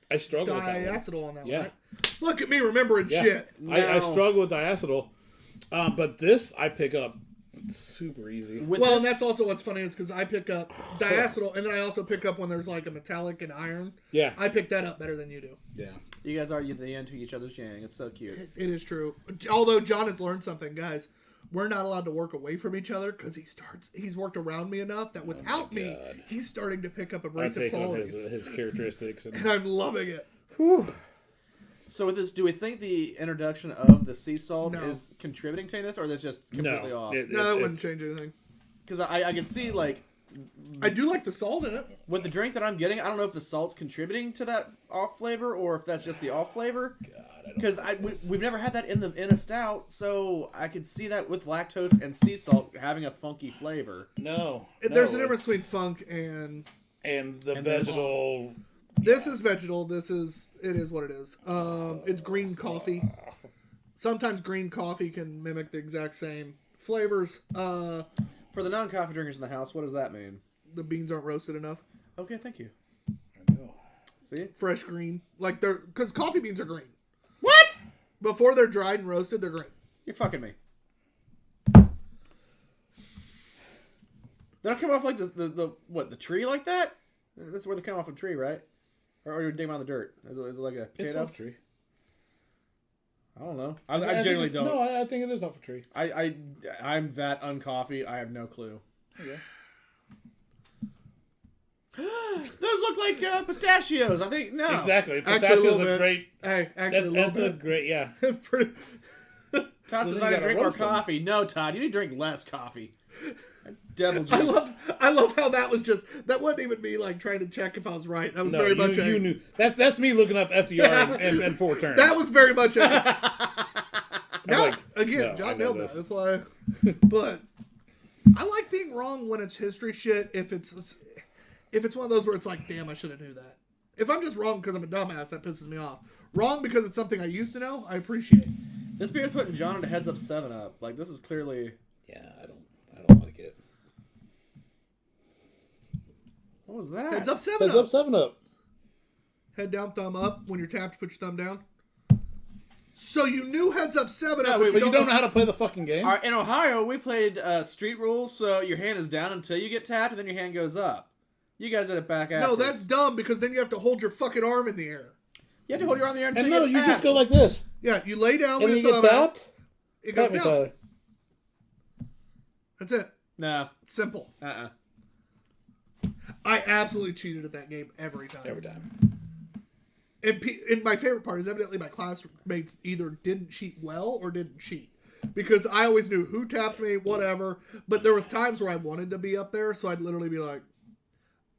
I struggle with that one. Diacetyl on that Yeah. one. Right? Look at me remembering Yeah. shit. I No. struggle with diacetyl, but this I pick up super easy. With Well, and this- that's also what's funny is because I pick up diacetyl, and then I also pick up when there's like a metallic and iron. Yeah, I pick that up better than you do. yeah. you guys are the end to each other's yang. It's so cute. It is true. Although John has learned something, guys. We're not allowed to work away from each other because he's worked around me enough that without me, God. he's starting to pick up I abrasive take on qualities. his characteristics and And I'm loving it. So with this, do we think the introduction of the sea salt No. is contributing to this, or is it just completely off? No, it wouldn't change anything. Because I can see like I do like the salt in it. with the drink that I'm getting, I don't know if the salt's contributing to that off flavor or if that's just the off flavor. God, I don't Because like this. we've never had that in a stout, so I could see that with lactose and sea salt having a funky flavor. No, There's a no, difference it's- between funk and the and vegetal. this is vegetal. It is what it is. It's green coffee. Sometimes green coffee can mimic the exact same flavors. For the non-coffee drinkers in the house, what does that mean? The beans aren't roasted enough. Okay, thank you. I know. See? Fresh green, like because coffee beans are green. What? Before they're dried and roasted, they're green. You're fucking me. They don't come off like the tree like that? That's where they come off a tree, right? Or you dig them out of the dirt? Is it like a It's potato? off a tree. I don't know. I I think genuinely it's- don't. No, I think it is off a tree. I'm that uncoffee. I have no clue. Okay. Those look like pistachios. I think no. Exactly. Actually, a Pistachios little are bit. great. Hey, actually, That's a a little bit. great, yeah. It's pretty. Todd So says then I you need to gotta drink more roast 'em. coffee. No, Todd, you need to drink less coffee. That's devil juice. I love how that was just that wasn't even me like trying to check if I was right. That was No, very much you knew. That's me looking up FDR and 4 turns. that was very much a now like, again, no, I John know nailed that. this. That's why. But I like being wrong when it's history shit. If it's one of those where it's like, damn, I should have knew that. If I'm just wrong because I'm a dumbass, that pisses me off. Wrong because it's something I used to know, I appreciate. This beer's putting John into heads up 7-Up. Like this is clearly. Yeah, I don't like it. What was that? Heads up, 7 Heads up. up, 7 Up. Head down, thumb up. When you're tapped, put your thumb down. So you knew heads up, 7 No, up, wait, But you don't know how to play the fucking game? All right, in Ohio, we played street rules, so your hand is down until you get tapped, and then your hand goes up. You guys did it back after. No, that's dumb because then you have to hold your fucking arm in the air. You have to hold your arm in the air until And you no, get you tapped. just go like this. Yeah, you lay down And with then your you thumb get out. tapped. It goes Tap me, down. Tyler. That's it. No. Simple. I absolutely cheated at that game every time. Every time. And my favorite part is evidently my classmates either didn't cheat well or didn't cheat. Because I always knew who tapped me, whatever. But there was times where I wanted to be up there, so I'd literally be like,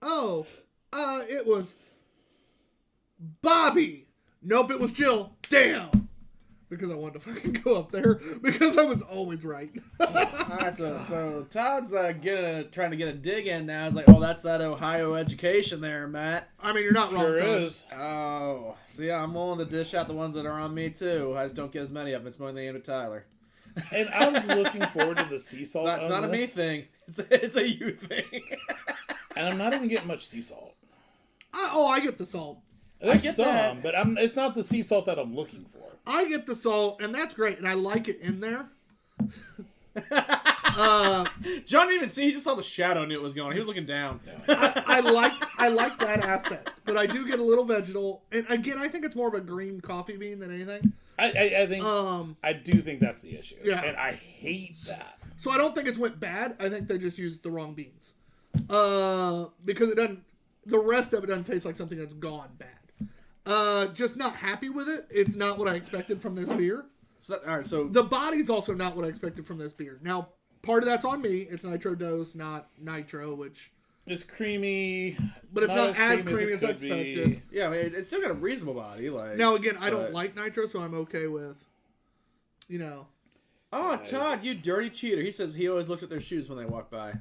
oh, it was Bobby. Nope, it was Jill. Damn. Because I wanted to fucking go up there. Because I was always right. Alright, so Todd's trying to get a dig in now. He's like, oh, that's that Ohio education there, Matt. I mean, you're not wrong. Sure Todd. is. Oh, see, I'm willing to dish out the ones that are on me, too. I just don't get as many of them. It's more than the aim at Tyler. And I was looking forward to the sea salt. It's not a on me this, thing. It's a you thing. and I'm not even getting much sea salt. I get the salt. There's get some, that. but it's not the sea salt that I'm looking for. I get the salt, and that's great, and I like it in there. John didn't even see. He just saw the shadow and knew it was going. He was looking down. I like that aspect, but I do get a little vegetal, and again, I think it's more of a green coffee bean than anything. I think I do think that's the issue. Yeah. And I hate that. So I don't think it's went bad. I think they just used the wrong beans, because it doesn't. The rest of it doesn't taste like something that's gone bad. Just not happy with it. It's not what I expected from this beer. All right, so The body's also not what I expected from this beer. Now, part of that's on me. It's nitro dose, not nitro, which. It's creamy, But it's not as creamy as I it could be. expected. yeah, I mean, it's still got a reasonable body. Like Now, again, I don't but- like nitro, so I'm okay with, Oh, Todd, you dirty cheater! He says he always looked at their shoes when they walk by.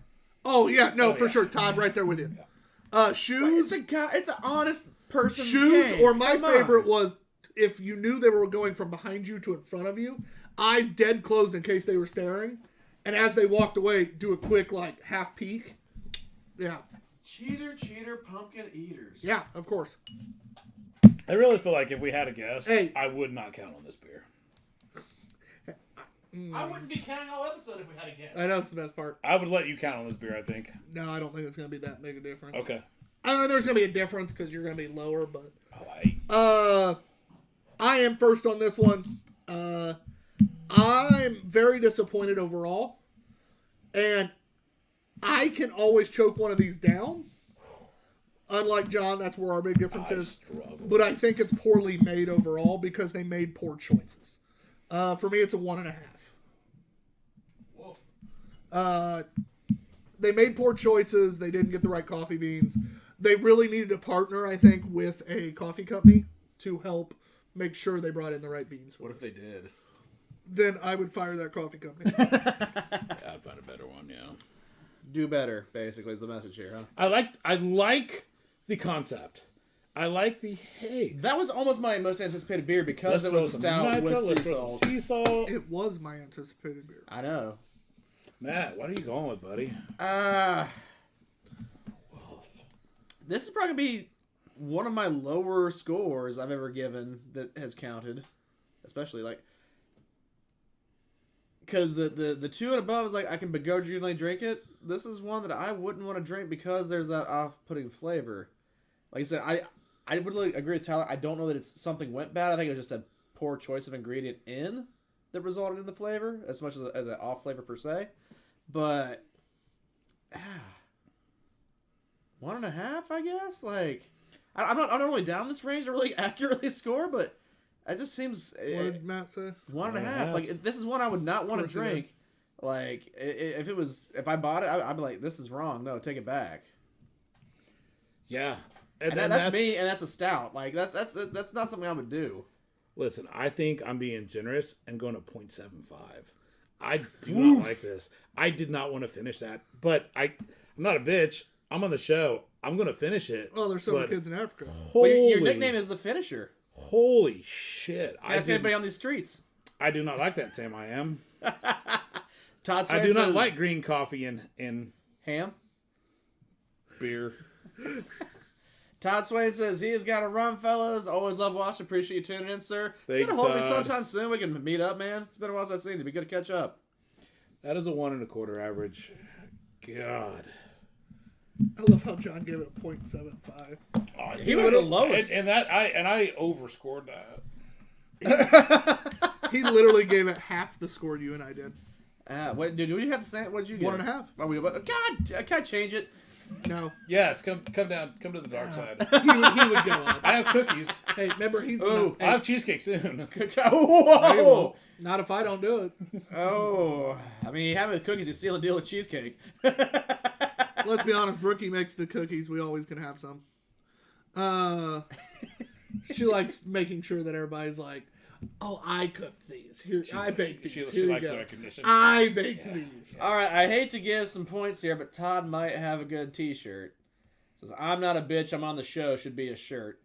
Oh, yeah. No, Oh, for yeah. sure. Todd, right there with you. Shoes. It's a guy. It's an honest person's Shoes, game. or my Come favorite on. was if you knew they were going from behind you to in front of you, eyes dead closed in case they were staring, and as they walked away, do a quick, like, half peek. Yeah. Cheater, pumpkin eaters. Yeah, of course. I really feel like if we had a guess, Hey. I would not count on this beer. I wouldn't be counting all episode if we had a guess. I know it's the best part. I would let you count on this beer, I think. No, I don't think it's going to be that big a difference. Okay. I know there's going to be a difference because you're going to be lower, but... Oh, I am first on this one. I'm very disappointed overall. And I can always choke one of these down. Unlike John, that's where our big difference I is. struggle. But I think it's poorly made overall because they made poor choices. For me, it's a 1.5. Whoa. They made poor choices. They didn't get the right coffee beans. They really needed to partner, I think, with a coffee company to help make sure they brought in the right beans. What if they did? Then I would fire that coffee company. I'd find a better one, yeah. Do better, basically, is the message here, huh? I like the concept. I like the, hey, That was almost my most anticipated beer because let's it throw was a some stout nitro, with let's sea throw salt. some sea salt. It was my anticipated beer. I know. Matt, what are you going with, buddy? This is probably going to be one of my lower scores I've ever given that has counted. Especially, like... Because the two and above is like, I can begrudgingly drink it. This is one that I wouldn't want to drink because there's that off-putting flavor. Like I said, I would really agree with Tyler. I don't know that it's something went bad. I think it was just a poor choice of ingredient in that resulted in the flavor, as much as an off flavor per se. But 1.5, I guess. Like, I'm not really down this range to really accurately score, but it just seems What did Matt say? 1.5. Like, this is one I would not want to Of course he drink. Like, if I bought it, I'd be like, this is wrong. No, take it back. Yeah. And that's me, and that's a stout. Like, that's not something I would do. Listen, I think I'm being generous and going to 0.75. I do not like this. I did not want to finish that, but I'm not a bitch. I'm on the show. I'm going to finish it. Oh, there's so many kids in Africa. Well, your nickname is the finisher. Holy shit. Ask anybody on these streets. I do not like that, Sam. I am. Todd I do not like green coffee and ham. beer. Todd Swain says he has got to run, fellas. Always love watching. Appreciate you tuning in, sir. Thank Get a hold of me Todd. sometime soon. We can meet up, man. It's been a while since I've seen you. It'd be good to catch up. That is a 1.25 average. God. I love how John gave it a 0.75. Oh, He was the lowest. And I overscored that. He literally gave it half the score you and I did. What did we have to say? What did you get? 1.5. God, can I change it? No. Yes, come down, come to the dark side. He would go on. I have cookies. Hey, remember he's Ooh. I'll have cheesecake soon. Whoa! not if I don't do it. Oh, I mean, you have it with cookies, you steal a deal of cheesecake. Let's be honest, Brookie makes the cookies. We always can have some. She likes making sure that everybody's like, "Oh, I cooked these. Here, I baked these. She Here you likes go. the recognition. I baked these." All right, I hate to give some points here, but Todd might have a good T-shirt. Says, "I'm not a bitch. I'm on the show. Should be a shirt."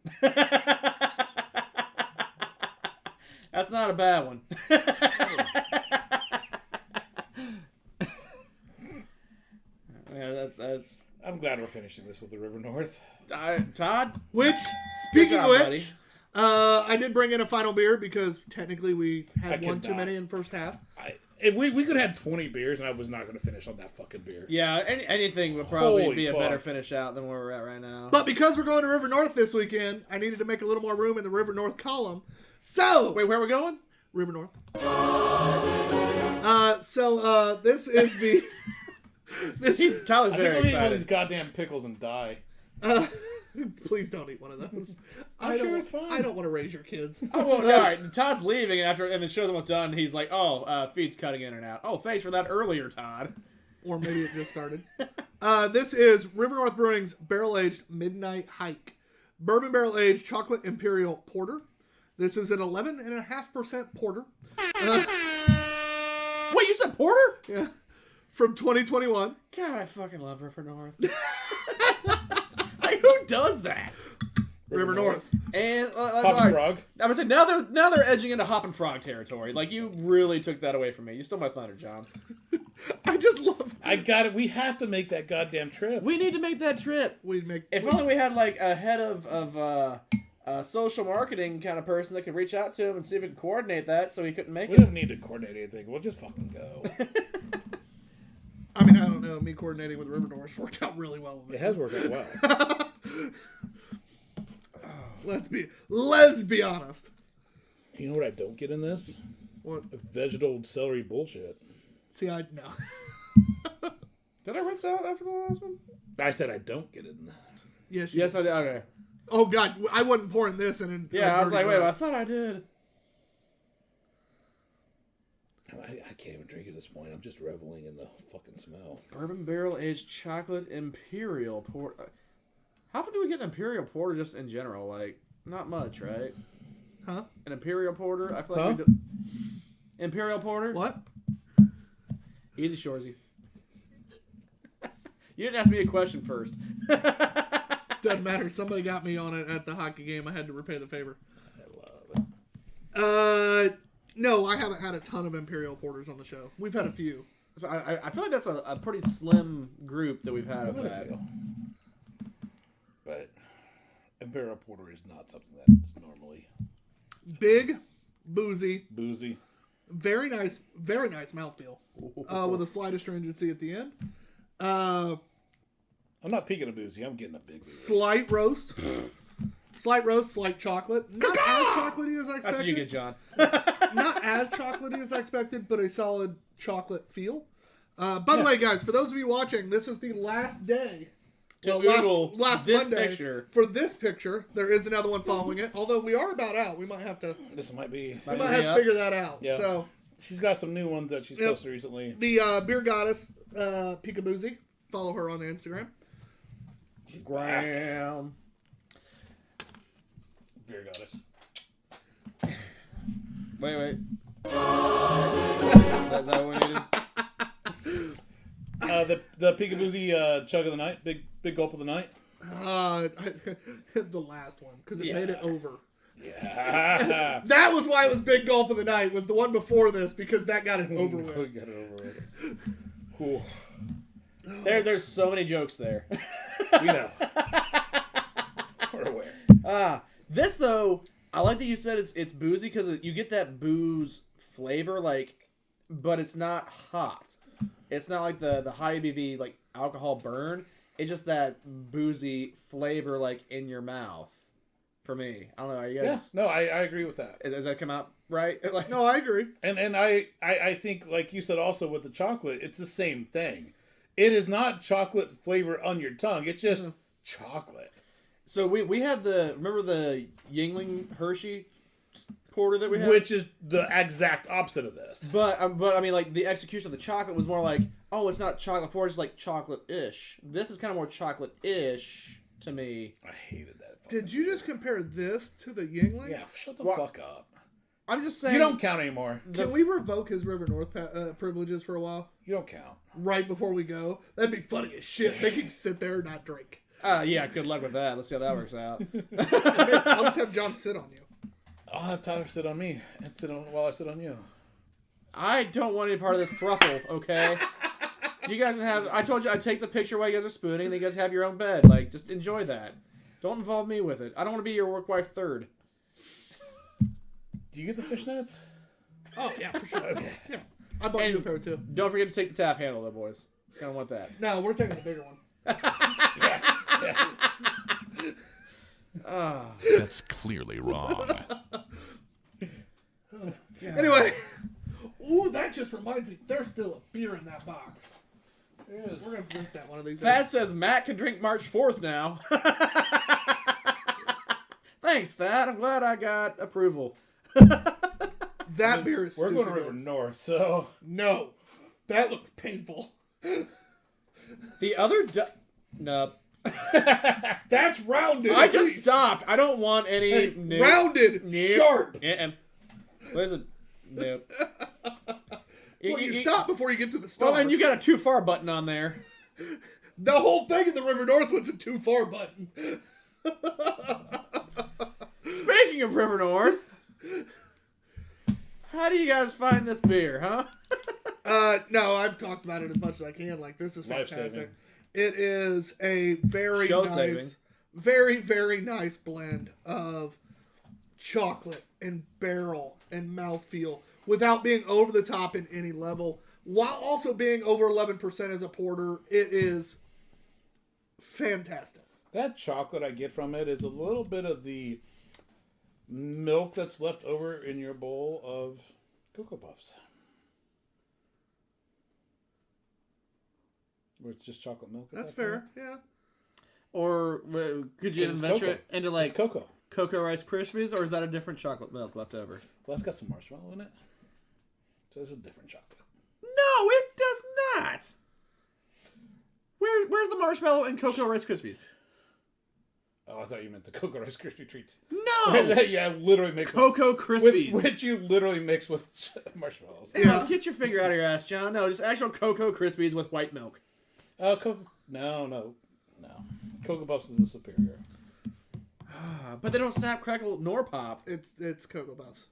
That's not a bad one. Yeah, that's. I'm glad we're finishing this with the River North. Todd. Which, speaking job, of which, buddy. I did bring in a final beer because technically we had I one could too not. many in the first half. If we could have had 20 beers, and I was not going to finish on that fucking beer. Yeah, anything would probably Holy be a fuck. better finish out than where we're at right now. But because we're going to River North this weekend, I needed to make a little more room in the River North column. So, Wait, where are we going? River North. This is the. Tyler's I think very we'll eat one of excited. these goddamn pickles and die. Please don't eat one of those. I'm sure it's fine. I don't want to raise your kids. Oh, well, all right. Todd's leaving, and the show's almost done. He's like, "Oh, feed's cutting in and out." Oh, thanks for that earlier, Todd. Or maybe it just started. This is River North Brewing's Barrel Aged Midnight Hike. Bourbon Barrel Aged Chocolate Imperial Porter. This is an 11.5% porter. Wait, you said porter? Yeah. From 2021. God, I fucking love River North. Like, who does that? River North. And Hop all right. and Frog. I would say now they're edging into Hop and Frog territory. Like, you really took that away from me. You stole my thunder, John. I just love. I got it. We have to make that goddamn trip. We need to make that trip. We'd make. If only we had like a head of social marketing kind of person that could reach out to him and see if we could coordinate that, so he couldn't make We it. don't need to coordinate anything. We'll just fucking go. I mean, I don't know. Me coordinating with River North worked out really well with It me. has worked out well. Let's be honest. You know what I don't get in this? What? Vegetable celery bullshit. See, I no. Did I rinse out after the last one? I said I don't get it in that. Yes. Yes, I did. Okay. Oh God, I wasn't pouring this in. Yeah, I was like, wait, I glass. thought I did. I can't even drink at this point. I'm just reveling in the fucking smell. Bourbon barrel aged chocolate imperial porter. How often do we get an imperial porter just in general? Like, not much, right? Huh? An imperial porter? I feel like Huh? we do. Imperial porter? What? Easy, Shorzy. You didn't ask me a question first. Doesn't matter. Somebody got me on it at the hockey game. I had to repay the favor. I love it. No, I haven't had a ton of imperial porters on the show. We've had a few. So I feel like that's a pretty slim group that we've had of What I that. feel. But Imperial Porter is not something that is normally Big, boozy, boozy. very nice mouthfeel. With a slight astringency at the end. I'm not peeking a boozy. I'm getting a big boozy. Slight roast. Slight chocolate. Not as chocolatey as I expected. That's what you get, John. Not as chocolatey as I expected, but a solid chocolate feel. By the way, guys, for those of you watching, this is the last day To well, Google last this Monday, picture. for this picture, there is another one following it. Although we are about out, we might have to This might be. we might have to figure that out. Yeah. So She's got some new ones that she's posted recently. the beer goddess Peekaboozy, follow her on the Instagram. Graham. Beer goddess. Wait. Is that what we needed? The Peekaboozy chug of the night, big gulp of the night. The last one because it made it over. Yeah. That was why it was big gulp of the night. Was the one before this because that got it over with. We got it over with. Cool. There's so many jokes there. We know. We're aware. This though, I like that you said it's boozy because you get that booze flavor, but it's not hot. It's not like the high ABV like alcohol burn. It's just that boozy flavor in your mouth. For me, I don't know. Are you guys? Yeah. No, I agree with that. Does that come out right? No, I agree. And I think, like you said, also with the chocolate, it's the same thing. It is not chocolate flavor on your tongue. It's just chocolate. So we have remember the Yingling Hershey porter that we had, Which is the exact opposite of this. but I mean the execution of the chocolate was more like, oh, it's not chocolate forward, it's like chocolate-ish. This is kind of more chocolate-ish to me. I hated that. Did you just compare this to the Yingling? Yeah, shut the fuck up. I'm just saying You don't count anymore. Can we revoke his River North privileges for a while? You don't count. Right before we go? That'd be funny as shit. Make him sit there and not drink. Yeah, good luck with that. Let's see how that works out. I'll just have John sit on you. I'll have Tyler sit on me and sit on while I sit on you. I don't want any part of this throuple, okay? You guys have. I told you I'd take the picture while you guys are spooning, and then you guys have your own bed. Just enjoy that. Don't involve me with it. I don't want to be your work wife third. Do you get the fishnets? Oh, yeah, for sure. Okay. Yeah. I bought you a pair too. Don't forget to take the tap handle, though, boys. Kind of want that. No, we're taking the bigger one. That's clearly wrong. Anyway. Ooh, that just reminds me. There's still a beer in that box. We're going to drink that one of these days. Thad says Matt can drink March 4th now. Thanks, Thad. I'm glad I got approval. That beer is We're stupid. going to River North, so... No. That looks painful. The other... No. That's rounded. I just stopped. I don't want any... Hey, nope. rounded. Nope. Sharp. What is it? Nope. Well, you stop before you get to the star. Well, and you got a too far button on there. The whole thing in the River North was a too far button. Speaking of River North, how do you guys find this beer, huh? No, I've talked about it as much as I can. This is fantastic. Life-saving. It is a very Show-saving. nice, very, very nice blend of chocolate and barrel and mouthfeel without being over the top in any level, while also being over 11% as a porter. It is fantastic. That chocolate I get from it is a little bit of the milk that's left over in your bowl of Cocoa Puffs. Where it's just chocolate milk. That's fair, yeah. Or could you It's venture cocoa. it into It's cocoa. Cocoa Rice Krispies, or is that a different chocolate milk left over? Well, that's got some marshmallow in it. So it's a different chocolate. No, it does not. Where's the marshmallow in Cocoa Rice Krispies? Oh, I thought you meant the Cocoa Rice Krispie treats. No! Yeah, literally mix Cocoa Krispies. which you literally mix with marshmallows. Yeah. Get your finger out of your ass, John. No, just actual Cocoa Krispies with white milk. No. Cocoa Puffs is the superior. But they don't snap, crackle, nor pop. It's Cocoa Puffs.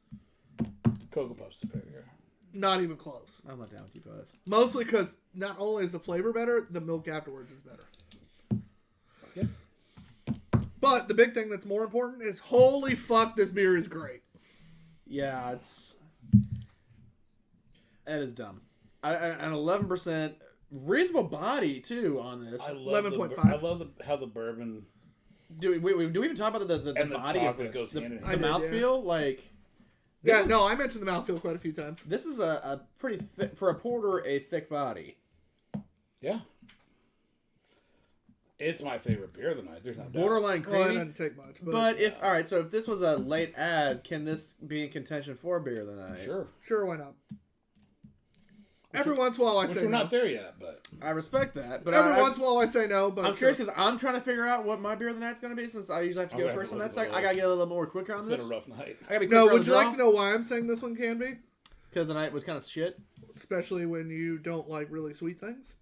Cocoa Puffs superior. Not even close. I'm not down with you both. Mostly because not only is the flavor better, the milk afterwards is better. Yeah. But the big thing that's more important is, holy fuck, this beer is great. Yeah, that is dumb. An 11%, reasonable body too on this. I love 11.5. I love how the bourbon Do we even talk about the and the body of chocolate this? goes The hand in I hand. did, mouthfeel, Yeah, is- no, I mentioned the mouthfeel quite a few times. This is a pretty thick, for a porter, a thick body. Yeah. It's my favorite beer of the night. There's no doubt. Borderline Well, it creamy. doesn't take much. But if all right, so if this was a late ad, can this be in contention for beer of the night? Sure. why not? Every once in a while I Which say we're no. not there yet, but I respect that, but Every I once in a while I say no. But I'm curious because I'm trying to figure out what my beer of the night's going to be since I usually have to I'm go gonna have first to on look that. at So the I got to list. get a little more quicker on it's this. been a rough night. I got to be No, quicker would you like to know why I'm saying this one can be? Because the night was kind of shit. Especially when you don't like really sweet things.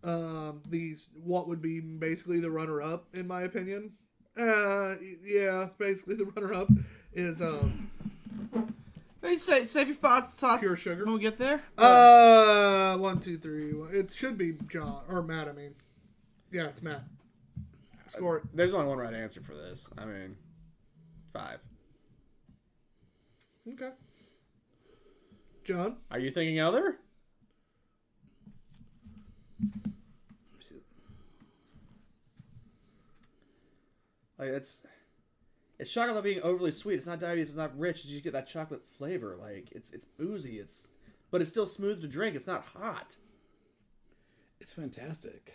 What would be basically the runner-up, in my opinion. Yeah, basically the runner-up is Hey, save your thoughts pure sugar. when we get there. 1, 2, 3. It should be John or Matt. I mean, yeah, it's Matt. Score it. There's only one right answer for this. I mean, 5. Okay. John. Are you thinking other? Like it's chocolate without being overly sweet. It's not diabetes. It's not rich. You just get that chocolate flavor. Like it's boozy. But it's still smooth to drink. It's not hot. It's fantastic.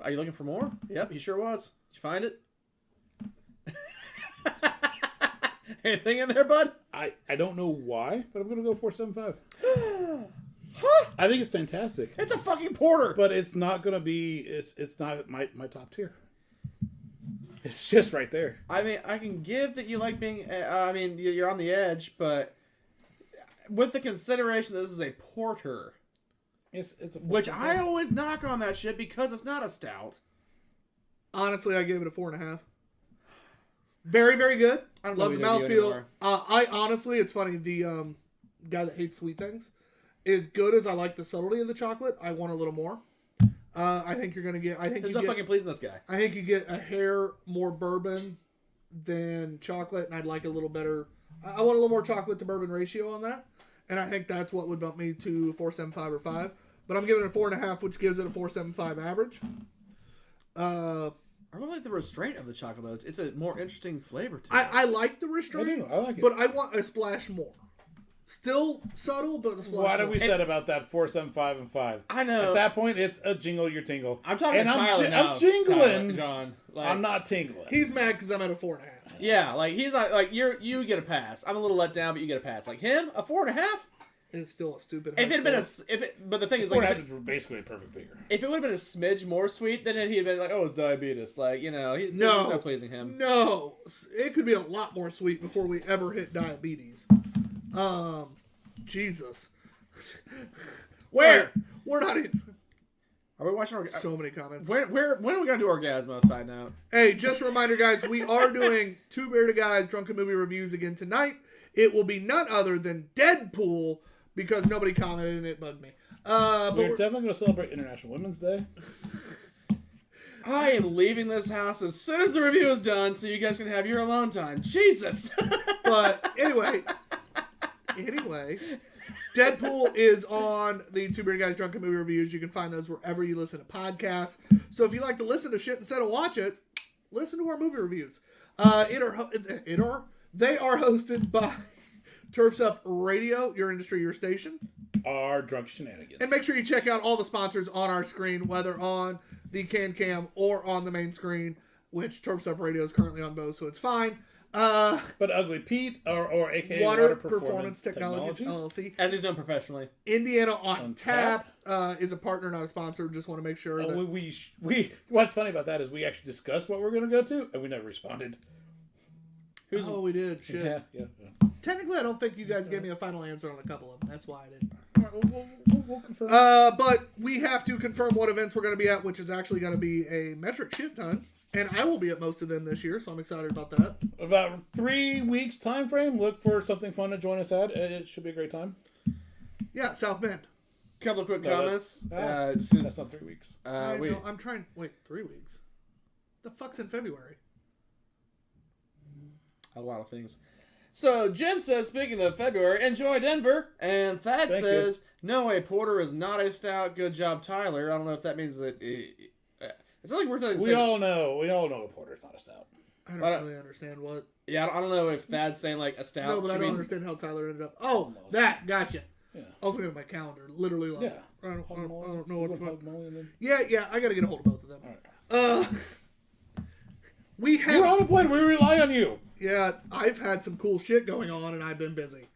Are you looking for more? Yep, he sure was. Did you find it? Anything in there, bud? I don't know why, but I'm gonna go 4.75. I think it's fantastic. It's a fucking porter. But it's not gonna be. It's not my top tier. It's just right there. I mean, I can give that you like being. I mean, you're on the edge, but with the consideration that this is a porter, It's a which I always knock on that shit because it's not a stout. Honestly, I gave it a 4.5. Very, very good. I don't know Love the either of you mouthfeel. anymore. I honestly, it's funny. The guy that hates sweet things, as good as I like the subtlety of the chocolate, I want a little more. I think you're gonna get. There's no fucking pleasing this guy. I think you get a hair more bourbon than chocolate, and I'd like a little better. I want a little more chocolate to bourbon ratio on that, and I think that's what would bump me to 4.75 or 5. But I'm giving it a 4.5, which gives it a 4.75 average. I really like the restraint of the chocolate though. It's a more interesting flavor to it. I like the restraint, I like it. but I want a splash more. Still subtle, but a splash What have more. we said about that 4.75 and 5? I know. At that point, it's a jingle your tingle. I'm talking and to Tyler now. I'm jingling. Tyler, John. Like, I'm not tingling. He's mad because I'm at a 4.5. Yeah, like he's not like you get a pass. I'm a little let down, but you get a pass. Like him, a 4.5. It's still a stupid. If it had been score. but the thing is, 4.5 like, is basically a perfect beer. if it would have been a smidge more sweet, then he'd been like, oh, it's diabetes. Like, you know, there's no pleasing him. No, it could be a lot more sweet before we ever hit diabetes. Jesus. Where? We're not in. Are we watching? So many comments. When are we gonna do Orgasmo? Side note. Hey, just a reminder, guys, we are doing Two Beerded Guys drunken movie reviews again tonight. It will be none other than Deadpool because nobody commented and it bugged me. But We're definitely going to celebrate International Women's Day. I am leaving this house as soon as the review is done, so you guys can have your alone time. Jesus. But anyway, Deadpool is on the Two Bearded Guys Drunken Movie Reviews. You can find those wherever you listen to podcasts. So if you like to listen to shit instead of watch it, listen to our movie reviews. They are hosted by Turf's Up Radio, your industry, your station. Our drunk shenanigans. And make sure you check out all the sponsors on our screen, whether on the Cam or on the main screen, which Turf's Up Radio is currently on both, so it's fine. But Ugly Pete, or aka Water Performance Technologies LLC. As he's done professionally. Indiana on Tap is a partner, not a sponsor. Just want to make sure that we what's funny about that is we actually discussed what we're going to go to, and we never responded. Oh, we did. Shit. Yeah. Technically, I don't think you guys gave me a final answer on a couple of them. That's why I didn't. We'll confirm. But we have to confirm what events we're going to be at, which is actually going to be a metric shit ton. And I will be at most of them this year, so I'm excited about that. About 3 weeks time frame. Look for something fun to join us at. It should be a great time. Yeah, South Bend. Couple of quick No, comments. that's not 3 weeks. I'm trying. Wait, 3 weeks? The fuck's in February? A lot of things. So Jim says, speaking of February, enjoy Denver. And Thad Thank says, no, a porter is not a stout. Good job, Tyler. I don't know if that means that. It's not like we're saying. We all know a porter's not a stout. I don't really understand what. Yeah, I don't know if Thad's saying like a stout. No, but I don't understand how Tyler ended up. Oh, that gotcha. Yeah. I was looking at my calendar, literally like don't know what. Hug Molly and then... Yeah, I got to get a hold of both of them. All right. We have. You're on a plane. We rely on you. Yeah, I've had some cool shit going on, and I've been busy.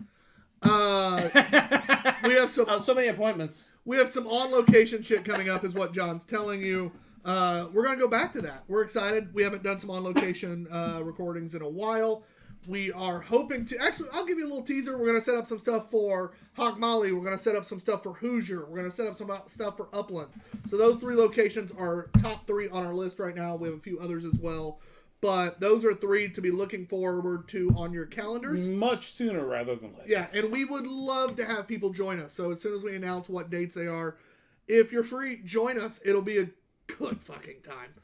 We have some. So many appointments. We have some on location shit coming up, is what John's telling you. We're gonna go back to that. We're excited. We haven't done some on location recordings in a while. We are hoping to actually. I'll give you a little teaser. We're gonna set up some stuff for Hog Molly. We're gonna set up some stuff for Hoosier. We're gonna set up some stuff for Upland. So those 3 locations are top 3 on our list right now. We have a few others as well. But those are 3 to be looking forward to on your calendars. Much sooner rather than later. Yeah, and we would love to have people join us. So as soon as we announce what dates they are, if you're free, join us. It'll be a good fucking time.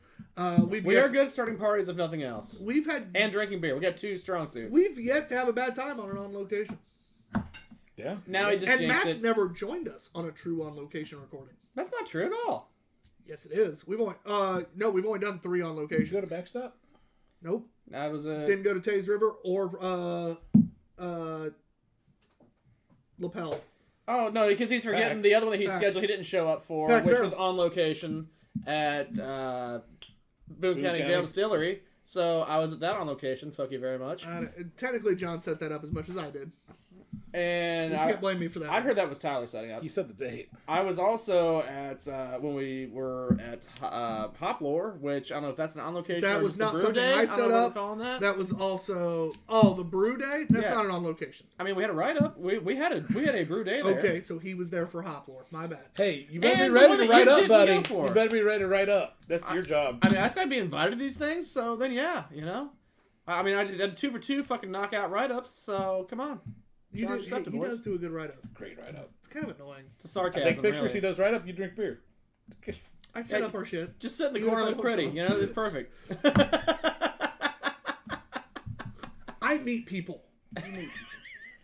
We are good at starting parties, if nothing else. We've had And drinking beer. We got 2 strong suits. we've yet to have a bad time on an on location. Yeah. Now he just And changed Matt's it. never joined us on a true on location recording. That's not true at all. Yes, it is. We've only done 3 on Did location. you go to Backstop? Nope. That was a... Didn't go to Taze River or Lapel. Oh, no, because he's forgetting Facts. the other one that he Facts. scheduled he didn't show up for, Facts, which fair. was on location at Boone County Jail County. Distillery. So I was at that on location. Fuck you very much. Technically, John set that up as much as I did. And You can't blame me for that. I heard that was Tyler setting up. He set the date. I was also at when we were at Hoplore, which I don't know if that's an on location. That or was just the not brew something day. I don't set know what up. we're calling that. That was also the brew day. That's Yeah. not an on location. I mean, we had a write up. We had a brew day there. Okay, so he was there for Hoplore. My bad. Hey, you better And be the ready one to that write you up, didn't buddy. go for. You better be ready to write up. That's your job. I mean, I just gotta be invited to these things. So then, yeah, you know. I mean, I did 2 for 2 fucking knockout write ups. So come on, You John, do, accept it, he boys. does do a good write up. Great write up. It's kind of annoying. It's a I sarcasm. take pictures. really. He does write up. You drink beer. I set Yeah, up our shit. Just sit in the Even corner if I and look don't pretty. show You up. know, it's perfect. I meet people.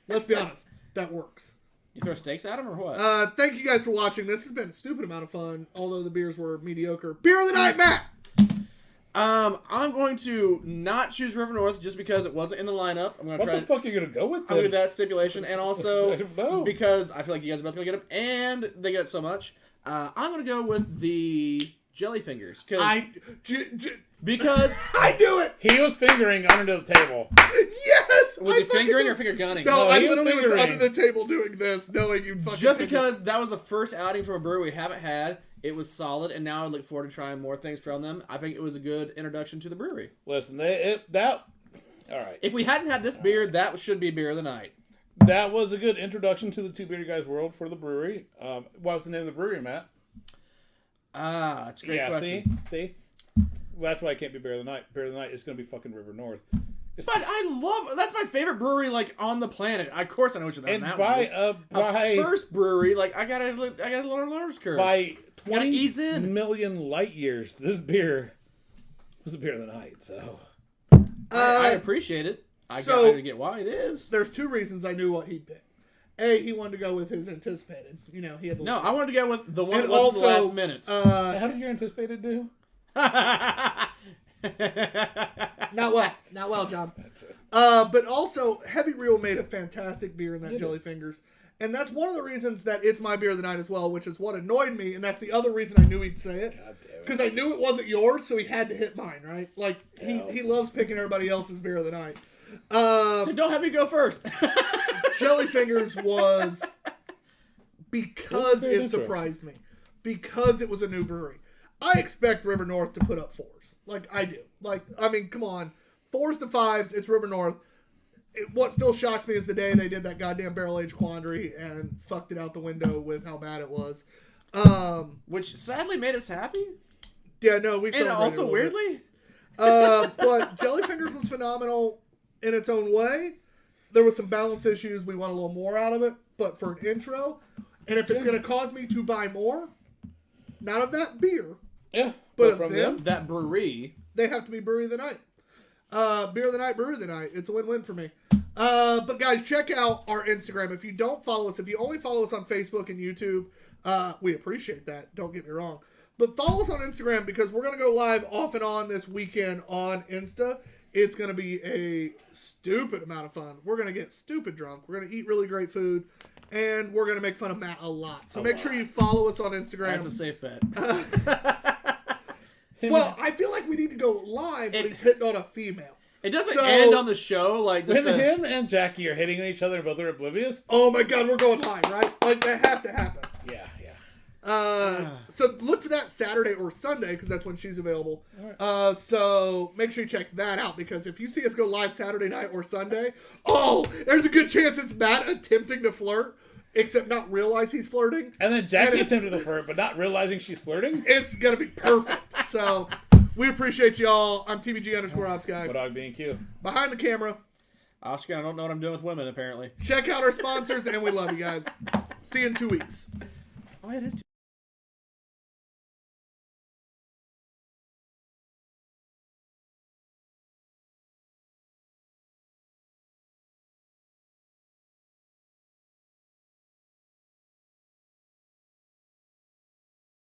Let's be honest. That works. You throw steaks at him or what? Thank you guys for watching. This has been a stupid amount of fun, although the beers were mediocre. Beer of the night, Matt! I'm going to not choose River North just because it wasn't in the lineup. I'm going to What try. the fuck are you gonna go with? I'm going to Then? do that stipulation, and also I don't know. because I feel like you guys are both going to get them, and they get it so much. I'm going to go with the Jelly Fingers because I knew it! He was fingering under the table. Yes! was I he fingering fucking- or finger gunning? No, No, I he was literally was fingering. under the table doing this, knowing you'd fucking Just finger. because that was the first outing from a brewery we haven't had. It was solid, and now I look forward to trying more things from them. I think it was a good introduction to the brewery. Listen, all right. If we hadn't had this beer, that should be beer of the night. That was a good introduction to the Two Beerded Guys world for the brewery. What was the name of the brewery, Matt? It's a great question. See? Well, that's why it can't be Beer of the Night. Beer of the Night is going to be fucking River North. But that's my favorite brewery, like, on the planet. Of course I know which of that And that by is. First brewery, like, I gotta learn a learner's curve. by Gotta 20 ease in. million light years, this beer was the Beer of the Night. So I appreciate it. I get why it is. There's 2 reasons I knew what he'd pick. A, he wanted to go with his anticipated. You know, he had the No, I wanted to go with the one and that was also, the last minutes. how did your anticipated do? Not well, John. But also, Heavy Reel made a fantastic beer in that Jelly Fingers. And that's one of the reasons that it's my beer of the night as well, which is what annoyed me. And that's the other reason I knew he'd say it. God damn it. Because I knew it wasn't yours, so he had to hit mine, right? Like, he loves picking everybody else's beer of the night. Then don't have me go first. Jelly Fingers was because it surprised me. Because it was a new brewery. I expect River North to put up 4s. Like, I do. Like, I mean, come on. 4s to 5s, it's River North. What still shocks me is the day they did that goddamn barrel-aged quandary and fucked it out the window with how bad it was. Which sadly made us happy. Yeah, no, we And celebrated also it a little weirdly. bit. But Jelly Fingers was phenomenal in its own way. There was some balance issues. We want a little more out of it. But for an intro, and if it's going to cause me to buy more, not of that beer, Yeah, but of from them, That brewery. they have to be Brewery of the Night. Beer of the Night, Brewery of the Night. It's a win-win for me. But guys, check out our Instagram. If you don't follow us, if you only follow us on Facebook and YouTube, we appreciate that. Don't get me wrong. But follow us on Instagram because we're going to go live off and on this weekend on Insta. It's going to be a stupid amount of fun. We're going to get stupid drunk. We're going to eat really great food. and we're going to make fun of Matt a lot. So make sure you follow us on Instagram. That's a safe bet. Well, I feel like we need to go live when he's hitting on a female. It doesn't So- end on the show. Like, just When him and Jackie are hitting each other, both are oblivious. Oh my god, we're going live, right? Like, that has to happen. Yeah. So look for that Saturday or Sunday, because that's when she's available. So make sure you check that out, because if you see us go live Saturday night or Sunday, there's a good chance it's Matt attempting to flirt, except not realize he's flirting. And then Jackie And it's- attempted to flirt, but not realizing she's flirting. It's going to be perfect. So we appreciate y'all. I'm TBG_Ops guy. Dog being Q. Behind the camera. Oscar, I don't know what I'm doing with women, apparently. Check out our sponsors, and we love you guys. See you in 2 weeks. Oh, it is